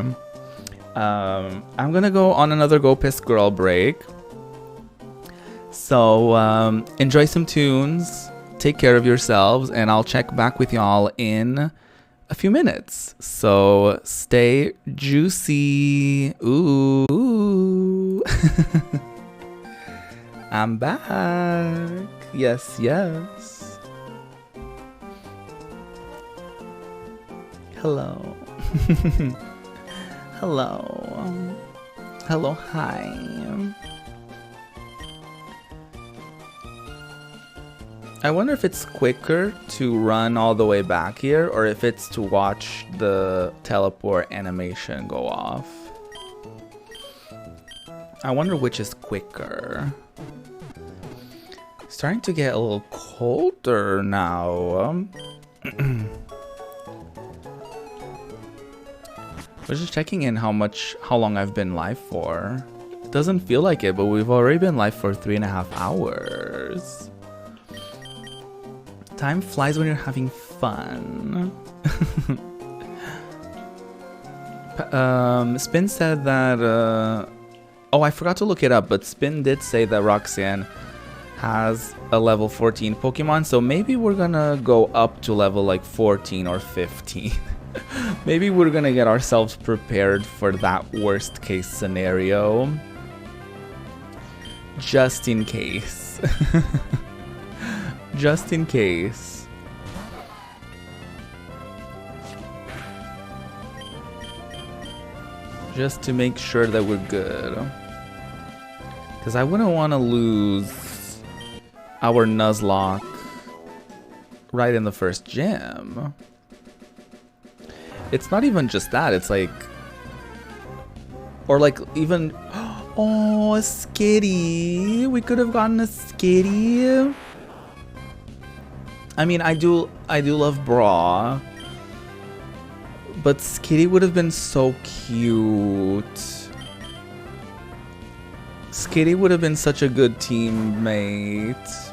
A: I'm gonna go on another Go Piss Girl break. So enjoy some tunes, take care of yourselves, and I'll check back with y'all in a few minutes. So stay juicy. Ooh. I'm back. Yes. Hello. Hello, hi. I wonder if it's quicker to run all the way back here, or if it's to watch the teleport animation go off. I wonder which is quicker. Starting to get a little colder now. I was just checking in how long I've been live for. It doesn't feel like it, but we've already been live for 3.5 hours. Time flies when you're having fun. Spin said that, oh, I forgot to look it up, but Spin did say that Roxanne has a level 14 Pokemon, so maybe we're gonna go up to level like 14 or 15. Maybe we're gonna get ourselves prepared for that worst case scenario. Just in case. Just in case. Just to make sure that we're good. Because I wouldn't want to lose our Nuzlocke right in the first gym. It's not even just that, it's like... Or like even... Oh, a Skitty! We could have gotten a Skitty! I mean, I do love Bra. But Skitty would have been so cute. Skitty would have been such a good teammate.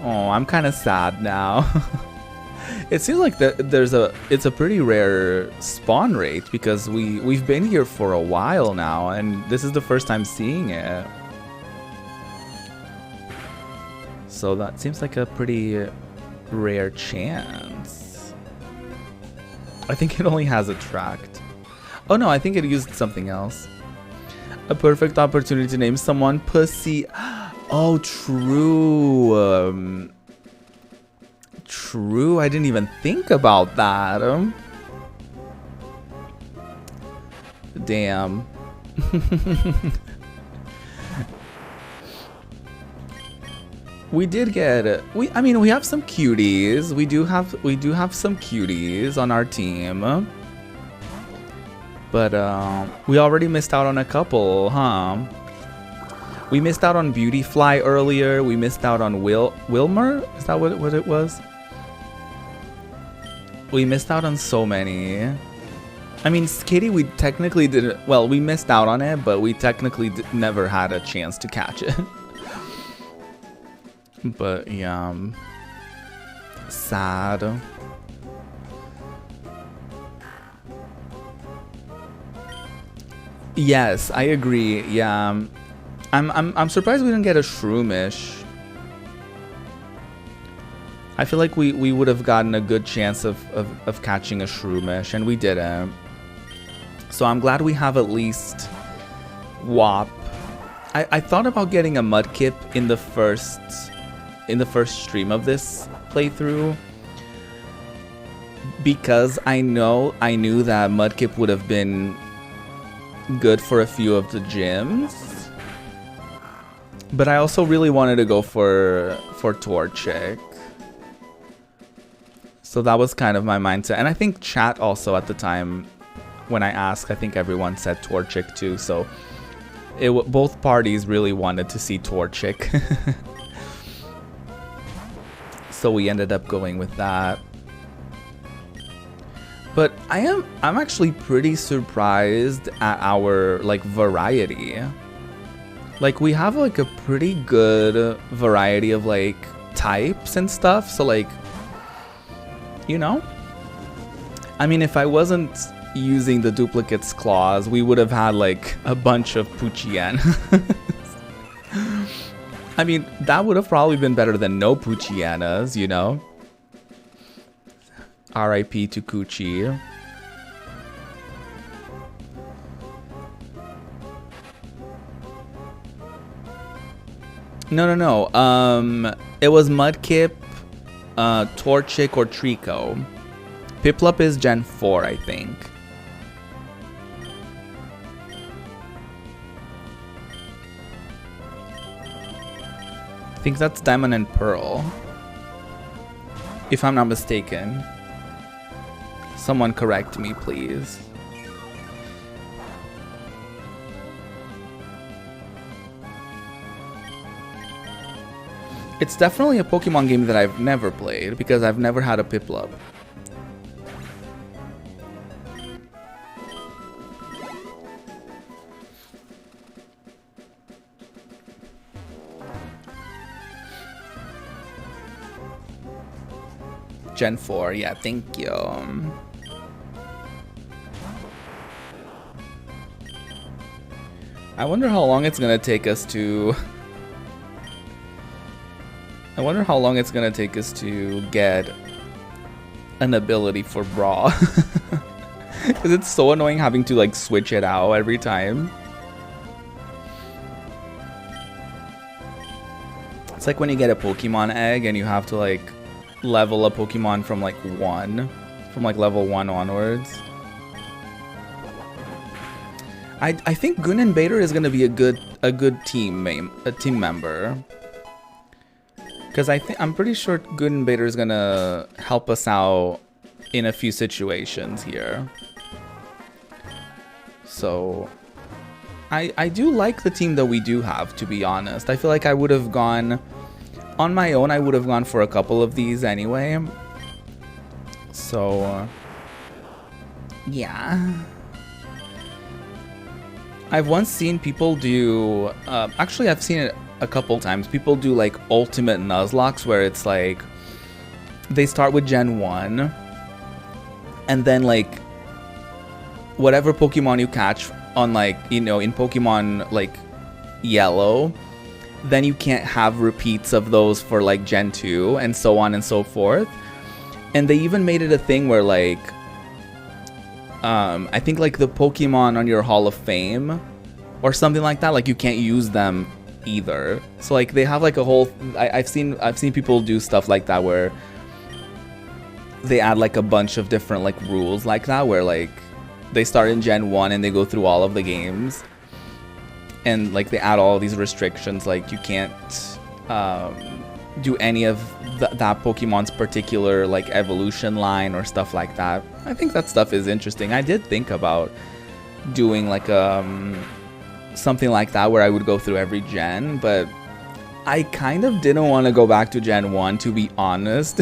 A: Oh, I'm kind of sad now. It seems like it's a pretty rare spawn rate because we've been here for a while now, and this is the first time seeing it. So that seems like a pretty rare chance. I think it only has attract. Oh no, I think it used something else. A perfect opportunity to name someone Pussy. Oh, true. True, I didn't even think about that. Damn. We did get I mean, we have some cuties. We do have some cuties on our team. But we already missed out on a couple, huh? We missed out on Beautyfly earlier. We missed out on Wilmer? Is that what it was? We missed out on so many. I mean, Skitty, we technically didn't... Well, we missed out on it, but we technically never had a chance to catch it. But, yeah. Sad. Yes, I agree. Yeah. I'm surprised we didn't get a Shroomish. I feel like we would have gotten a good chance of catching a Shroomish, and we didn't. So I'm glad we have at least WAP. I thought about getting a Mudkip in the first stream of this playthrough, because I knew that Mudkip would have been good for a few of the gyms. But I also really wanted to go for Torchic. So that was kind of my mindset. And I think chat also at the time, when I asked, I think everyone said Torchic too. So both parties really wanted to see Torchic. So we ended up going with that. But I'm actually pretty surprised at our variety. Like, we have like a pretty good variety of like types and stuff. So like, you know, I mean, if I wasn't using the duplicate's claws, we would have had like a bunch of Poochyena. I mean, that would have probably been better than no Poochyenas, you know? R.I.P. to Coochie. No. It was Mudkip, Torchic, or Trico. Piplup is Gen 4, I think. I think that's Diamond and Pearl, if I'm not mistaken. Someone correct me, please. It's definitely a Pokemon game that I've never played because I've never had a Piplup. Gen 4, yeah, thank you. I wonder how long it's gonna take us to... I wonder how long it's gonna take us to get an ability for Brawl. Because it's so annoying having to like switch it out every time. It's like when you get a Pokemon egg and you have to like level a Pokemon from like level 1 onwards. I think Gun and Bader is gonna be a good team member. Because I'm pretty sure Gun and Bader is gonna help us out in a few situations here. So I do like the team that we do have, to be honest. I feel like I would have gone on my own. I would have gone for a couple of these anyway. So yeah. I've once seen people do, actually I've seen it a couple times. People do like ultimate Nuzlocks where it's like, they start with Gen 1 and then like, whatever Pokemon you catch on like, you know, in Pokemon like Yellow, then you can't have repeats of those for like Gen 2 and so on and so forth. And they even made it a thing where like, I think like the Pokemon on your Hall of Fame or something like that, like you can't use them either. So like they have like a whole, I've seen people do stuff like that where they add like a bunch of different like rules like that, where like they start in Gen 1 and they go through all of the games and like they add all these restrictions, like you can't do any of that Pokemon's particular like evolution line or stuff like that. I think that stuff is interesting. I did think about doing like something like that where I would go through every gen, but I kind of didn't want to go back to Gen 1, to be honest.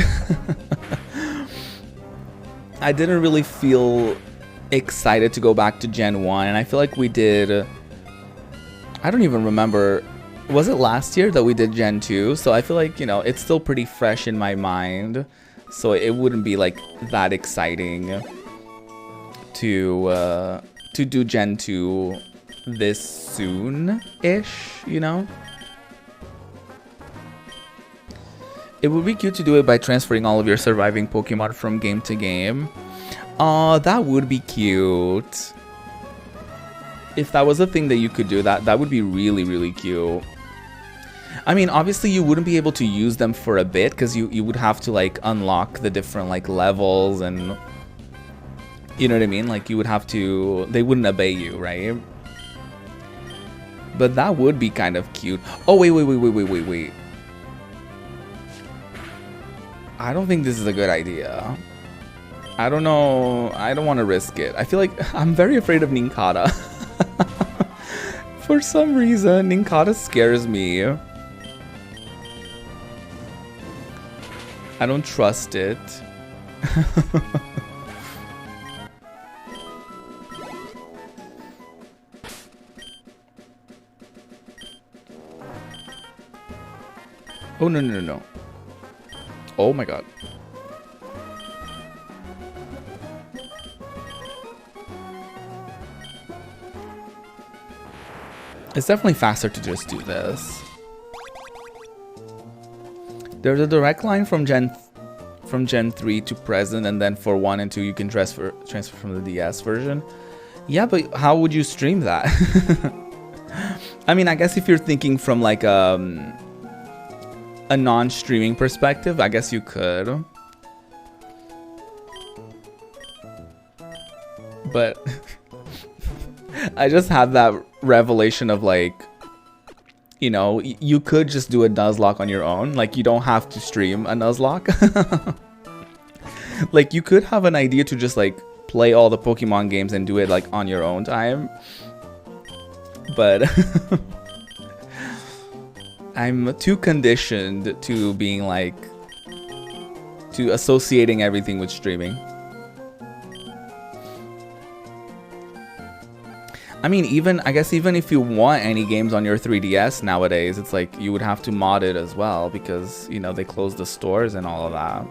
A: I didn't really feel excited to go back to Gen 1, and I feel like we did, I don't even remember, was it last year that we did Gen 2? So I feel like, you know, it's still pretty fresh in my mind, so it wouldn't be like that exciting to do Gen 2 this soon-ish, you know? It would be cute to do it by transferring all of your surviving Pokemon from game to game. Oh, that would be cute. If that was a thing that you could do, that would be really, really cute. I mean, obviously you wouldn't be able to use them for a bit because you would have to like unlock the different like levels and, you know what I mean? Like you would have to, they wouldn't obey you, right? But that would be kind of cute. Oh, wait. I don't think this is a good idea. I don't know. I don't want to risk it. I feel like I'm very afraid of Nincada. For some reason, Nincada scares me. I don't trust it. Oh, no. Oh my god. It's definitely faster to just do this. There's a direct line from Gen 3 to present, and then for 1 and 2 you can transfer from the DS version. Yeah, but how would you stream that? I mean, I guess if you're thinking from like a non-streaming perspective, I guess you could. But I just had that revelation of like, you know, you could just do a Nuzlocke on your own. Like you don't have to stream a Nuzlocke. Like you could have an idea to just like play all the Pokemon games and do it like on your own time. But I'm too conditioned to being like, to associating everything with streaming. I mean, I guess even if you want any games on your 3DS nowadays, it's like you would have to mod it as well because, you know, they closed the stores and all of that.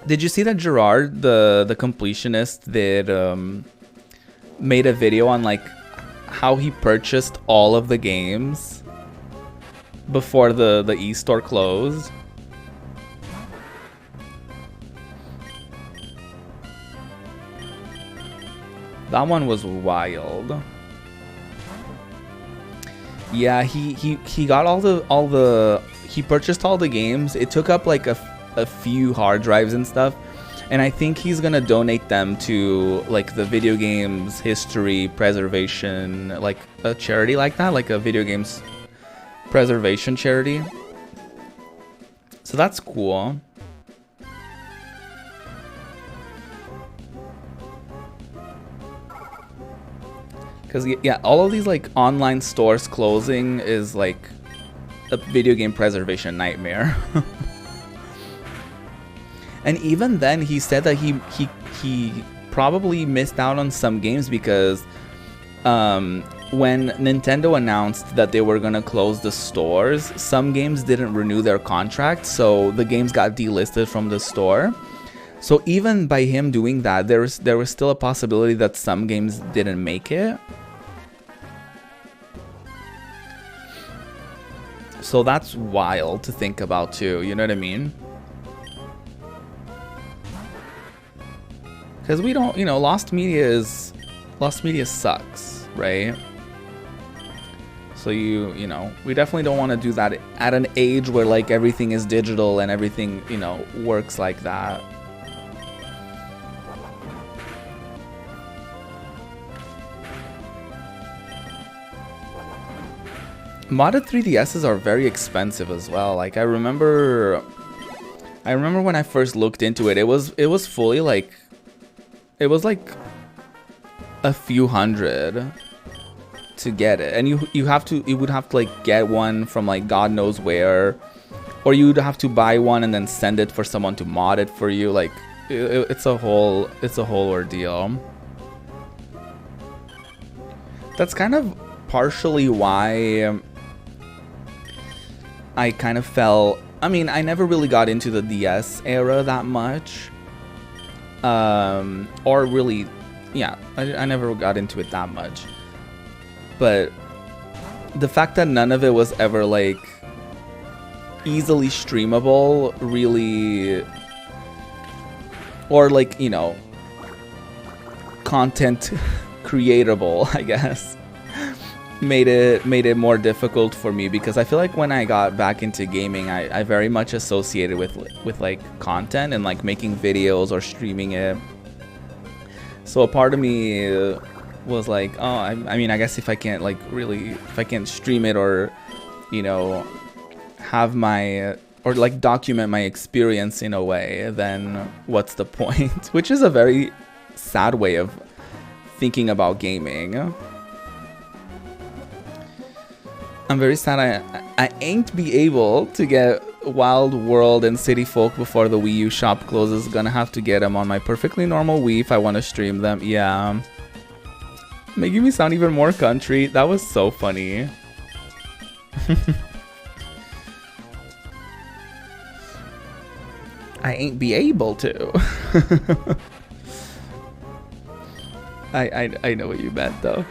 A: Did you see that Gerard, the completionist, made a video on like how he purchased all of the games before the e-store closed? That one was wild. Yeah, he got he purchased all the games. It took up like a few hard drives and stuff, and I think he's gonna donate them to like the video games history preservation, like a charity like that, like a video games preservation charity. So that's cool. Because, yeah, all of these, like, online stores closing is, like, a video game preservation nightmare. And even then, he said that he probably missed out on some games because when Nintendo announced that they were going to close the stores, some games didn't renew their contract, so the games got delisted from the store. So even by him doing that, there was still a possibility that some games didn't make it. So that's wild to think about too, you know what I mean? Because we don't, you know, lost media sucks, right? So you know, we definitely don't want to do that at an age where like everything is digital and everything, you know, works like that. Modded 3DSs are very expensive as well. Like I remember when I first looked into it, it was fully like, it was like a few hundred to get it, and you would have to like get one from like God knows where, or you would have to buy one and then send it for someone to mod it for you. Like it's a whole ordeal. That's kind of partially why I kind of fell. I mean, I never really got into the DS era that much. Or really, yeah, I never got into it that much. But the fact that none of it was ever like easily streamable really, or like, you know, content creatable, I guess, made it more difficult for me, because I feel like when I got back into gaming, I very much associated with like content and like making videos or streaming it. So a part of me was like, oh, I mean, I guess if I can't stream it or, you know, have my, or like document my experience in a way, then what's the point? Which is a very sad way of thinking about gaming. I'm very sad I ain't be able to get Wild World and City Folk before the Wii U shop closes. Gonna have to get them on my perfectly normal Wii if I want to stream them. Yeah. Making me sound even more country. That was so funny. I ain't be able to. I know what you meant though.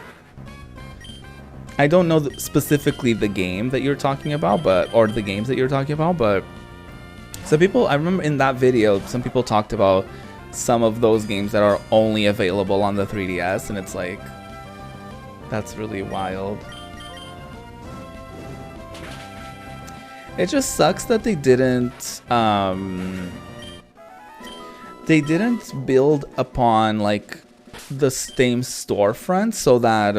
A: I don't know specifically the game that you're talking about, or the games that you're talking about, but some people, I remember in that video, some people talked about some of those games that are only available on the 3DS, and it's like, that's really wild. It just sucks that they didn't build upon like the same storefront, so that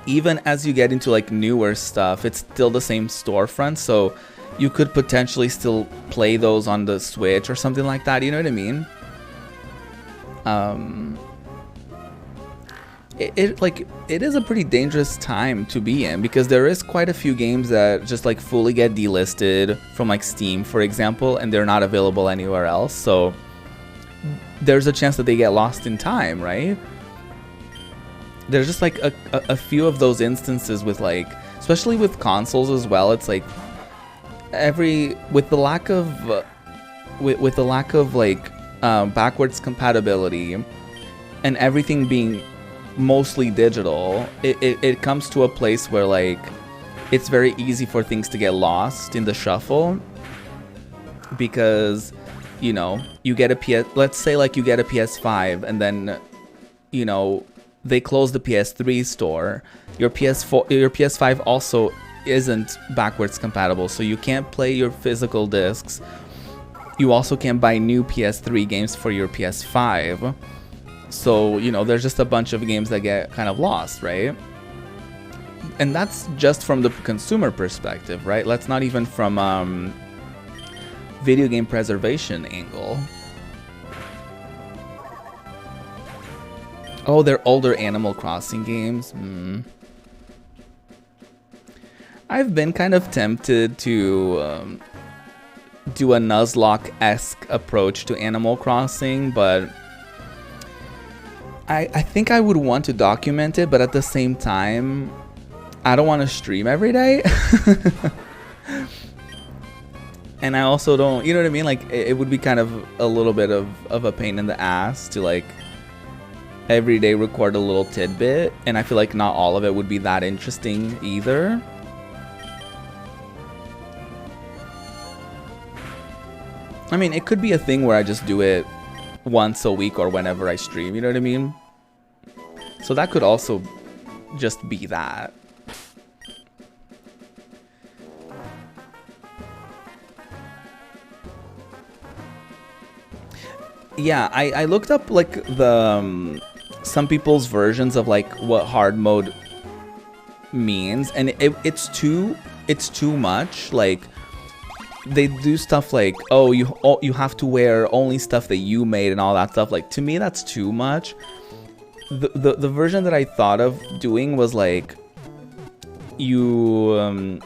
A: even as you get into like newer stuff, it's still the same storefront, so you could potentially still play those on the Switch or something like that, you know what I mean? it is a pretty dangerous time to be in, because there is quite a few games that just like fully get delisted from like Steam, for example, and they're not available anywhere else. So there's a chance that they get lost in time, right? There's just like a few of those instances with like, especially with consoles as well. It's like with the lack of like backwards compatibility and everything being mostly digital, it comes to a place where like it's very easy for things to get lost in the shuffle, because you know, you get a let's say like you get a PS5 and then, you know, they close the PS3 store. Your PS5 also isn't backwards compatible, so you can't play your physical discs. You also can't buy new PS3 games for your PS5. So, you know, there's just a bunch of games that get kind of lost, right? And that's just from the consumer perspective, right? That's not even from video game preservation angle. Oh, they're older Animal Crossing games. I've been kind of tempted to do a Nuzlocke-esque approach to Animal Crossing, but I think I would want to document it, but at the same time, I don't want to stream every day. And I also don't, you know what I mean? Like, it would be kind of a little bit of a pain in the ass to, like, every day record a little tidbit, and I feel like not all of it would be that interesting either. I mean, it could be a thing where I just do it once a week or whenever I stream, you know what I mean? So that could also just be that. Yeah, I looked up like the some people's versions of like what hard mode means, and it's too much. Like, they do stuff like, oh, you have to wear only stuff that you made and all that stuff. Like, to me, that's too much. The version that I thought of doing was like, you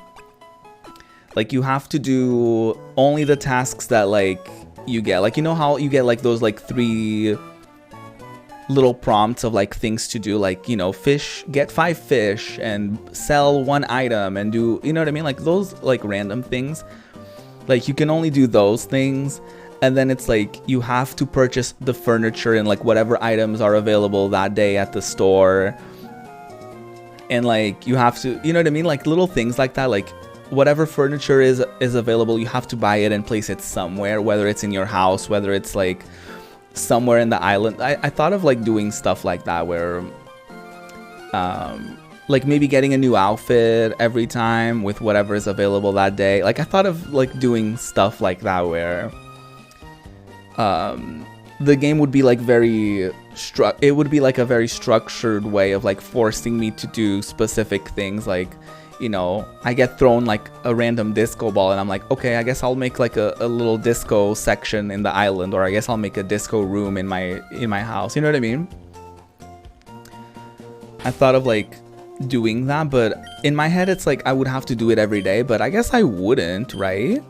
A: have to do only the tasks that like you get. Like, you know how you get like those like 3 little prompts of like things to do, like, you know, get 5 fish and sell 1 item and do, you know what I mean? Like those like random things. Like, you can only do those things, and then it's like you have to purchase the furniture and like whatever items are available that day at the store. And like you have to, you know what I mean? Like little things like that, like whatever furniture is available, you have to buy it and place it somewhere, whether it's in your house, whether it's like somewhere in the island. I thought of like doing stuff like that, where like maybe getting a new outfit every time with whatever is available that day. Like, I thought of like doing stuff like that, where the game would be like it would be like a very structured way of like forcing me to do specific things. Like, you know, I get thrown like a random disco ball and I'm like, okay, I guess I'll make like a little disco section in the island, or I guess I'll make a disco room in my house. You know what I mean? I thought of like doing that, but in my head it's like I would have to do it every day, but I guess I wouldn't, right?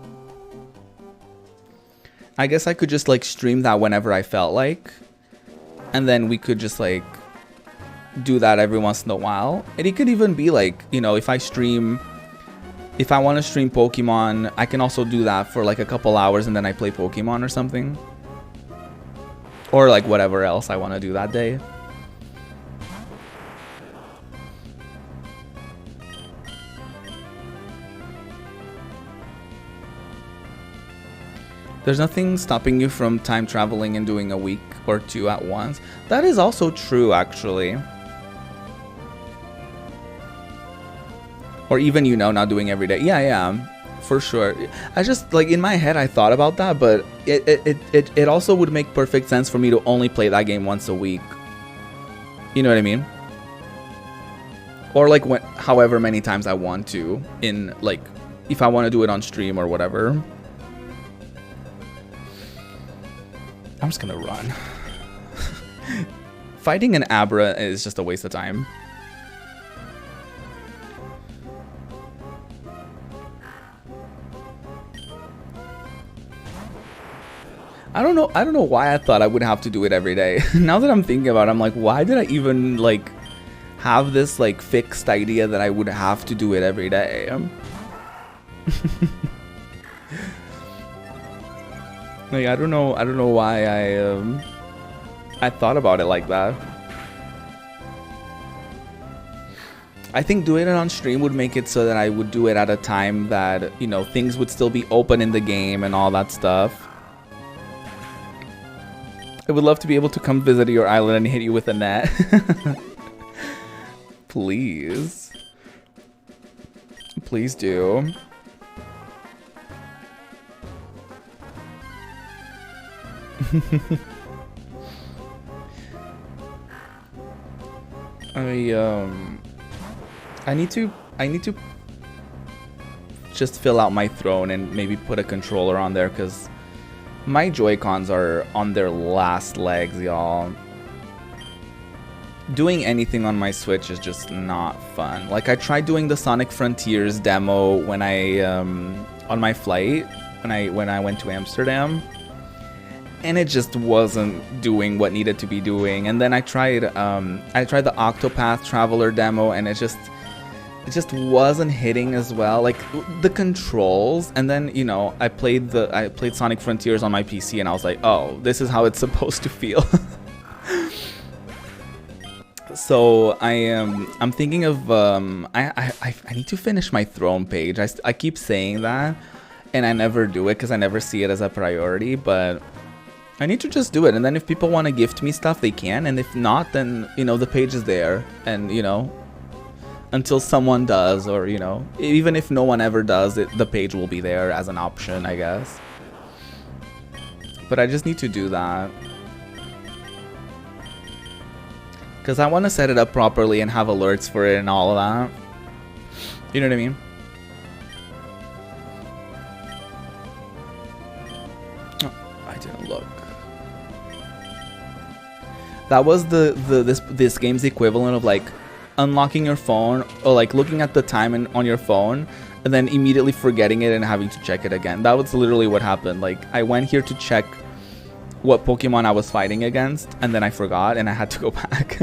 A: I guess I could just like stream that whenever I felt like, and then we could just like do that every once in a while. And it could even be like, you know, if I want to stream Pokemon, I can also do that for like a couple hours and then I play Pokemon or something, or like whatever else I want to do that day. There's nothing stopping you from time traveling and doing a week or 2 at once. That is also true, actually. Or even, you know, not doing every day. Yeah, for sure. I just, like, in my head, I thought about that, but it also would make perfect sense for me to only play that game once a week. You know what I mean? Or, like, however many times I want to, in, like, if I want to do it on stream or whatever. I'm just gonna run. Fighting an Abra is just a waste of time. I don't know why I thought I would have to do it every day. Now that I'm thinking about it, I'm like, why did I even like have this like fixed idea that I would have to do it every day? Like I don't know why I thought about it like that. I think doing it on stream would make it so that I would do it at a time that, you know, things would still be open in the game and all that stuff. I would love to be able to come visit your island and hit you with a net. Please. Please do. I need to just fill out my throne and maybe put a controller on there, because my Joy-Cons are on their last legs, y'all. Doing anything on my Switch is just not fun. Like, I tried doing the Sonic Frontiers demo when I on my flight when I went to Amsterdam, and it just wasn't doing what needed to be doing. And then I tried the Octopath Traveler demo, and it just wasn't hitting as well, like the controls. And then, you know, I played Sonic Frontiers on my PC, and I was like, oh, this is how it's supposed to feel. So I'm thinking of I need to finish my throne page. I keep saying that, and I never do it because I never see it as a priority, but I need to just do it. And then if people want to gift me stuff, they can, and if not, then, you know, the page is there, and, you know, until someone does, or, you know, even if no one ever does it, the page will be there as an option, I guess. But I just need to do that, because I want to set it up properly and have alerts for it and all of that. You know what I mean? Oh, I didn't look. That was this game's equivalent of like unlocking your phone, or like looking at the time on your phone and then immediately forgetting it and having to check it again. That was literally what happened. Like, I went here to check what Pokemon I was fighting against, and then I forgot and I had to go back.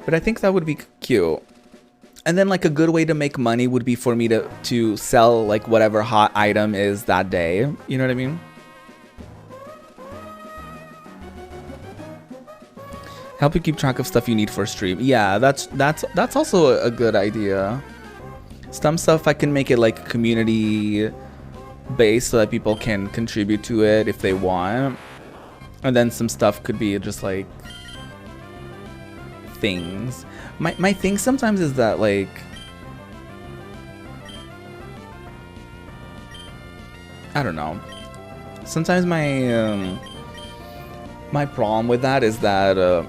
A: But I think that would be cute. And then, like, a good way to make money would be for me to sell like whatever hot item is that day. You know what I mean? Help you keep track of stuff you need for stream. Yeah, that's also a good idea. Some stuff I can make it like community based so that people can contribute to it if they want. And then some stuff could be just like things. My thing sometimes is that, like, I don't know. Sometimes my problem with that is that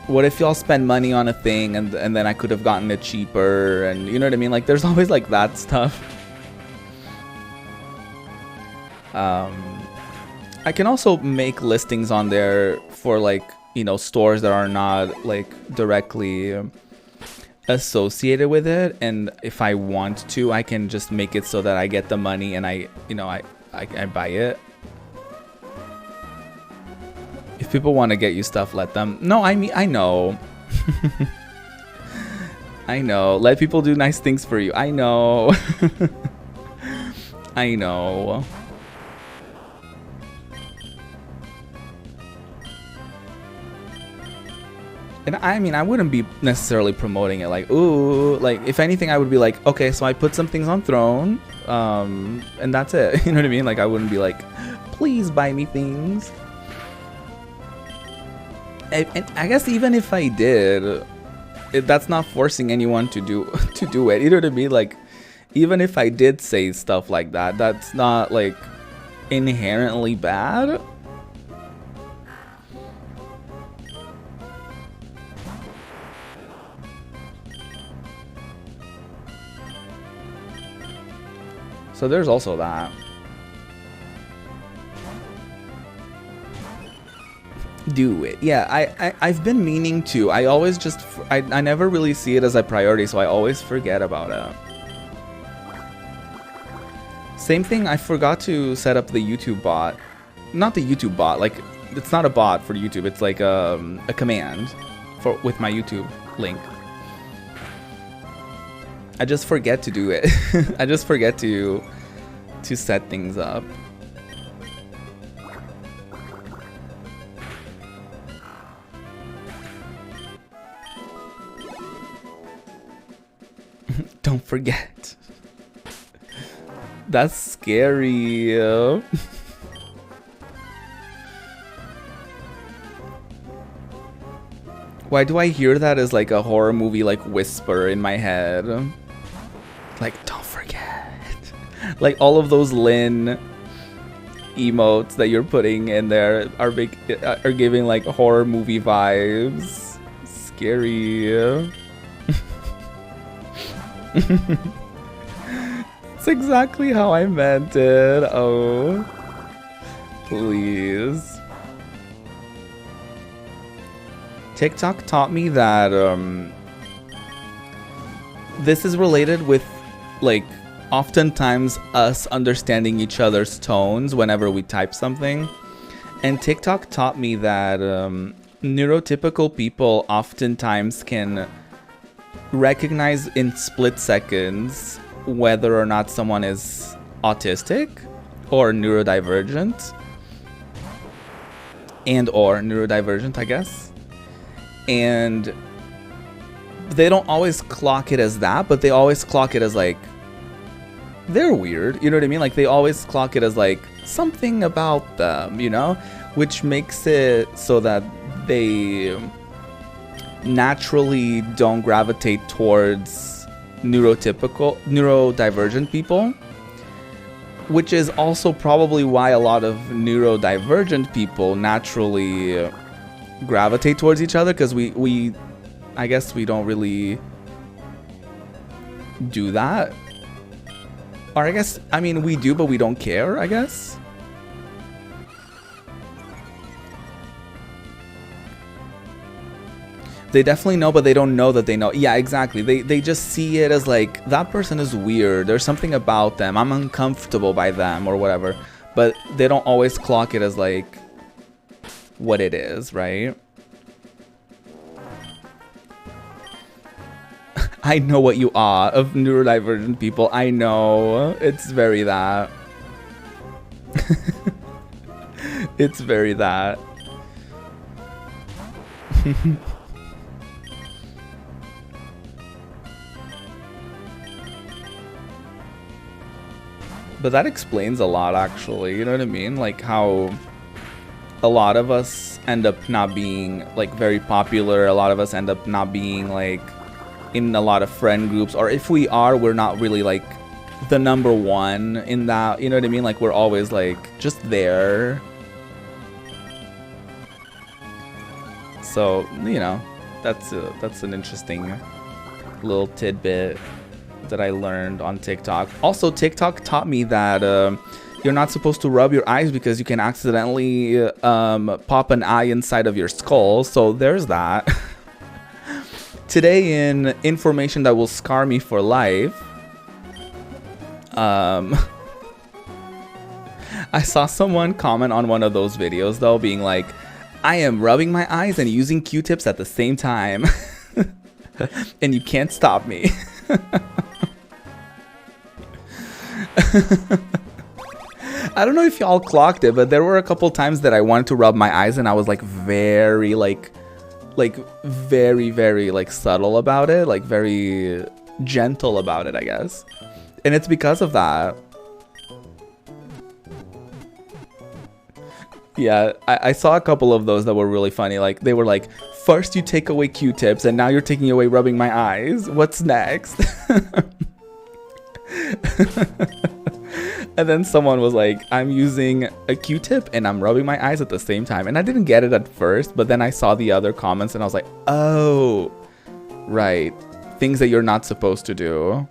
A: what if y'all spend money on a thing and then I could have gotten it cheaper, and you know what I mean? Like, there's always like that stuff. I can also make listings on there for, like, you know, stores that are not like directly associated with it, and if I want to, I can just make it so that I get the money and I buy it. If people want to get you stuff, let them. No, I mean, I know. I know. Let people do nice things for you. I know. I know. And I mean, I wouldn't be necessarily promoting it like, ooh, like, if anything, I would be like, okay, so I put some things on Throne, and that's it. You know what I mean? Like, I wouldn't be like, please buy me things. And I guess even if I did, that's not forcing anyone to do it. You know what I mean? Like, even if I did say stuff like that, that's not like inherently bad. So there's also that. do it. Yeah, I've been meaning to. I always just, I never really see it as a priority, so I always forget about it. Same thing, I forgot to set up the YouTube bot. Not the YouTube bot, like, it's not a bot for YouTube, it's like a command with my YouTube link. I just forget to do it. I just forget to set things up. Don't forget. That's scary. Why do I hear that as like a horror movie like whisper in my head? Like, don't forget. Like all of those Lynn emotes that you're putting in there are giving like horror movie vibes. Scary. It's exactly how I meant it. Oh, please. TikTok taught me that this is related with like oftentimes us understanding each other's tones whenever we type something. And TikTok taught me that neurotypical people oftentimes can recognize in split seconds whether or not someone is autistic or neurodivergent, I guess. And they don't always clock it as that, but they always clock it as like they're weird, you know what I mean? Like they always clock it as like something about them, you know, which makes it so that they naturally don't gravitate towards neurodivergent people, which is also probably why a lot of neurodivergent people naturally gravitate towards each other, because we I guess we don't really do that. Or I guess, I mean, we do, but we don't care, I guess. They definitely know, but they don't know that they know. Yeah, exactly. They just see it as like, that person is weird. There's something about them. I'm uncomfortable by them or whatever. But they don't always clock it as like what it is, right? I know what you are of neurodivergent people. I know. It's very that. It's very that. But that explains a lot, actually. You know what I mean? Like how a lot of us end up not being like very popular. A lot of us end up not being like in a lot of friend groups, or if we are, we're not really like the number one in that, you know what I mean? Like we're always like just there. So, you know, that's an interesting little tidbit that I learned on TikTok. Also, TikTok taught me that you're not supposed to rub your eyes because you can accidentally pop an eye inside of your skull. So there's that. Today in information that will scar me for life, I saw someone comment on one of those videos though, being like, I am rubbing my eyes and using Q-tips at the same time. And you can't stop me. I don't know if y'all clocked it, but there were a couple times that I wanted to rub my eyes and I was like very very like subtle about it, like very gentle about it, I guess. And it's because of that. Yeah, I saw a couple of those that were really funny. Like they were like, first you take away Q-tips and now you're taking away rubbing my eyes. What's next? And then someone was like, I'm using a Q-tip and I'm rubbing my eyes at the same time. And I didn't get it at first, but then I saw the other comments and I was like, oh, right. Things that you're not supposed to do.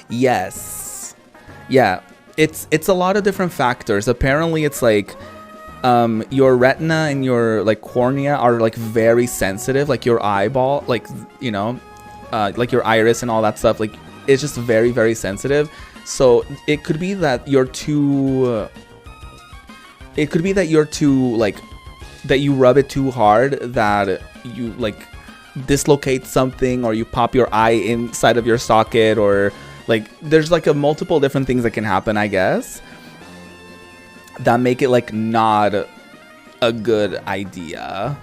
A: Yes. Yeah. it's a lot of different factors. Apparently it's like your retina and your like cornea are like very sensitive, like your eyeball, like, you know, like your iris and all that stuff, like it's just very, very sensitive. So it could be that you're too like, that you rub it too hard, that you like dislocate something, or you pop your eye inside of your socket, or like there's like a multiple different things that can happen, I guess, that make it like not a good idea.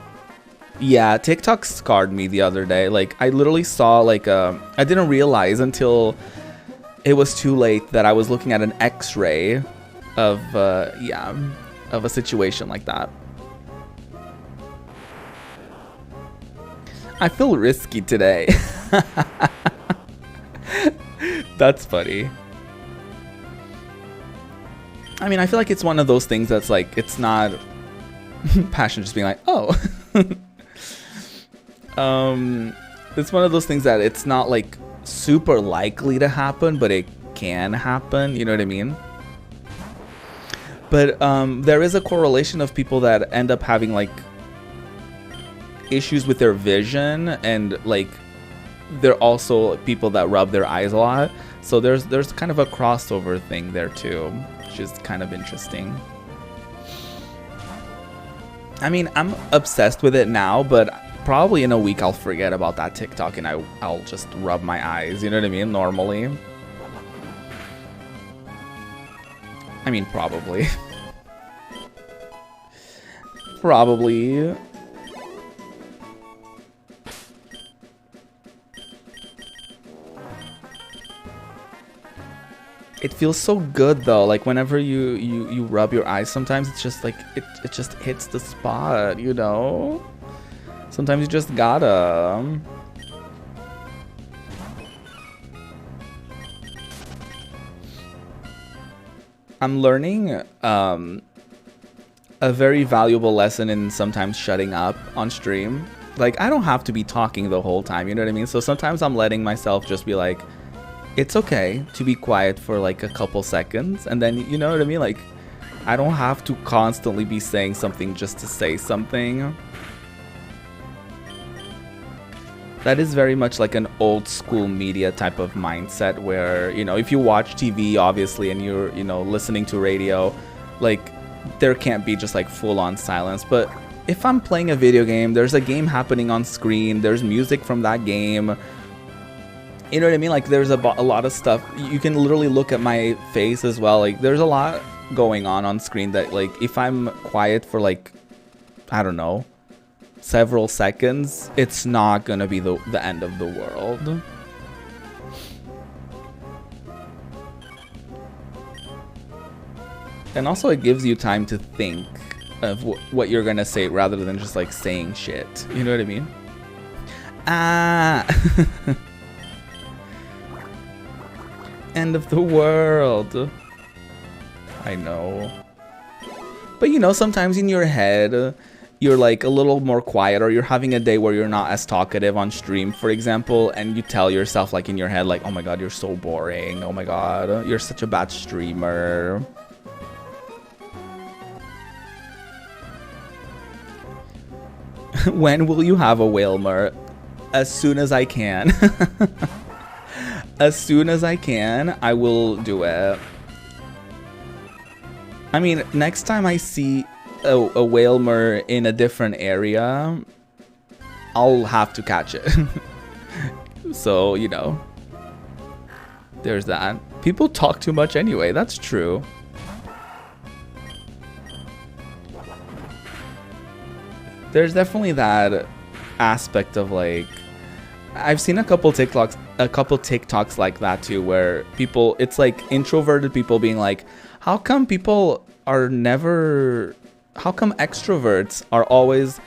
A: Yeah, TikTok scarred me the other day. Like I literally saw like I didn't realize until it was too late that I was looking at an X-ray of of a situation like that. I feel risky today. That's funny. I mean, I feel like it's one of those things that's like, it's not passion just being like, oh. It's one of those things that it's not like super likely to happen, but it can happen, you know what I mean? But there is a correlation of people that end up having like issues with their vision, and like they're also people that rub their eyes a lot. So there's kind of a crossover thing there too, which is kind of interesting. I mean, I'm obsessed with it now, but probably in a week I'll forget about that TikTok and I'll just rub my eyes, you know what I mean, normally. I mean, probably. Probably. It feels so good though, like whenever you rub your eyes, sometimes it's just like it just hits the spot, you know? Sometimes you just gotta. I'm learning a very valuable lesson in sometimes shutting up on stream. Like I don't have to be talking the whole time, you know what I mean? So sometimes I'm letting myself just be like, it's okay to be quiet for like a couple seconds, and then, you know what I mean, like I don't have to constantly be saying something just to say something. That is very much like an old school media type of mindset where, you know, if you watch TV obviously and you're, you know, listening to radio, like there can't be just like full-on silence. But if I'm playing a video game, there's a game happening on screen, there's music from that game, you know what I mean? Like there's a lot of stuff. You can literally look at my face as well. Like there's a lot going on screen that like if I'm quiet for like, I don't know, several seconds, it's not gonna be the end of the world. And also it gives you time to think of what you're gonna say rather than just like saying shit. You know what I mean? Ah. End of the world. I know. But you know, sometimes in your head, you're like a little more quiet, or you're having a day where you're not as talkative on stream, for example, and you tell yourself like in your head, like, oh my god, you're so boring. Oh my god, you're such a bad streamer. When will you have a Whalmer? As soon as I can. As soon as I can, I will do it. I mean, next time I see a Whalmer in a different area, I'll have to catch it. So, you know, there's that. People talk too much anyway, that's true. There's definitely that aspect of like, I've seen a couple TikToks like that too, where people, it's like introverted people being like, how come extroverts are always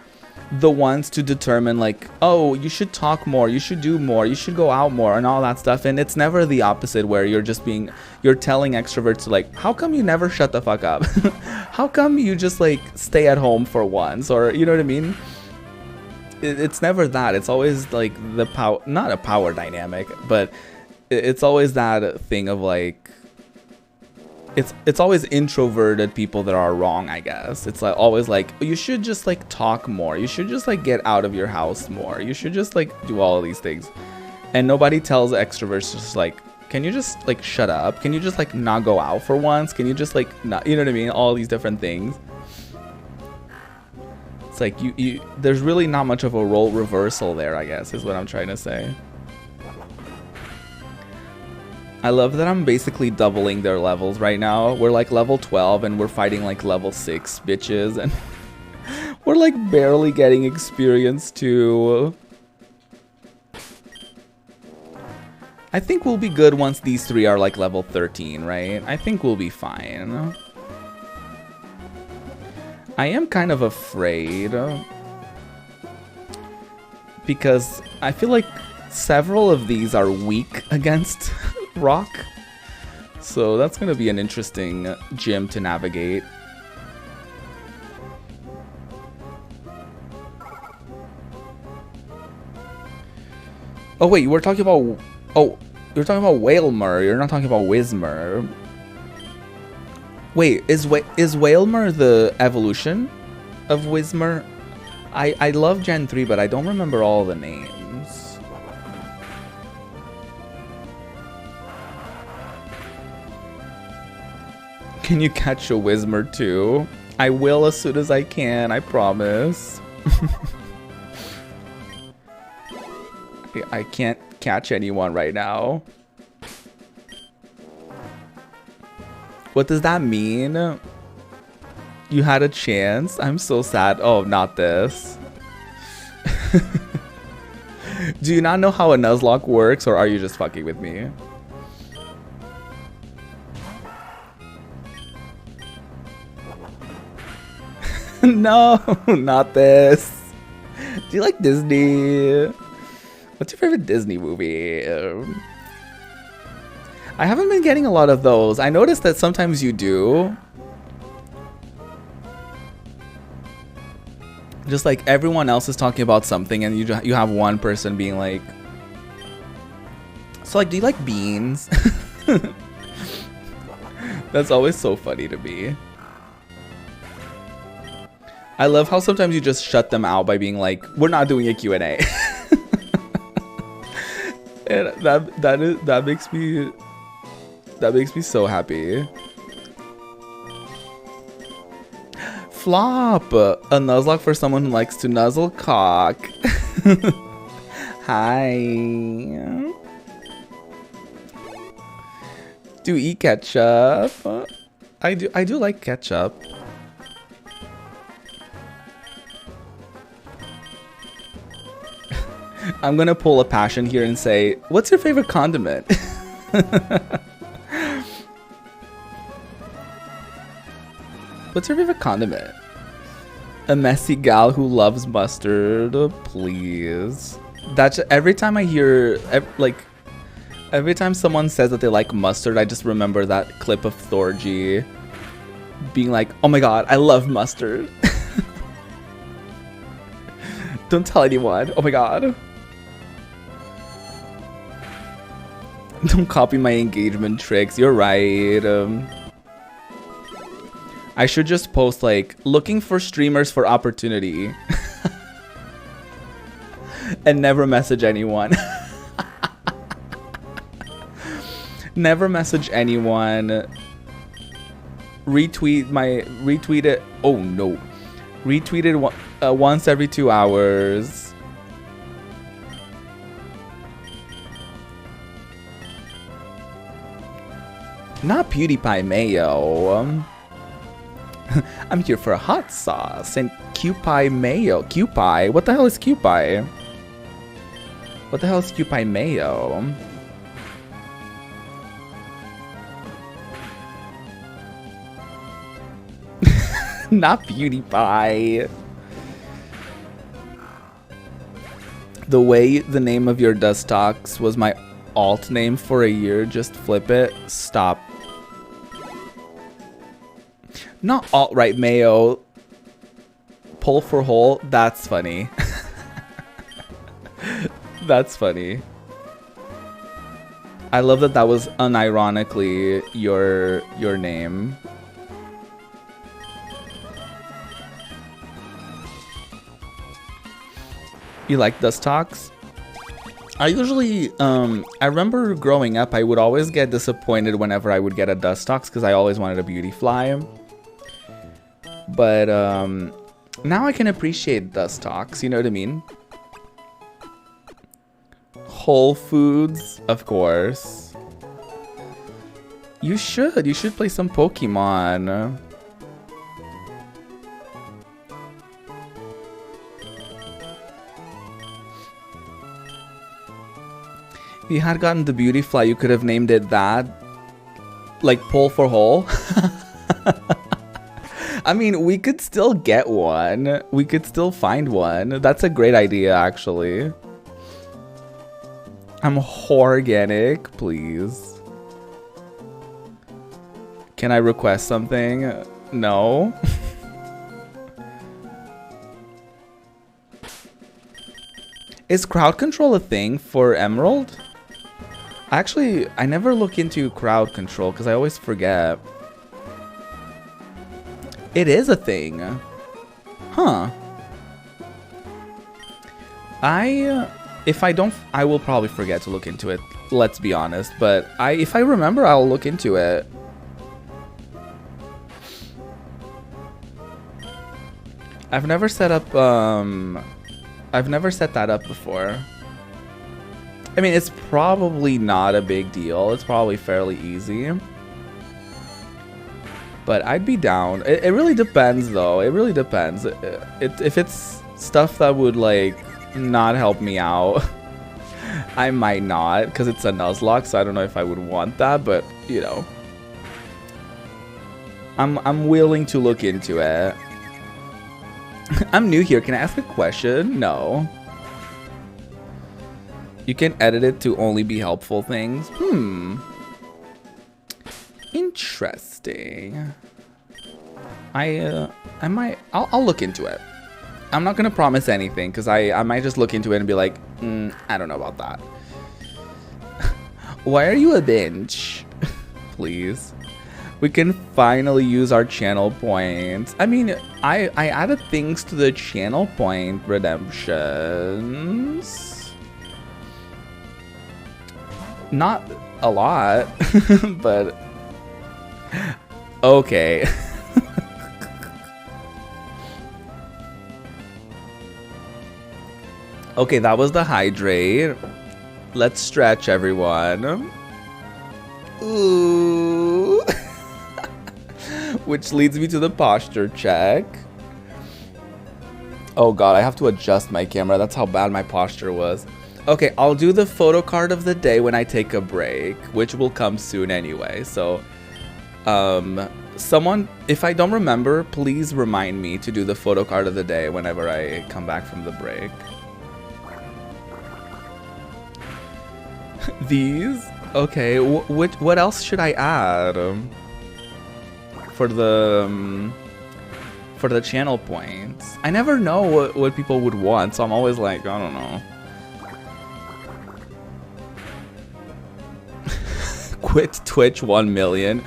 A: the ones to determine like, oh, you should talk more, you should do more, you should go out more and all that stuff. And it's never the opposite, where you're telling extroverts like, how come you never shut the fuck up? How come you just like stay at home for once? Or, you know what I mean? It's never that. It's always like the power, not a power dynamic, but it's always that thing of like, it's always introverted people that are wrong, I guess. It's like always like, you should just like talk more. You should just like get out of your house more. You should just like do all of these things. And nobody tells extroverts just like, can you just like shut up? Can you just like not go out for once? Can you just like not, you know what I mean? All these different things. It's like you there's really not much of a role reversal there, I guess, is what I'm trying to say. I love that I'm basically doubling their levels right now. We're like level 12 and we're fighting like level 6 bitches, and we're like barely getting experience too. I think we'll be good once these 3 are like level 13, right? I think we'll be fine. I am kind of afraid because I feel like several of these are weak against rock. So that's going to be an interesting gym to navigate. Oh wait, we're talking about... Oh, you're talking about Wailmer. You're not talking about Whismer. Wait, is Wailmer the evolution of Whismer? I love Gen 3, but I don't remember all the names. Can you catch a Whismer too? I will as soon as I can, I promise. I can't catch anyone right now. What does that mean? You had a chance? I'm so sad. Oh, not this. Do you not know how a Nuzlocke works, or are you just fucking with me? No, not this. Do you like Disney? What's your favorite Disney movie? I haven't been getting a lot of those. I noticed that sometimes you do. Just like everyone else is talking about something and you have one person being like, so like, do you like beans? That's always so funny to me. I love how sometimes you just shut them out by being like, we're not doing a Q&A. And that makes me so happy. Flop, a Nuzlocke for someone who likes to nuzzle cock. Hi. Do you eat ketchup? I do like ketchup. I'm gonna pull a passion here and say, what's your favorite condiment? What's your favorite condiment? A messy gal who loves mustard, please. That's every time I hear, every time someone says that they like mustard, I just remember that clip of Thorgy being like, oh my god, I love mustard. Don't tell anyone. Oh my god. Don't copy my engagement tricks. You're right. I should just post like, looking for streamers for opportunity. And never message anyone. Never message anyone. Retweet it. Oh no. Retweet it once every 2 hours. Not PewDiePie Mayo. I'm here for a hot sauce and QPie Mayo. QPie? What the hell is QPie? What the hell is QPie Mayo? Not PewDiePie. The way the name of your Dustox was my alt name for a year, just flip it. Stop. Not alt-right Mayo. Pull for hole. That's funny. That's funny. I love that that was unironically your name. You like Dustox? I usually, I remember growing up, I would always get disappointed whenever I would get a Dustox because I always wanted a Beautyfly. But, now I can appreciate Dustox, you know what I mean? Whole Foods, of course. You should play some Pokemon. If you had gotten the Beautyfly, you could have named it that. Like Pole for Hole. I mean, we could still get one. We could still find one. That's a great idea, actually. I'm organic, please. Can I request something? No. Is crowd control a thing for Emerald? Actually, I never look into crowd control because I always forget. It is a thing. Huh. If I don't, I will probably forget to look into it. Let's be honest. But if I remember, I'll look into it. I've never set up, I've never set that up before. I mean, it's probably not a big deal. It's probably fairly easy. But I'd be down. It really depends, though. It really depends. If it's stuff that would, like, not help me out, I might not, because it's a Nuzlocke, so I don't know if I would want that, but, you know. I'm willing to look into it. I'm new here. Can I ask a question? No. You can edit it to only be helpful things. Interesting. I'll look into it. I'm not gonna promise anything because I might just look into it and be like, I don't know about that. Why are you a bench? Please. We can finally use our channel points. I mean, I added things to the channel point redemptions. Not a lot, but okay. Okay, that was the hydrate. Let's stretch, everyone. Ooh. Which leads me to the posture check. Oh god, I have to adjust my camera. That's how bad my posture was. Okay, I'll do the photo card of the day when I take a break, which will come soon anyway. So, someone, if I don't remember, please remind me to do the photo card of the day whenever I come back from the break. These? Okay, what else should I add? For the channel points. I never know what people would want, so I'm always like, I don't know. Quit Twitch 1 million.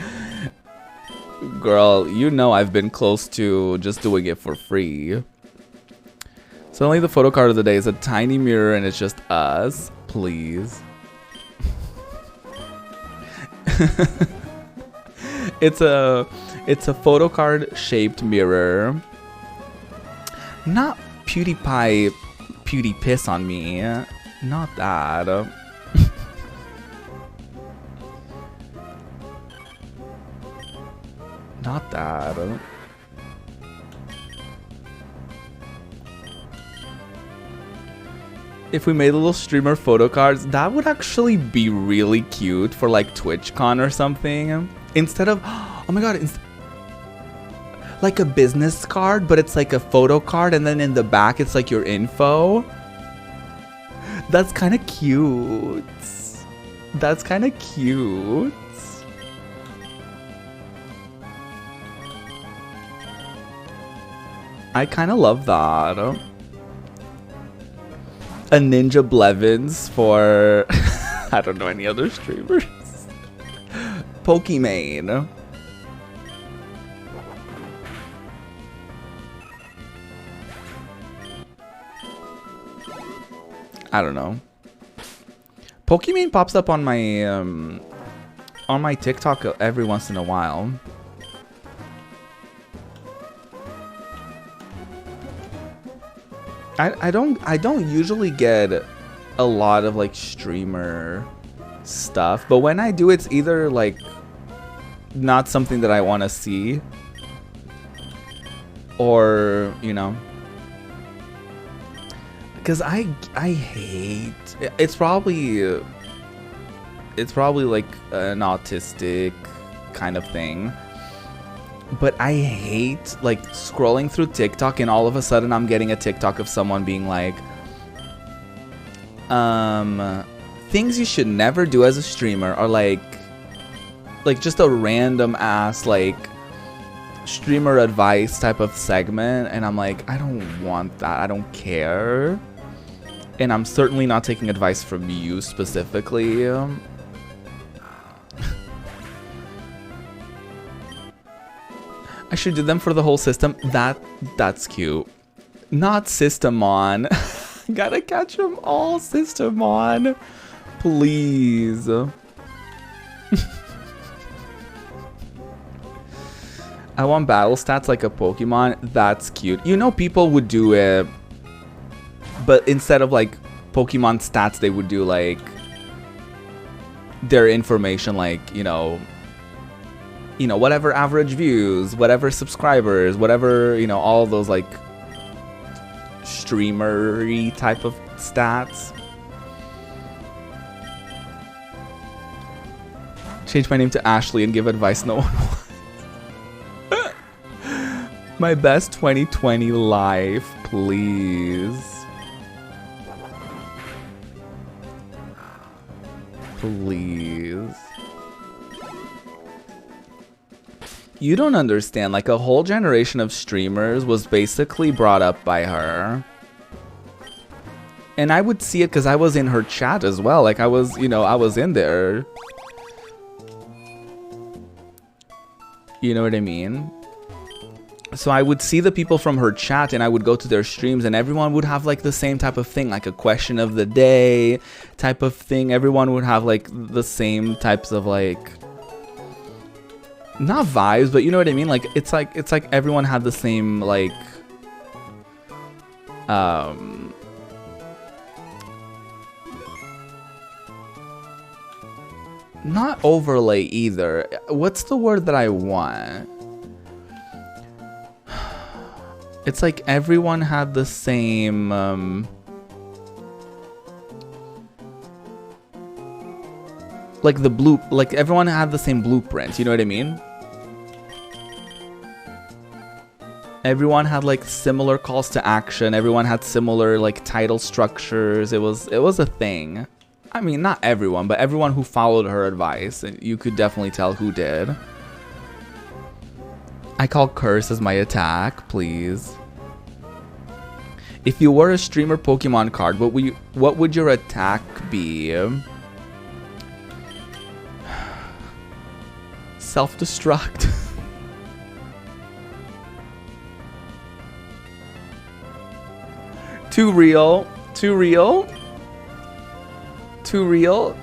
A: Girl, you know I've been close to just doing it for free. Suddenly the photo card of the day is a tiny mirror and it's just us. Please. It's a photo card shaped mirror. Not PewDiePie piss on me. Not that. Not that. If we made little streamer photo cards, that would actually be really cute for like TwitchCon or something. Instead of, oh my god, like a business card, but it's like a photo card, and then in the back it's like your info. That's kind of cute. That's kind of cute. I kind of love that. A Ninja Blevins for I don't know any other streamers. Pokemon. I don't know. Pokemon pops up on my TikTok every once in a while. I don't usually get a lot of like streamer stuff, but when I do, it's either like not something that I want to see, or you know, because I hate, it's probably like an autistic kind of thing, but I hate like scrolling through TikTok and all of a sudden I'm getting a TikTok of someone being like, things you should never do as a streamer, or like just a random ass like streamer advice type of segment, and I'm like, I don't want that, I don't care, and I'm certainly not taking advice from you specifically. I should do them for the whole system. That's cute. Not system on. Gotta catch them all, system on. Please. I want battle stats like a Pokemon. That's cute. You know, people would do it, but instead of like Pokemon stats, they would do like their information, like, you know, whatever average views, whatever subscribers, whatever, you know, all those like streamer-y type of stats. Change my name to Ashley and give advice no one wants. My best 2020 life, please. Please. You don't understand, like a whole generation of streamers was basically brought up by her. And I would see it because I was in her chat as well. Like I was, you know, I was in there. You know what I mean? So I would see the people from her chat and I would go to their streams and everyone would have like the same type of thing, like a question of the day type of thing. Everyone would have like the same types of like, not vibes, but you know what I mean? Like it's like everyone had the same like not overlay either. What's the word that I want? It's like everyone had the same like the blue, like everyone had the same blueprint, you know what I mean? Everyone had like similar calls to action, everyone had similar like title structures. It was a thing. I mean, not everyone, but everyone who followed her advice, and you could definitely tell who did. I call curse as my attack, please. If you were a streamer Pokemon card, what would your attack be? Self-destruct. Too real. Too real. Too real.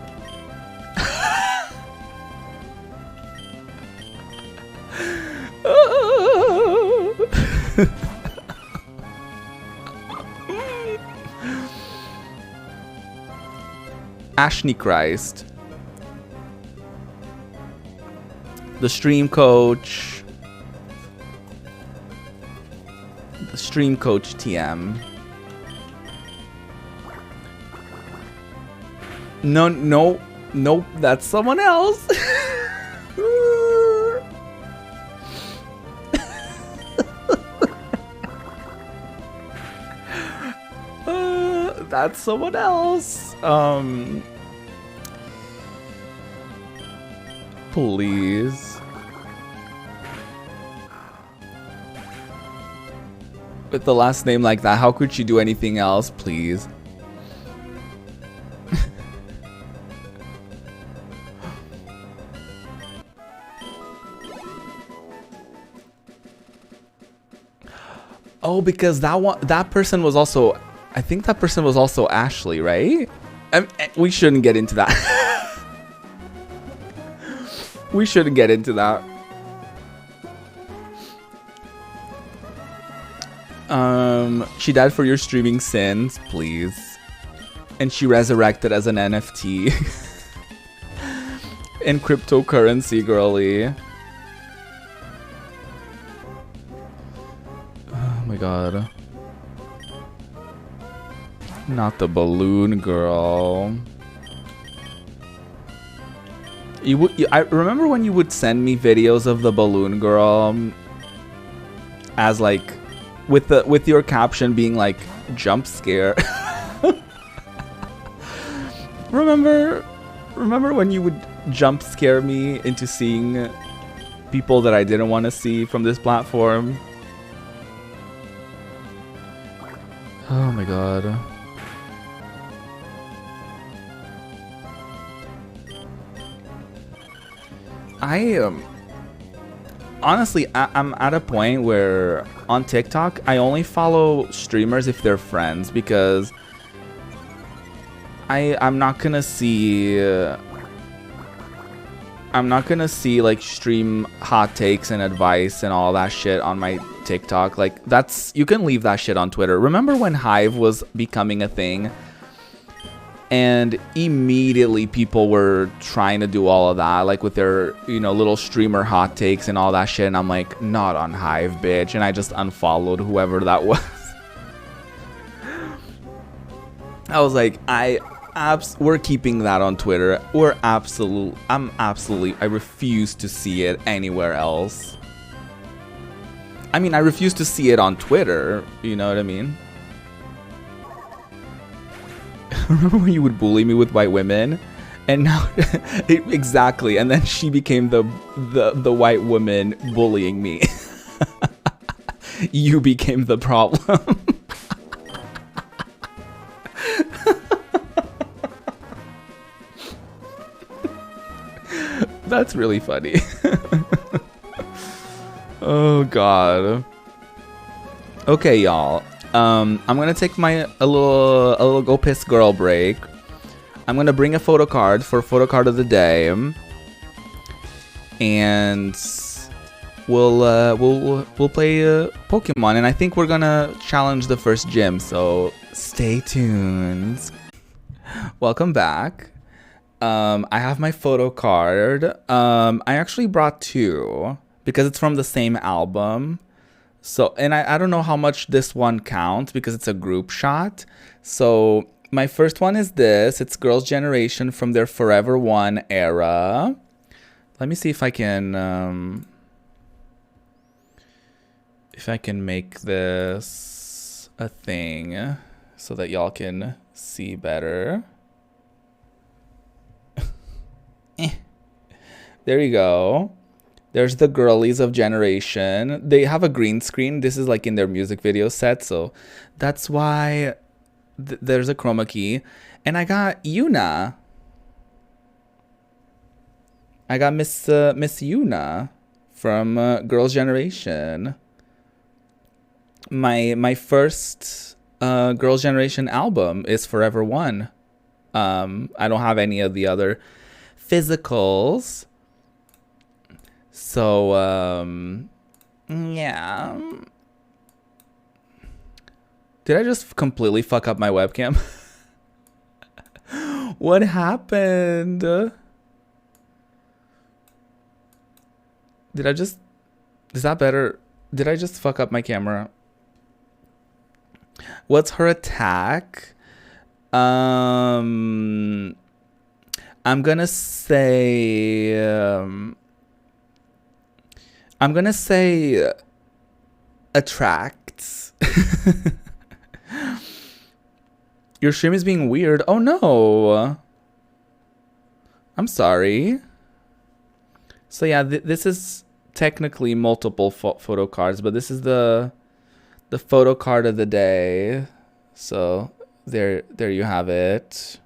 A: Ashney Christ. The stream coach. The stream coach TM. No, nope, that's someone else. That's someone else. Please. With the last name like that, how could she do anything else, please? Oh, because that person was also, I think that person was also Ashley, right? We shouldn't get into that. We shouldn't get into that. She died for your streaming sins, please. And she resurrected as an NFT. In cryptocurrency, girly. Oh my god. Not the balloon girl. I remember when you would send me videos of the balloon girl as like with your caption being like jump scare. Remember when you would jump scare me into seeing people that I didn't want to see from this platform? Oh my god. Honestly, I'm at a point where on TikTok I only follow streamers if they're friends, because I'm not gonna see like stream hot takes and advice and all that shit on my TikTok. Like, you can leave that shit on Twitter. Remember when Hive was becoming a thing? And immediately people were trying to do all of that, like with their, little streamer hot takes and all that shit. And I'm like, not on Hive, bitch. And I just unfollowed whoever that was. I was like, we're keeping that on Twitter. I refuse to see it anywhere else. I mean, I refuse to see it on Twitter. You know what I mean? Remember when you would bully me with white women? And now, exactly. And then she became the white woman bullying me. You became the problem. That's really funny. Oh god. Okay, y'all. I'm gonna take a little go piss girl break. I'm gonna bring a photo card for photo card of the day, and we'll play Pokemon. And I think we're gonna challenge the first gym. So stay tuned. Welcome back. I have my photo card. I actually brought two because it's from the same album. So, and I don't know how much this one counts because it's a group shot. So my first one is this. It's Girls' Generation from their Forever One era. Let me see if I can make this a thing so that y'all can see better. There you go. There's the girlies of Generation. They have a green screen. This is like in their music video set, so that's why there's a chroma key. And I got Yuna. I got Miss Yuna from Girls' Generation. My first Girls' Generation album is Forever One. I don't have any of the other physicals. So, yeah. Did I just completely fuck up my webcam? What happened? Is that better? Did I just fuck up my camera? What's her attack? I'm gonna say attracts. Your stream is being weird. Oh no. I'm sorry. So yeah, this is technically multiple photo cards, but this is the photo card of the day. So there you have it.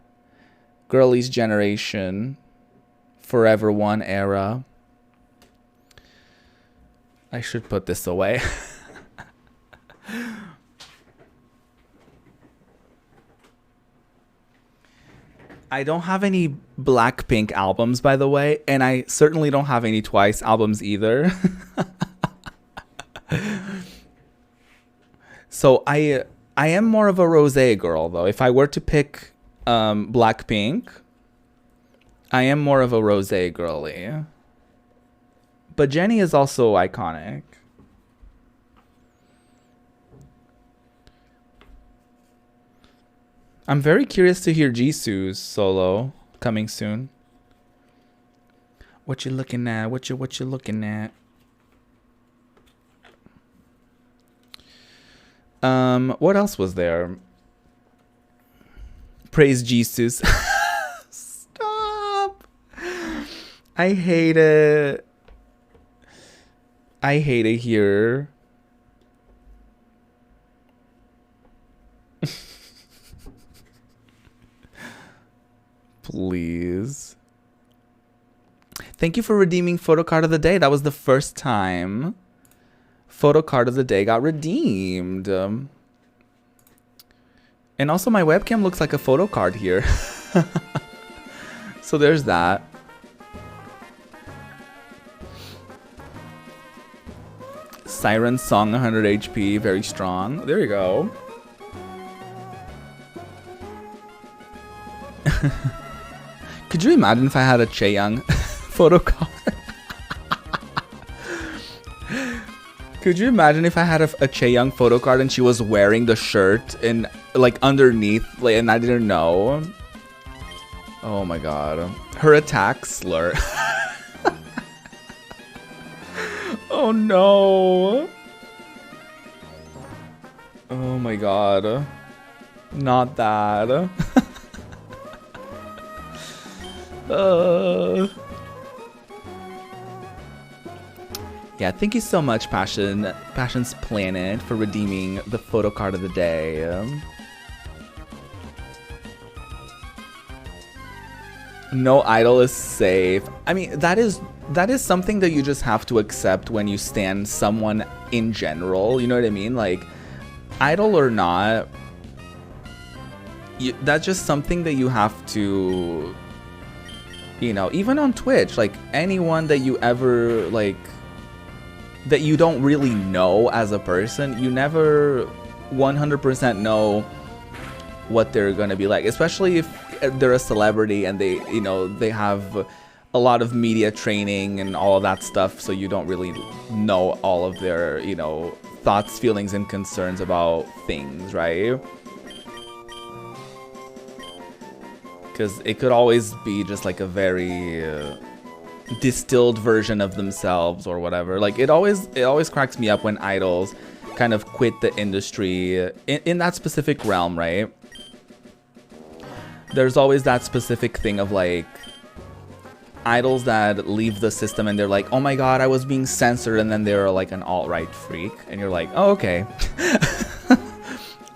A: Girlies' Generation, Forever One era. I should put this away. I don't have any Blackpink albums, by the way, and I certainly don't have any Twice albums either. So I am more of a rosé girl, though. If I were to pick Blackpink, I am more of a rosé girly. But Jennie is also iconic. I'm very curious to hear Jisoo's solo coming soon. What you looking at? What you looking at? What else was there? Praise Jisoo's. Stop. I hate it. I hate it here. Please. Thank you for redeeming photo card of the day. That was the first time photo card of the day got redeemed. And also my webcam looks like a photo card here. So there's that. Siren Song 100 HP, very strong. There you go. Could you imagine if I had a Chaeyoung photo card? Could you imagine if I had a Chaeyoung photo card and she was wearing the shirt and like underneath, like, and I didn't know? Oh my god. Her attack slur. Oh no. Oh my god. Not that. Yeah, thank you so much, Passion's Planet, for redeeming the photo card of the day. No idol is safe. I mean, that is something that you just have to accept when you stan someone in general. You know what I mean? Like, idol or not, that's just something that you have to, you know, even on Twitch, like anyone that you ever, like, that you don't really know as a person, you never 100% know what they're gonna be like, especially if they're a celebrity and they, you know, they have a lot of media training and all of that stuff, so you don't really know all of their, you know, thoughts, feelings, and concerns about things, right? Because it could always be just like a very distilled version of themselves or whatever. Like, it always cracks me up when idols kind of quit the industry in that specific realm, right? There's always that specific thing of like idols that leave the system and they're like, oh my god, I was being censored, and then they're like an alt-right freak, and you're like, oh, okay.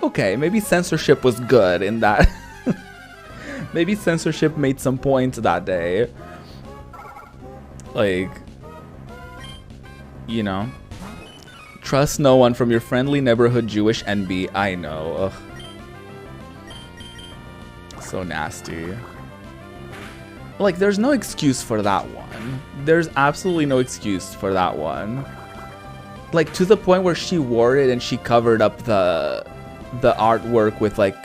A: Okay, maybe censorship was good in that. Maybe censorship made some points that day. Like, you know, trust no one from your friendly neighborhood Jewish NB. I know. Ugh. So nasty. Like, there's no excuse for that one. There's absolutely no excuse for that one. Like, to the point where she wore it and she covered up the artwork with, like,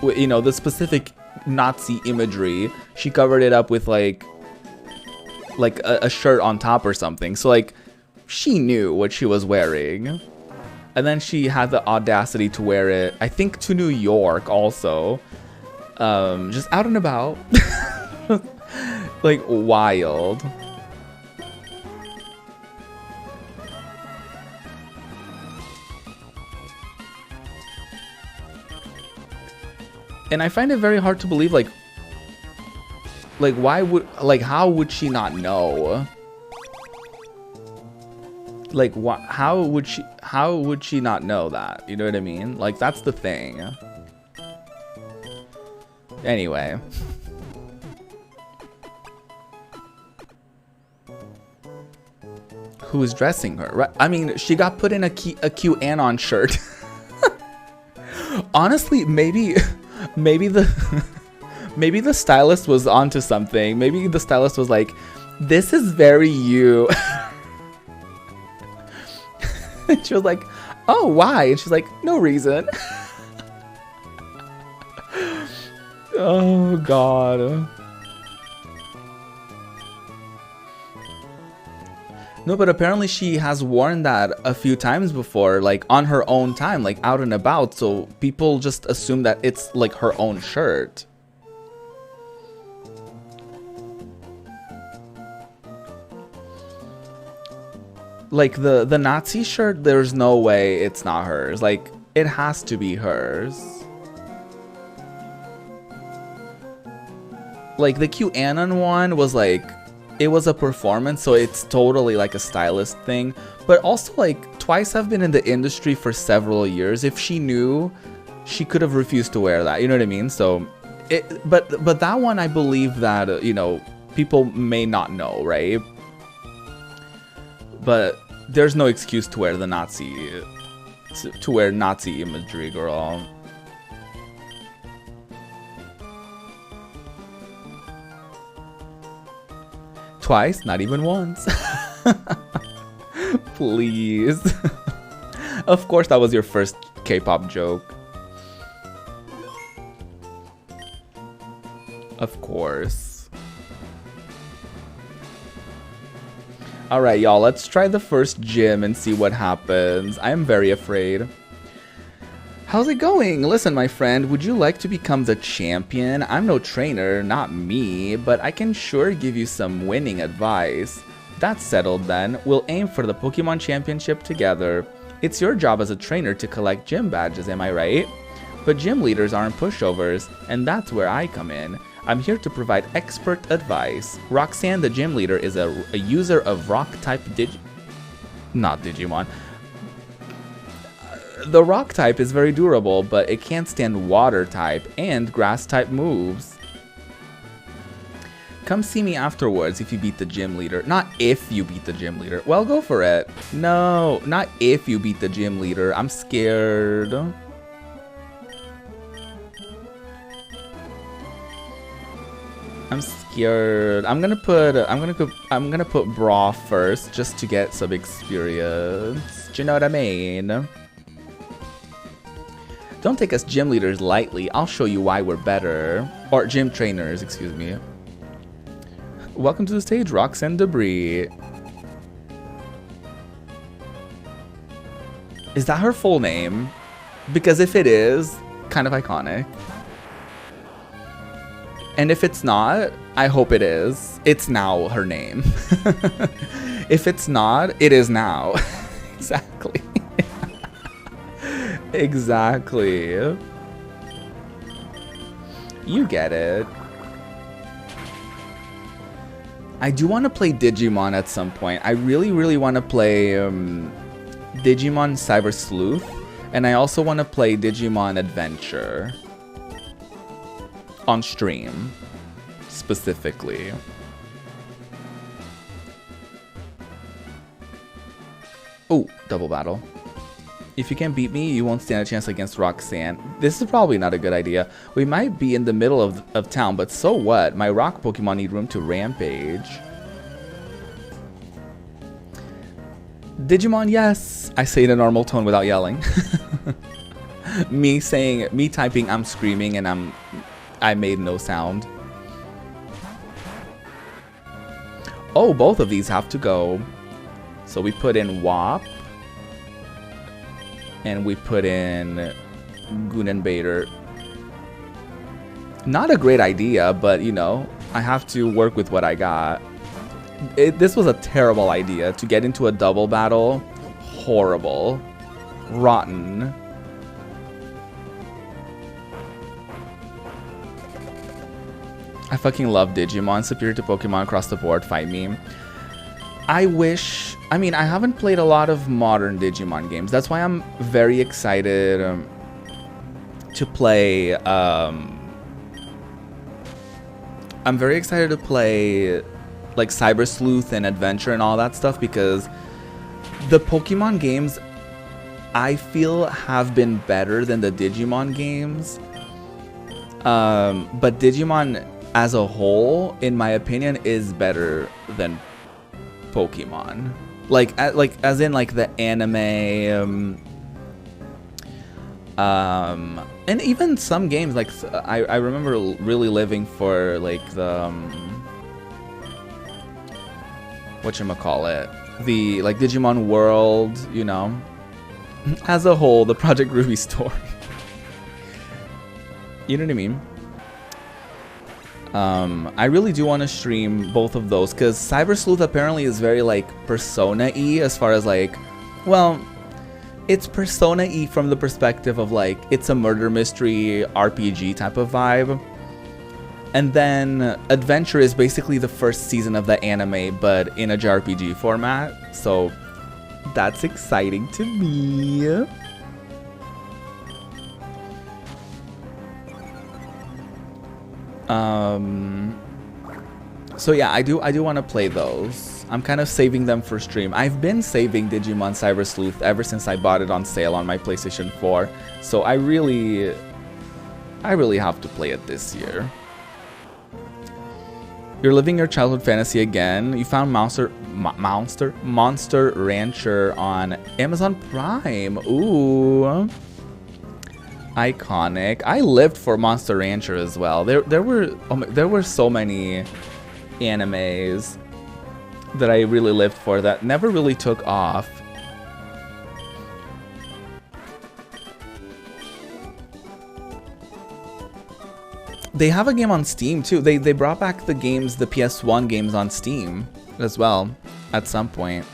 A: you know, the specific Nazi imagery. She covered it up with like a shirt on top or something. So like, she knew what she was wearing. And then she had the audacity to wear it, I think, to New York also. Just out and about. Like, wild. And I find it very hard to believe, like why would, like, how would she not know? Like, how would she not know that? You know what I mean? Like, that's the thing. Anyway. Who's dressing her? Right? I mean, she got put in a QAnon shirt. Honestly, maybe the Maybe the stylist was onto something. Maybe the stylist was like, this is very you. And she was like, oh, why? And she's like, no reason. Oh, God. No, but apparently she has worn that a few times before, like on her own time, like out and about. So people just assume that it's like her own shirt. Like the Nazi shirt, there's no way it's not hers. Like, it has to be hers. Like the QAnon one was like, it was a performance, so it's totally like a stylist thing. But also, like, Twice have been in the industry for several years. If she knew, she could have refused to wear that. You know what I mean? So, but that one, I believe that, you know, people may not know, right? But there's no excuse to wear the Nazi, to wear Nazi imagery, girl. Twice, not even once. Please. Of course that was your first K-pop joke. Of course. Alright, y'all, let's try the first gym and see what happens. I am very afraid. How's it going? Listen, my friend, would you like to become the champion? I'm no trainer, not me, but I can sure give you some winning advice. That's settled then. We'll aim for the Pokemon Championship together. It's your job as a trainer to collect gym badges, am I right? But gym leaders aren't pushovers, and that's where I come in. I'm here to provide expert advice. Roxanne, the gym leader, is a user of rock-type not Digimon. The rock type is very durable, but it can't stand water type and grass type moves. Come see me afterwards if you beat the gym leader. Not if you beat the gym leader. Well, go for it. No, not if you beat the gym leader. I'm scared. I'm scared. I'm gonna put Bra first just to get some experience. Do you know what I mean? Don't take us gym leaders lightly. I'll show you why we're better. Or gym trainers, excuse me. Welcome to the stage, Roxanne Debris. Is that her full name? Because if it is, kind of iconic. And if it's not, I hope it is. It's now her name. If it's not, it is now. Exactly. Exactly. You get it. I do want to play Digimon at some point. I really, really want to play Digimon Cyber Sleuth. And I also want to play Digimon Adventure. On stream. Specifically. Oh, double battle. If you can't beat me, you won't stand a chance against Roxanne. This is probably not a good idea. We might be in the middle of town, but so what? My rock Pokemon need room to rampage. Digimon, yes. I say in a normal tone without yelling. Me typing, I'm screaming, and I made no sound. Oh, both of these have to go. So we put in WAP. And we put in Gunenbader. Not a great idea, but you know, I have to work with what I got. This was a terrible idea to get into a double battle. Horrible. Rotten. I fucking love Digimon. Superior to Pokemon across the board. Fight me. I mean, I haven't played a lot of modern Digimon games. That's why I'm very excited to play. I'm very excited to play like Cyber Sleuth and Adventure and all that stuff, because the Pokemon games I feel have been better than the Digimon games. But Digimon as a whole, in my opinion, is better than Pokemon. Like as in like the anime, and even some games. Like I remember really living for like the whatchamacallit, the like Digimon World, you know, as a whole, the Project Ruby story. You know what I mean? I really do want to stream both of those because Cyber Sleuth apparently is very like Persona-y as far as like, well, it's Persona-y from the perspective of like it's a murder mystery RPG type of vibe. And then Adventure is basically the first season of the anime, but in a JRPG format. So that's exciting to me. So yeah, I do want to play those. I'm kind of saving them for stream. I've been saving Digimon Cyber Sleuth ever since I bought it on sale on my PlayStation 4. So I really have to play it this year. You're living your childhood fantasy again. You found Monster Rancher on Amazon Prime. Ooh. Iconic. I lived for Monster Rancher as well. There were so many animes that I really lived for that never really took off. They have a game on Steam too. They brought back the games, the PS1 games on Steam as well at some point.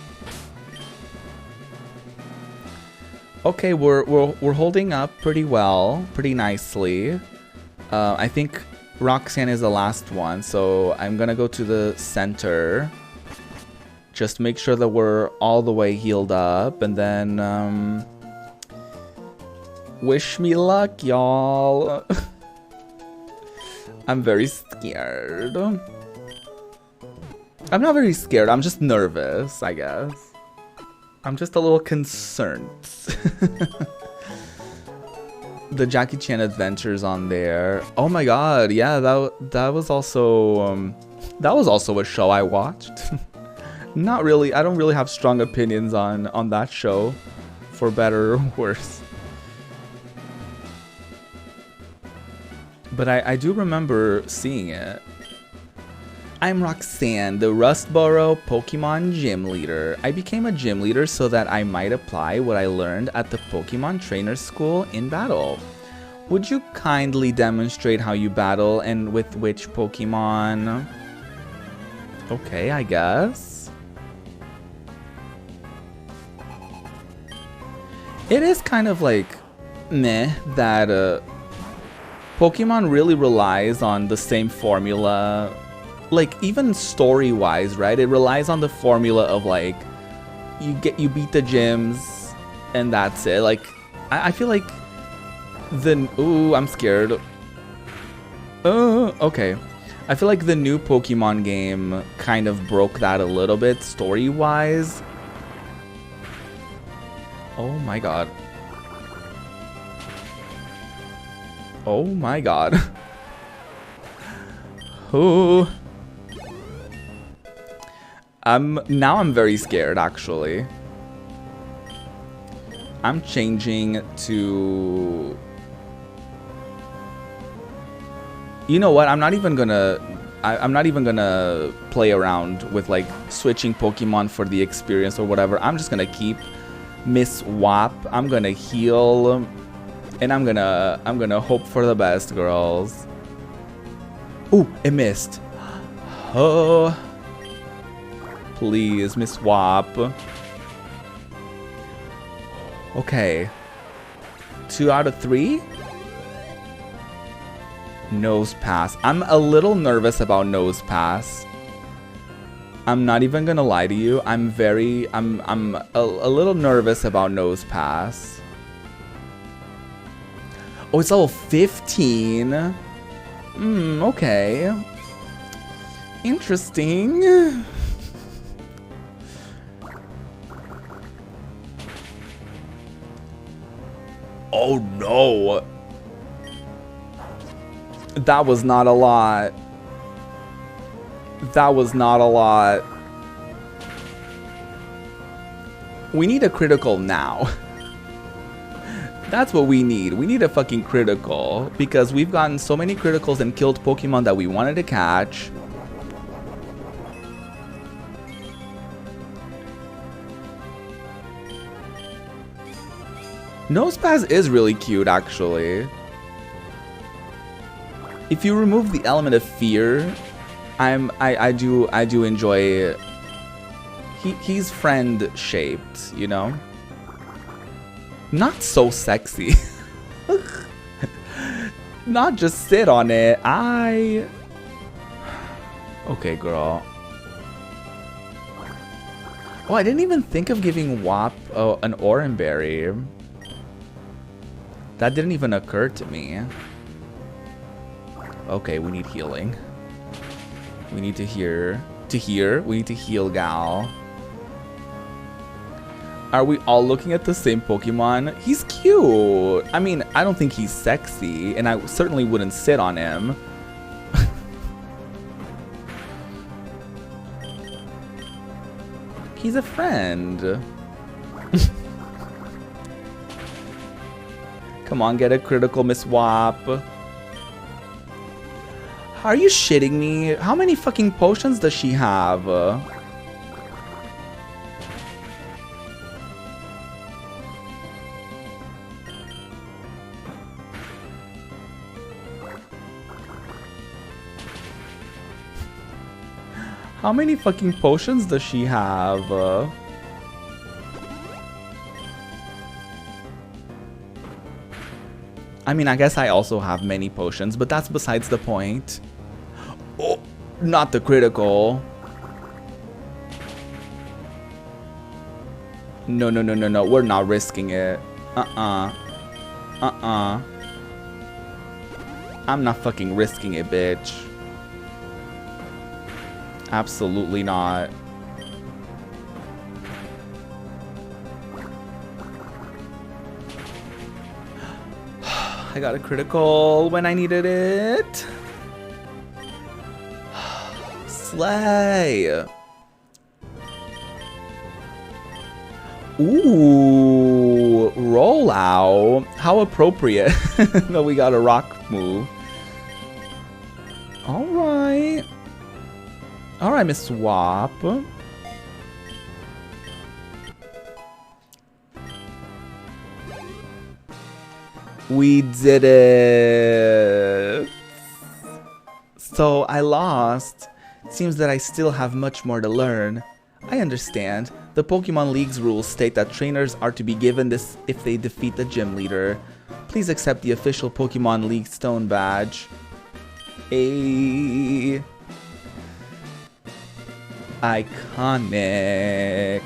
A: Okay, we're holding up pretty well, pretty nicely. I think Roxanne is the last one, so I'm gonna go to the center. Just make sure that we're all the way healed up, and then wish me luck, y'all. I'm very scared. I'm not very scared, I'm just nervous, I guess. I'm just a little concerned. The Jackie Chan Adventures on there. Oh my god, yeah, that was also a show I watched. Not really, I don't really have strong opinions on that show, for better or worse. But I do remember seeing it. I'm Roxanne, the Rustboro Pokemon Gym Leader. I became a gym leader so that I might apply what I learned at the Pokemon Trainer School in battle. Would you kindly demonstrate how you battle and with which Pokemon? Okay, I guess. It is kind of like meh that Pokemon really relies on the same formula. Like, even story-wise, right? It relies on the formula of, like, you beat the gyms, and that's it. Like, I feel like ooh, I'm scared. Okay. I feel like the new Pokemon game kind of broke that a little bit, story-wise. Oh my god. Oh my god. Ooh. Now I'm very scared, actually. I'm changing to... You know what? I'm not even gonna play around with like switching Pokemon for the experience or whatever. I'm just gonna keep Miss Wap. I'm gonna heal, and I'm gonna hope for the best, girls. Ooh, it missed. Oh. Please, Miss Wap. Okay. 2 out of 3? Nose Pass. I'm a little nervous about Nose Pass. I'm not even gonna lie to you. I'm a little nervous about Nose Pass. Oh, it's level 15? Okay. Interesting. Oh no! That was not a lot. That was not a lot. We need a critical now. That's what we need. We need a fucking critical. Because we've gotten so many criticals and killed Pokemon that we wanted to catch. Nosepass is really cute, actually. If you remove the element of fear, I do enjoy it. He's friend shaped, you know? Not so sexy. Not just sit on it. Okay, girl. Oh, I didn't even think of giving Wap an Oranberry. That didn't even occur to me. Okay, we need healing. We need to heal. We need to heal Gal. Are we all looking at the same Pokemon? He's cute. I mean, I don't think he's sexy, and I certainly wouldn't sit on him. He's a friend. Come on, get a critical, Miss Wap. Are you shitting me? How many fucking potions does she have? How many fucking potions does she have? I mean, I guess I also have many potions, but that's besides the point. Oh, not the critical. No, no, no, no, no. We're not risking it. I'm not fucking risking it, bitch. Absolutely not. I got a critical when I needed it. Slay. Ooh, roll out. How appropriate that we got a rock move. All right. All right, Miss Swap. We did it. So I lost. Seems that I still have much more to learn. I understand. The Pokemon League's rules state that trainers are to be given this if they defeat the gym leader. Please accept the official Pokemon League Stone Badge. Iconic.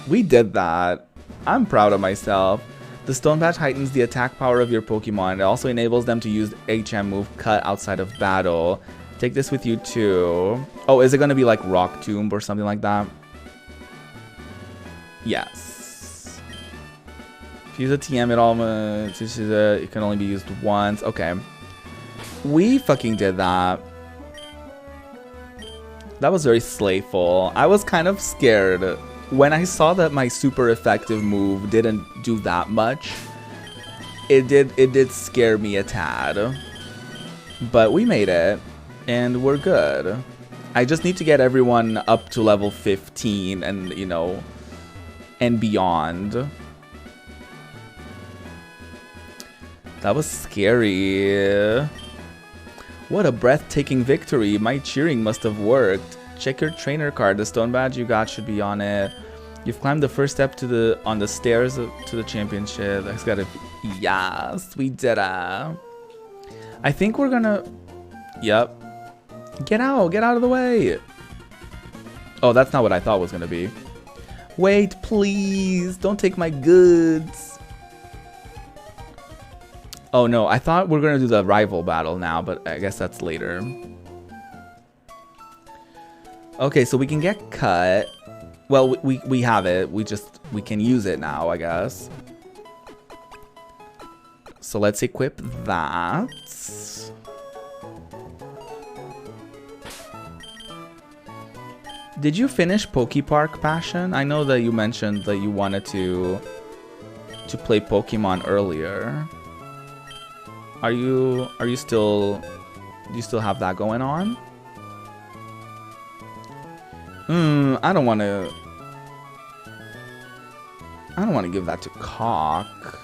A: We did that. I'm proud of myself. The Stone Badge heightens the attack power of your Pokemon. It also enables them to use HM move Cut outside of battle. Take this with you too. Oh, is it going to be like Rock Tomb or something like that? Yes. If you use a TM, it can only be used once. Okay. We fucking did that. That was very slayful. I was kind of scared. When I saw that my super effective move didn't do that much, it did scare me a tad. But we made it, and we're good. I just need to get everyone up to level 15 and, you know, and beyond. That was scary. What a breathtaking victory. My cheering must have worked. Check your trainer card. The stone badge you got should be on it. You've climbed the first step to on the stairs to the championship. That's gotta be, yes, we did it. I think we're gonna, yep. Get out of the way. Oh, that's not what I thought was gonna be. Wait, please, don't take my goods. Oh no, I thought we were gonna do the rival battle now, but I guess that's later. Okay, so we can get cut. Well, we have it. We can use it now, I guess. So let's equip that. Did you finish Pokepark, Passion? I know that you mentioned that you wanted to play Pokemon earlier. Are you still, do you still have that going on? I don't want to give that to Cock.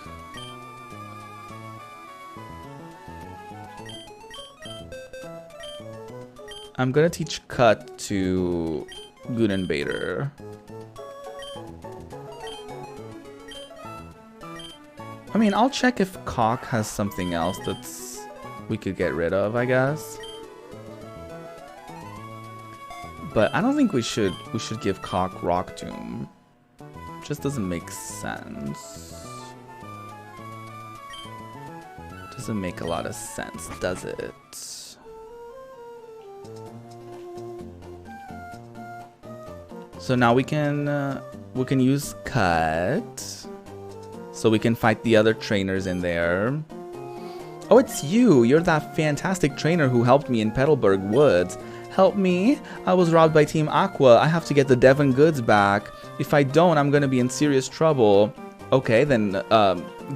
A: I'm gonna teach Cut to Gudenbader. I mean, I'll check if Cock has something else that's we could get rid of, I guess. But I don't think we should give Cock Rock Tomb. Just doesn't make sense. Doesn't make a lot of sense, does it? So now we can use Cut, so we can fight the other trainers in there. Oh, it's you! You're that fantastic trainer who helped me in Petalburg Woods. Help me! I was robbed by Team Aqua. I have to get the Devon goods back. If I don't, I'm gonna be in serious trouble. Okay, then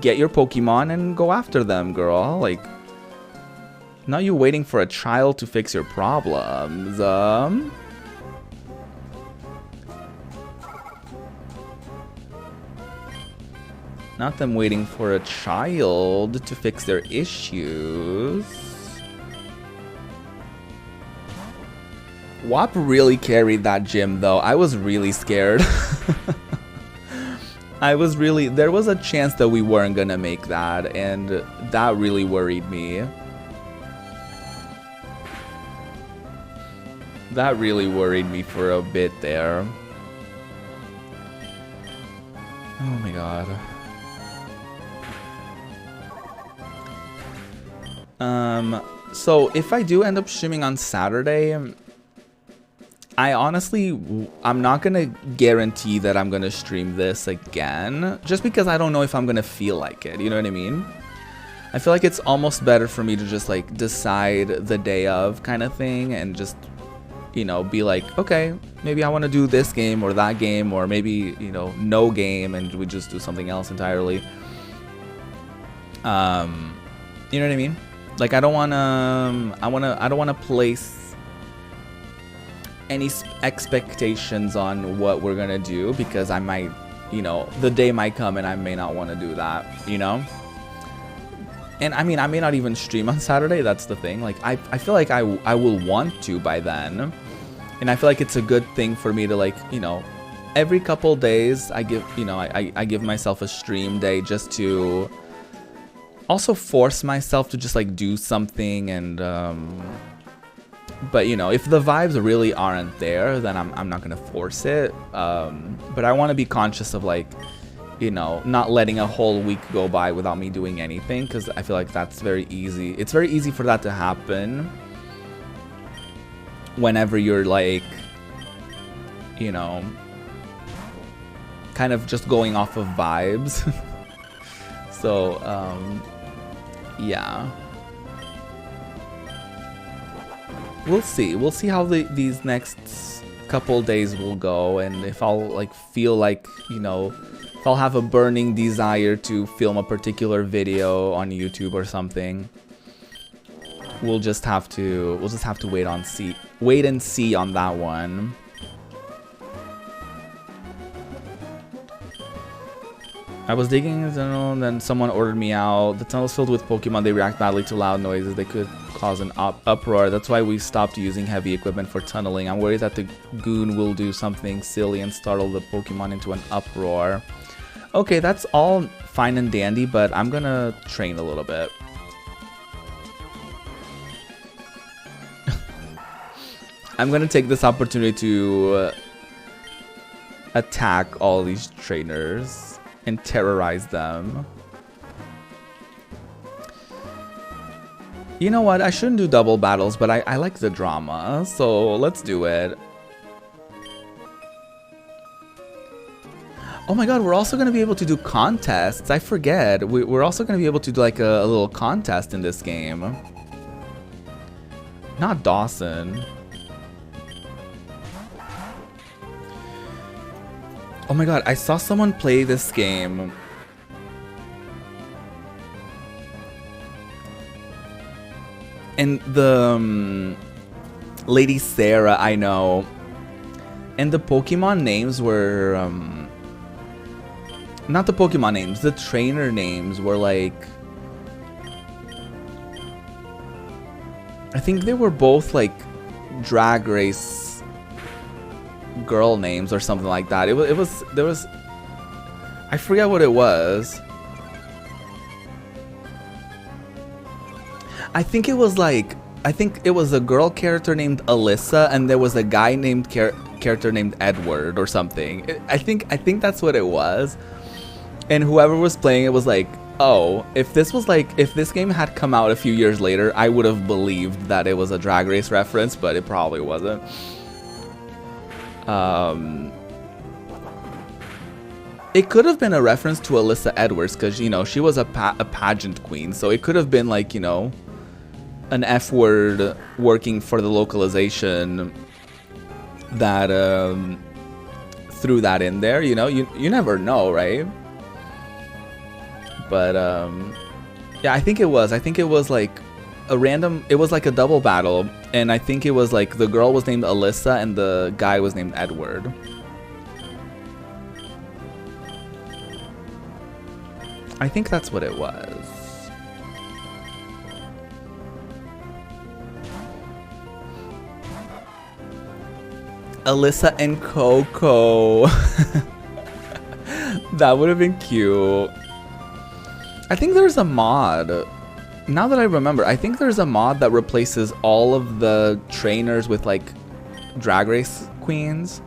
A: get your Pokemon and go after them, girl. Like, now you're waiting for a child to fix your problems. Not them waiting for a child to fix their issues. Wap really carried that gym though. I was really scared. There was a chance that we weren't gonna make that, and that really worried me. That really worried me for a bit there. Oh my god. So if I do end up streaming on Saturday, I'm not gonna guarantee that I'm gonna stream this again, just because I don't know if I'm gonna feel like it, you know what I mean? I feel like it's almost better for me to just like decide the day of kind of thing, and just, you know, be like, okay, maybe I want to do this game or that game, or maybe, you know, no game and we just do something else entirely. You know what I mean? Like, I don't wanna place any expectations on what we're gonna do, because I might, you know, the day might come and I may not want to do that, you know? And I mean, I may not even stream on Saturday, that's the thing. Like, I feel like I will want to by then. And I feel like it's a good thing for me to, like, you know, every couple days I give, you know, I give myself a stream day, just to also force myself to just like do something. And but you know, if the vibes really aren't there, then I'm not gonna force it. But I want to be conscious of, like, you know, not letting a whole week go by without me doing anything, because I feel like that's very easy. It's very easy for that to happen whenever you're like, you know, kind of just going off of vibes. So yeah, we'll see how these next couple days will go, and if I'll like feel like, you know, if I'll have a burning desire to film a particular video on YouTube or something, we'll just have to wait and see on that one. I was digging in the tunnel, and then someone ordered me out. The tunnel's filled with Pokemon. They react badly to loud noises. They could cause an uproar. That's why we stopped using heavy equipment for tunneling. I'm worried that the goon will do something silly and startle the Pokemon into an uproar. Okay, that's all fine and dandy, but I'm gonna train a little bit. I'm gonna take this opportunity to attack all these trainers and terrorize them. You know what? I shouldn't do double battles, but I like the drama, so let's do it. Oh my god, we're also going to be able to do contests. I forget. We're also going to be able to do like a little contest in this game. Not Dawson. Oh my god, I saw someone play this game. And the Lady Sarah, I know. And the Pokemon names were not the Pokemon names, the trainer names were like, I think they were both like Drag Race girl names or something like that. There was I forget what it was. I think it was a girl character named Alyssa, and there was a guy named character named Edward or something. I think that's what it was. And whoever was playing it was like, oh, if this game had come out a few years later, I would have believed that it was a Drag Race reference, but it probably wasn't. It could have been a reference to Alyssa Edwards, because, you know, she was a pageant queen, so it could have been like, you know, an F word working for the localization that threw that in there. You know, you never know, right? But yeah, I think it was like a random, it was like a double battle, and I think it was like the girl was named Alyssa and the guy was named Edward. I think that's what it was. Alyssa and Coco. That would have been cute. I think there's a mod. Now that I remember, I think there's a mod that replaces all of the trainers with like Drag Race queens.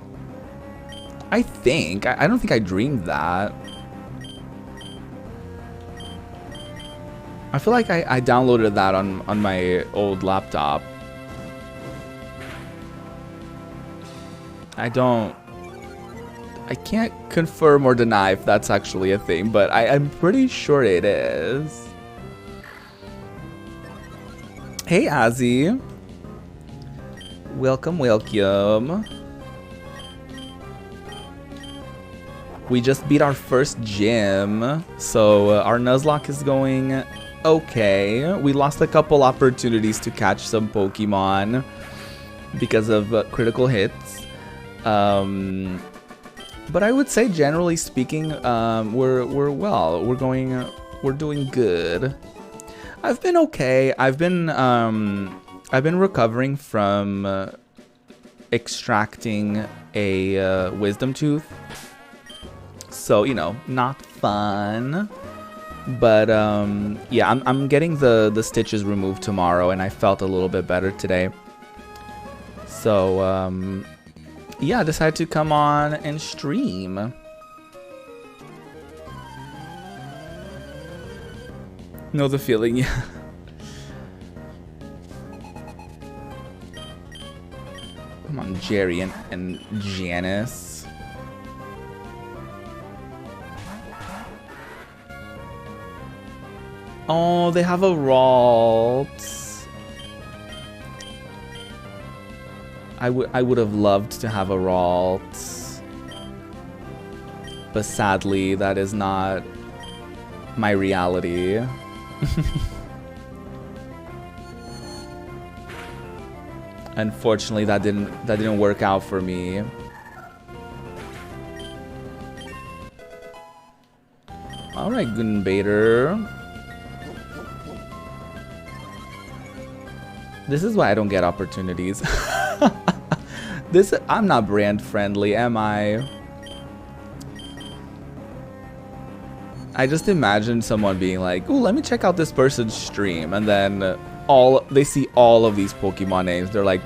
A: I think. I don't think I dreamed that. I feel like I downloaded that on my old laptop. I can't confirm or deny if that's actually a thing, but I'm pretty sure it is. Hey, Azzy. Welcome, welcome. We just beat our first gym, so our Nuzlocke is going okay. We lost a couple opportunities to catch some Pokemon because of critical hits. But I would say, generally speaking, we're doing good. I've been okay. I've been recovering from extracting a wisdom tooth. So, you know, not fun. But yeah, I'm getting the stitches removed tomorrow, and I felt a little bit better today. So yeah, I decided to come on and stream. Know the feeling, yeah. Come on, Jerry and Janice. Oh, they have a Ralt. I would have loved to have a Ralt, but sadly that is not my reality. Unfortunately, that didn't work out for me. All right, Gunbader. This is why I don't get opportunities. I'm not brand friendly, am I? I just imagine someone being like, "Ooh, let me check out this person's stream," and then they see all of these Pokemon names. They're like,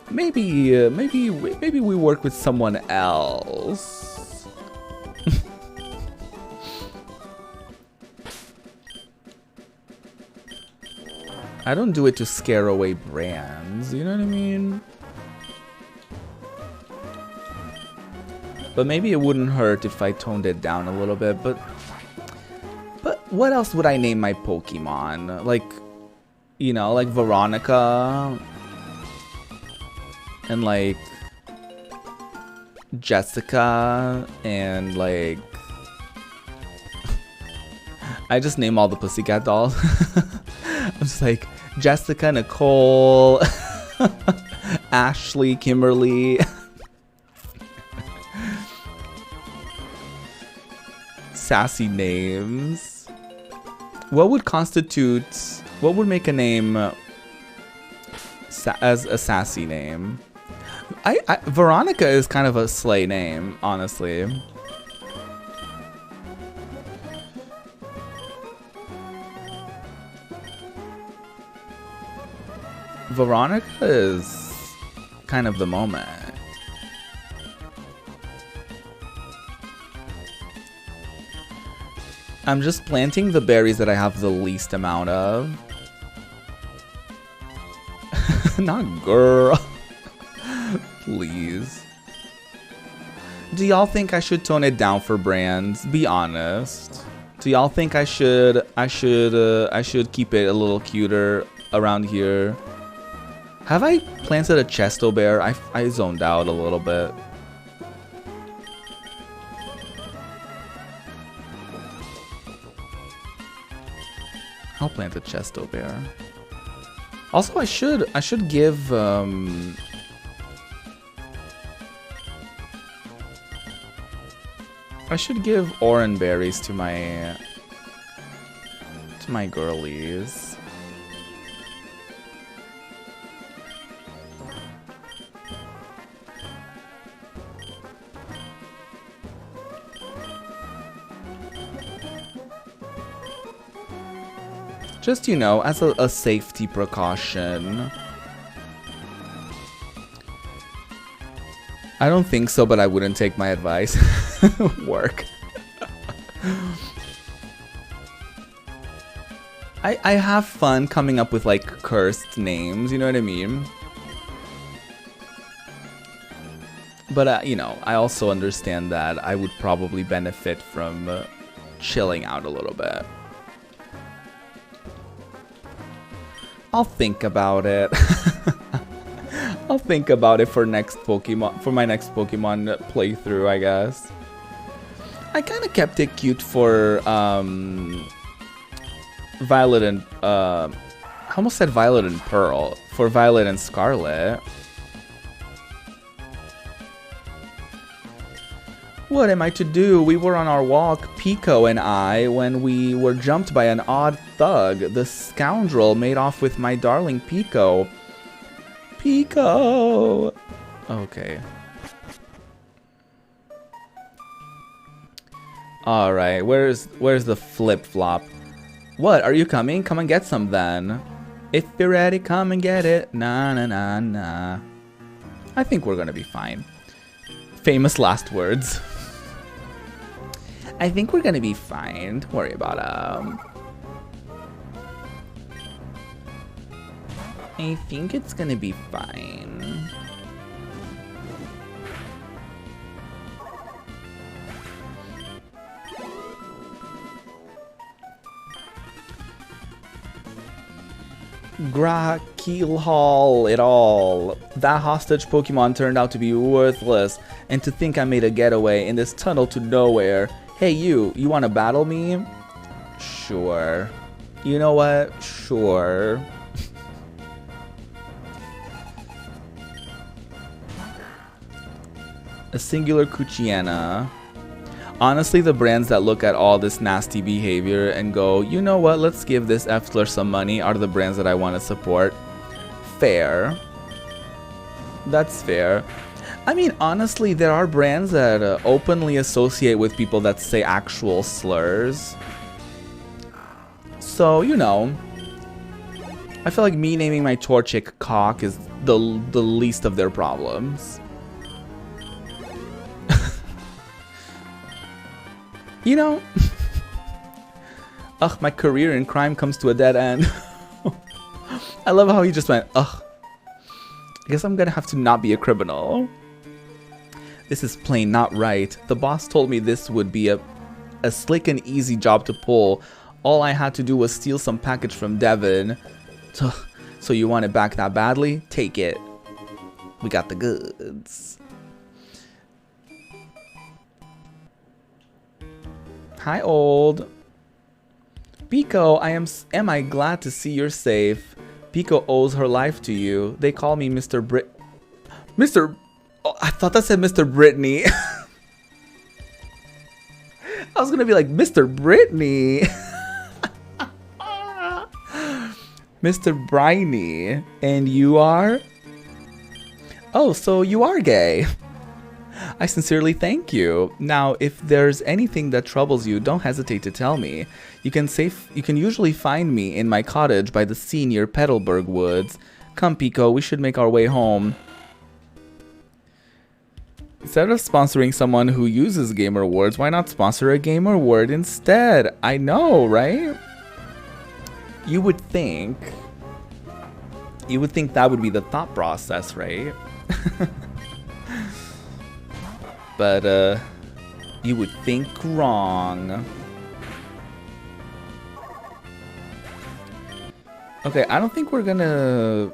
A: maybe we work with someone else. I don't do it to scare away brands, you know what I mean? But maybe it wouldn't hurt if I toned it down a little bit, but what else would I name my Pokemon? Like, you know, like Veronica and like Jessica and like I just name all the Pussycat dolls. I'm just like Jessica, Nicole, Ashley, Kimberly. Sassy names. What would make a name as a sassy name? Veronica is kind of a slay name, honestly. Veronica is kind of the moment. I'm just planting the berries that I have the least amount of. Not girl. Please. Do y'all think I should tone it down for brands? Be honest. Do y'all think I should keep it a little cuter around here? Have I planted a Chesto Bear? I zoned out a little bit. I'll plant a Chesto Bear. Also, I should give orange berries to my girlies. Just, you know, as a safety precaution. I don't think so, but I wouldn't take my advice. Work. I have fun coming up with, like, cursed names, you know what I mean? But, you know, I also understand that I would probably benefit from chilling out a little bit. I'll think about it. I'll think about it for my next Pokemon playthrough, I guess. I kind of kept it cute for Violet and I almost said Violet and Pearl, for Violet and Scarlet. What am I to do? We were on our walk, Pico and I, when we were jumped by an odd thug. The scoundrel made off with my darling Pico. Pico! Okay. Alright, where's the flip-flop? What, are you coming? Come and get some then. If you're ready, come and get it. Nah, nah, nah, nah. I think we're gonna be fine. Famous last words. I think we're gonna be fine. Don't worry about I think it's gonna be fine. Keelhaul it all. That hostage Pokemon turned out to be worthless, and to think I made a getaway in this tunnel to nowhere. Hey you wanna battle me? Sure. You know what? Sure. A singular Cuchiana. Honestly, the brands that look at all this nasty behavior and go, you know what, let's give this Effler some money, are the brands that I want to support. Fair. That's fair. I mean, honestly, there are brands that openly associate with people that say actual slurs. So, you know, I feel like me naming my Torchic cock is the least of their problems. You know, ugh, my career in crime comes to a dead end. I love how he just went, ugh. I guess I'm gonna have to not be a criminal. This is plain not right. The boss told me this would be a slick and easy job to pull. All I had to do was steal some package from Devin. So you want it back that badly? Take it. We got the goods. Hi, old. Pico, am I glad to see you're safe. Pico owes her life to you. They call me Mr. Oh, I thought that said Mr. Brittany. I was gonna be like, Mr. Brittany. Mr. Briny. And you are? Oh, so you are gay. I sincerely thank you. Now, if there's anything that troubles you, don't hesitate to tell me. You can usually find me in my cottage by the sea near Petalburg Woods. Come, Pico, we should make our way home. Instead of sponsoring someone who uses gamer words, why not sponsor a gamer word instead? I know, right? You would think that would be the thought process, right? But you would think wrong. Okay, I don't think we're gonna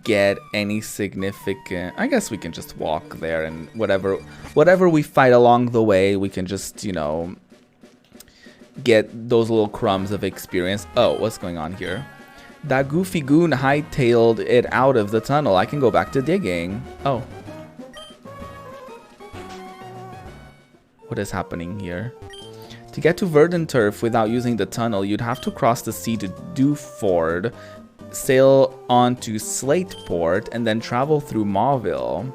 A: get any significant. I guess we can just walk there, and whatever we fight along the way, we can just, you know, get those little crumbs of experience. Oh, what's going on here? That goofy goon hightailed it out of the tunnel. I can go back to digging. Oh. What is happening here? To get to Verdanturf without using the tunnel, you'd have to cross the sea to Dewford, sail on to Slateport, and then travel through Mauville.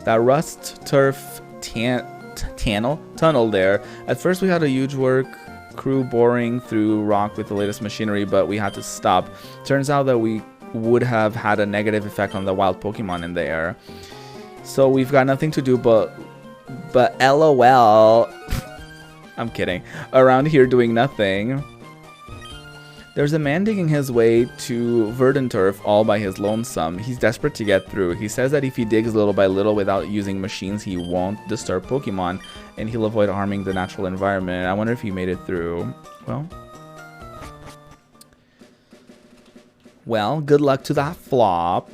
A: That rust turf tunnel there. At first we had a huge work crew boring through rock with the latest machinery, but we had to stop. Turns out that we would have had a negative effect on the wild Pokemon in there. So we've got nothing to do but LOL. I'm kidding. Around here doing nothing. There's a man digging his way to Verdanturf all by his lonesome. He's desperate to get through. He says that if he digs little by little without using machines, he won't disturb Pokemon, and he'll avoid harming the natural environment. I wonder if he made it through. Well, good luck to that flop.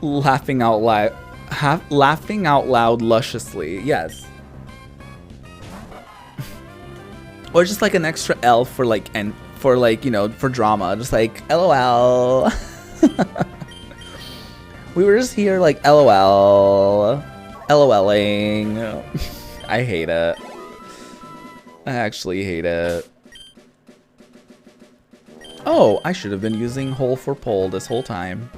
A: Laughing out loud lusciously. Yes. Or just like an extra L for like, and for like, you know, for drama. Just like, LOL. We were just here like, LOL. LOLing. I hate it. I actually hate it. Oh, I should have been using hole for pole this whole time.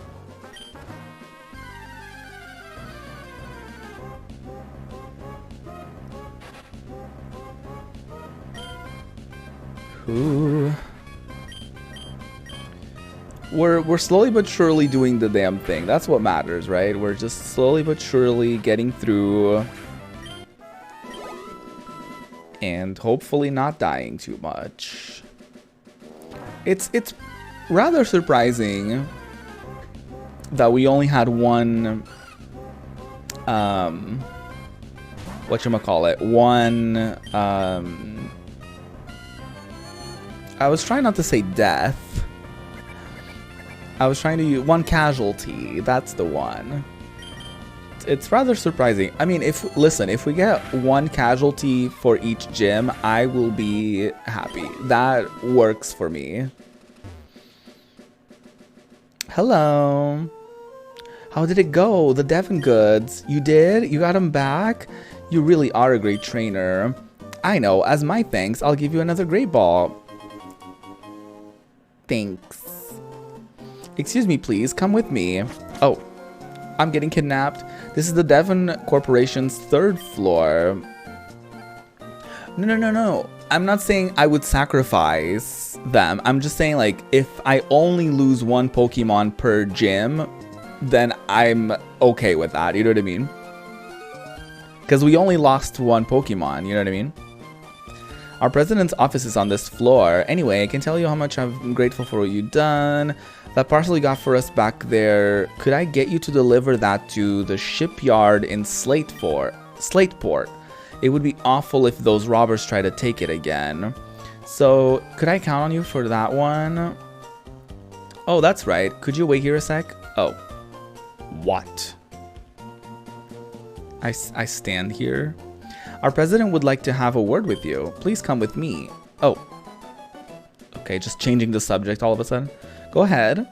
A: Ooh. We're slowly but surely doing the damn thing. That's what matters, right? We're just slowly but surely getting through. And hopefully not dying too much. It's rather surprising that we only had one whatchamacallit, one I was trying not to say death. I was trying to use one casualty. That's the one. It's rather surprising. I mean, if we get one casualty for each gym, I will be happy. That works for me. Hello. How did it go? The Devon goods. You did? You got them back? You really are a great trainer. I know. As my thanks, I'll give you another great ball. Thanks. Excuse me, please. Come with me. Oh, I'm getting kidnapped. This is the Devon Corporation's 3rd floor. No. I'm not saying I would sacrifice them. I'm just saying, like, if I only lose one Pokemon per gym, then I'm okay with that. You know what I mean? Because we only lost one Pokemon. You know what I mean? Our president's office is on this floor. Anyway, I can tell you how much I'm grateful for what you've done. That parcel you got for us back there, could I get you to deliver that to the shipyard in Slateport? It would be awful if those robbers try to take it again. So, could I count on you for that one? Oh, that's right. Could you wait here a sec? Oh. What? I stand here. Our president would like to have a word with you. Please come with me. Oh. Okay, just changing the subject all of a sudden. Go ahead.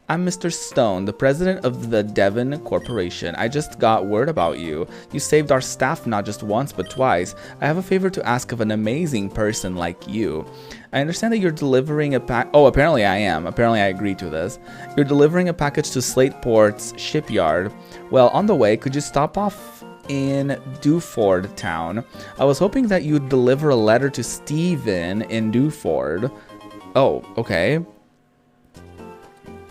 A: I'm Mr. Stone, the president of the Devon Corporation. I just got word about you. You saved our staff not just once, but twice. I have a favor to ask of an amazing person like you. I understand that you're delivering a pack. Oh, apparently I am. Apparently I agree to this. You're delivering a package to Slateport's shipyard. Well, on the way, could you stop off in Dewford town? I was hoping that you'd deliver a letter to Steven in Dewford. Oh, okay.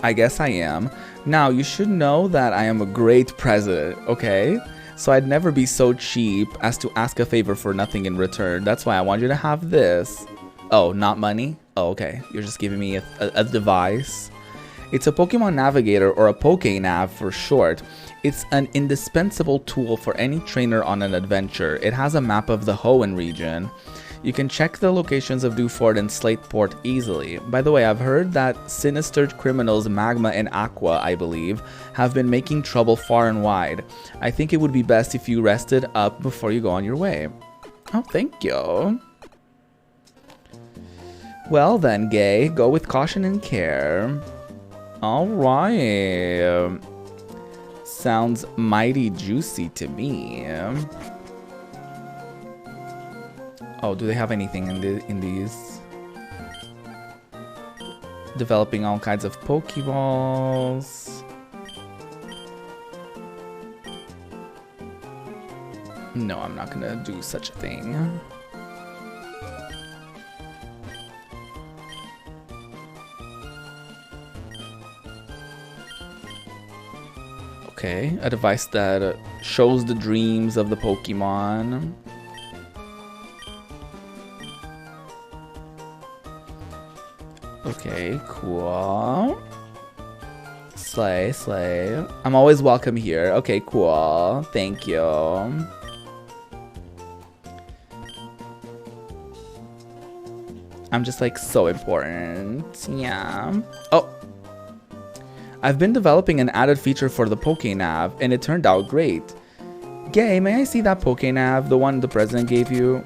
A: I guess I am. Now, you should know that I am a great president, okay? So I'd never be so cheap as to ask a favor for nothing in return. That's why I want you to have this. Oh, not money? Oh, okay. You're just giving me a device. It's a Pokemon Navigator, or a Pokenav for short. It's an indispensable tool for any trainer on an adventure. It has a map of the Hoenn region. You can check the locations of Dewford and Slateport easily. By the way, I've heard that sinister criminals Magma and Aqua, I believe, have been making trouble far and wide. I think it would be best if you rested up before you go on your way. Oh, thank you. Well then, Gay, go with caution and care. Alright. Sounds mighty juicy to me. Oh, do they have anything in these? Developing all kinds of Pokeballs. No, I'm not gonna do such a thing. Okay, a device that shows the dreams of the Pokemon. Okay, cool. Slay, slay. I'm always welcome here. Okay, cool. Thank you. I'm just like so important. Yeah. Oh. I've been developing an added feature for the Pokenav, and it turned out great. Gay, may I see that Pokenav, the one the president gave you?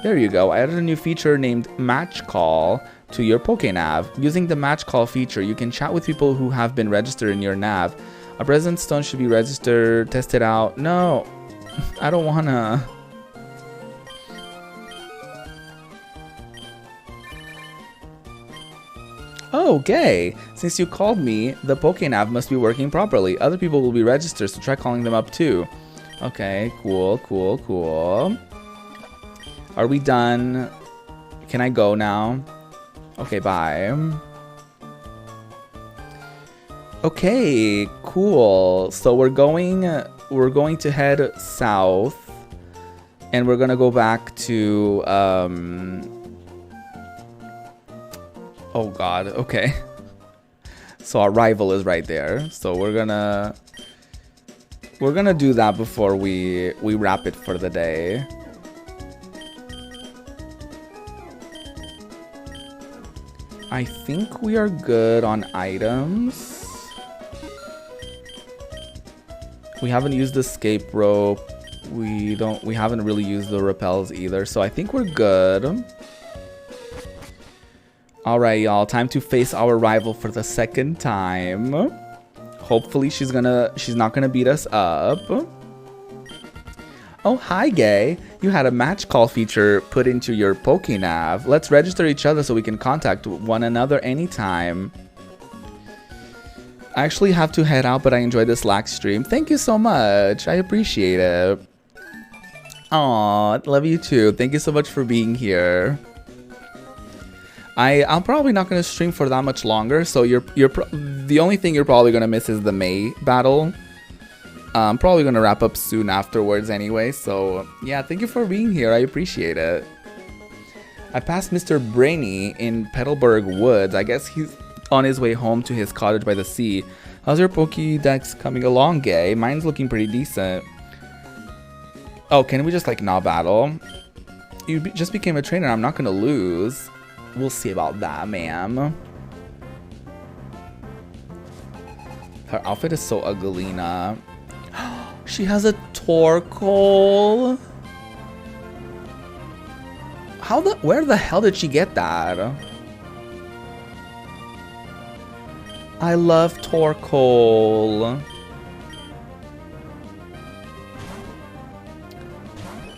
A: There you go. I added a new feature named Match Call to your Pokenav. Using the Match Call feature, you can chat with people who have been registered in your nav. A President Stone should be registered, test it out. No, I don't wanna. Oh, Gay. Since you called me, the Pokenav must be working properly. Other people will be registered, so try calling them up too. Okay, cool, cool, cool. Are we done? Can I go now? Okay, bye. Okay, cool. So we're going to head south, and we're gonna go back to oh god, okay. So our rival is right there. So we're gonna do that before we wrap it for the day. I think we are good on items. We haven't used the escape rope. We haven't really used the repels either, so I think we're good. Alright, y'all, time to face our rival for the second time. Hopefully she's not gonna beat us up. Oh, hi, Gay. You had a match call feature put into your Pokenav. Let's register each other so we can contact one another anytime. I actually have to head out, but I enjoyed this lax stream. Thank you so much. I appreciate it. Aw, love you too. Thank you so much for being here. I'm probably not going to stream for that much longer, so the only thing you're probably going to miss is the May battle. I'm probably going to wrap up soon afterwards anyway, so yeah, thank you for being here. I appreciate it. I passed Mr. Brainy in Petalburg Woods. I guess he's on his way home to his cottage by the sea. How's your Pokédex coming along, Gay? Mine's looking pretty decent. Oh, can we just like not battle? You just became a trainer. I'm not going to lose. We'll see about that, ma'am. Her outfit is so ugly, nah. She has a Torkoal. Where the hell did she get that? I love Torkoal.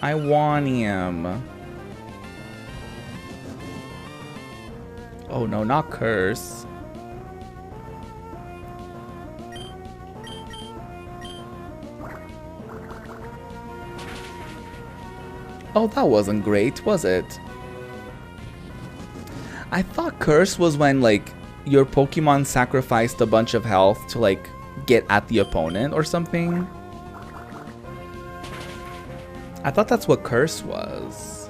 A: I want him. Oh no, not Curse. Oh, that wasn't great, was it? I thought Curse was when, like, your Pokemon sacrificed a bunch of health to, like, get at the opponent or something. I thought that's what Curse was.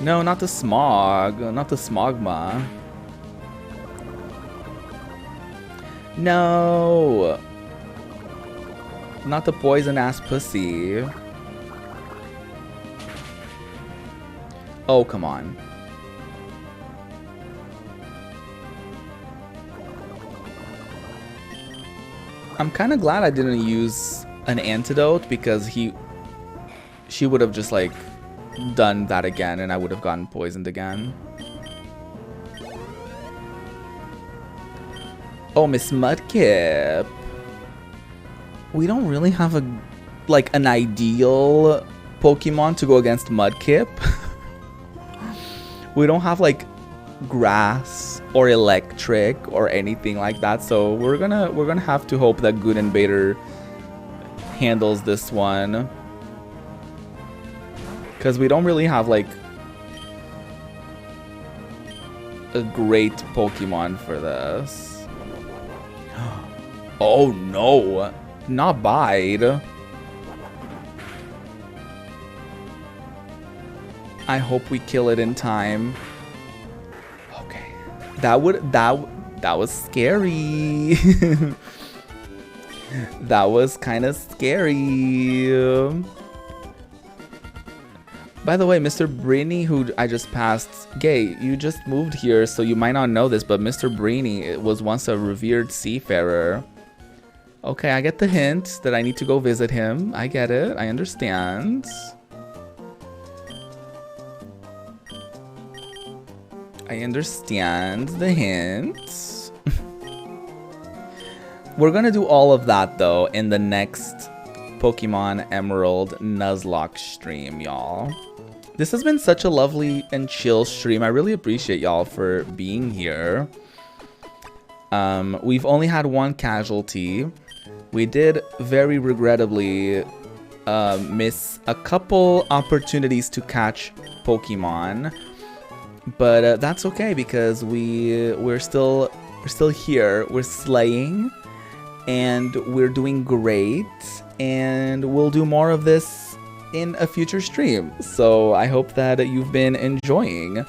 A: No, not the Smog. Not the Smogma. No! Not the poison-ass pussy. Oh, come on. I'm kind of glad I didn't use an antidote because she would have just like done that again and I would have gotten poisoned again. Oh, Miss Mudkip. We don't really have an ideal Pokemon to go against Mudkip. We don't have like grass or electric or anything like that, so we're gonna have to hope that Good and Bader handles this one, because we don't really have like a great Pokemon for this. Oh no, not Bide. I hope we kill it in time. Okay. That was scary. That was kind of scary. By the way, Mr. Brainy, who I just passed, Gay, you just moved here, so you might not know this, but Mr. Brainy was once a revered seafarer. Okay, I get the hint that I need to go visit him. I get it. I understand. I understand the hint. We're gonna do all of that though in the next Pokemon Emerald Nuzlocke stream, y'all. This has been such a lovely and chill stream. I really appreciate y'all for being here. We've only had one casualty. We did very regrettably miss a couple opportunities to catch Pokemon. But that's okay because we're still here. We're slaying, and we're doing great. And we'll do more of this in a future stream. So I hope that you've been enjoying.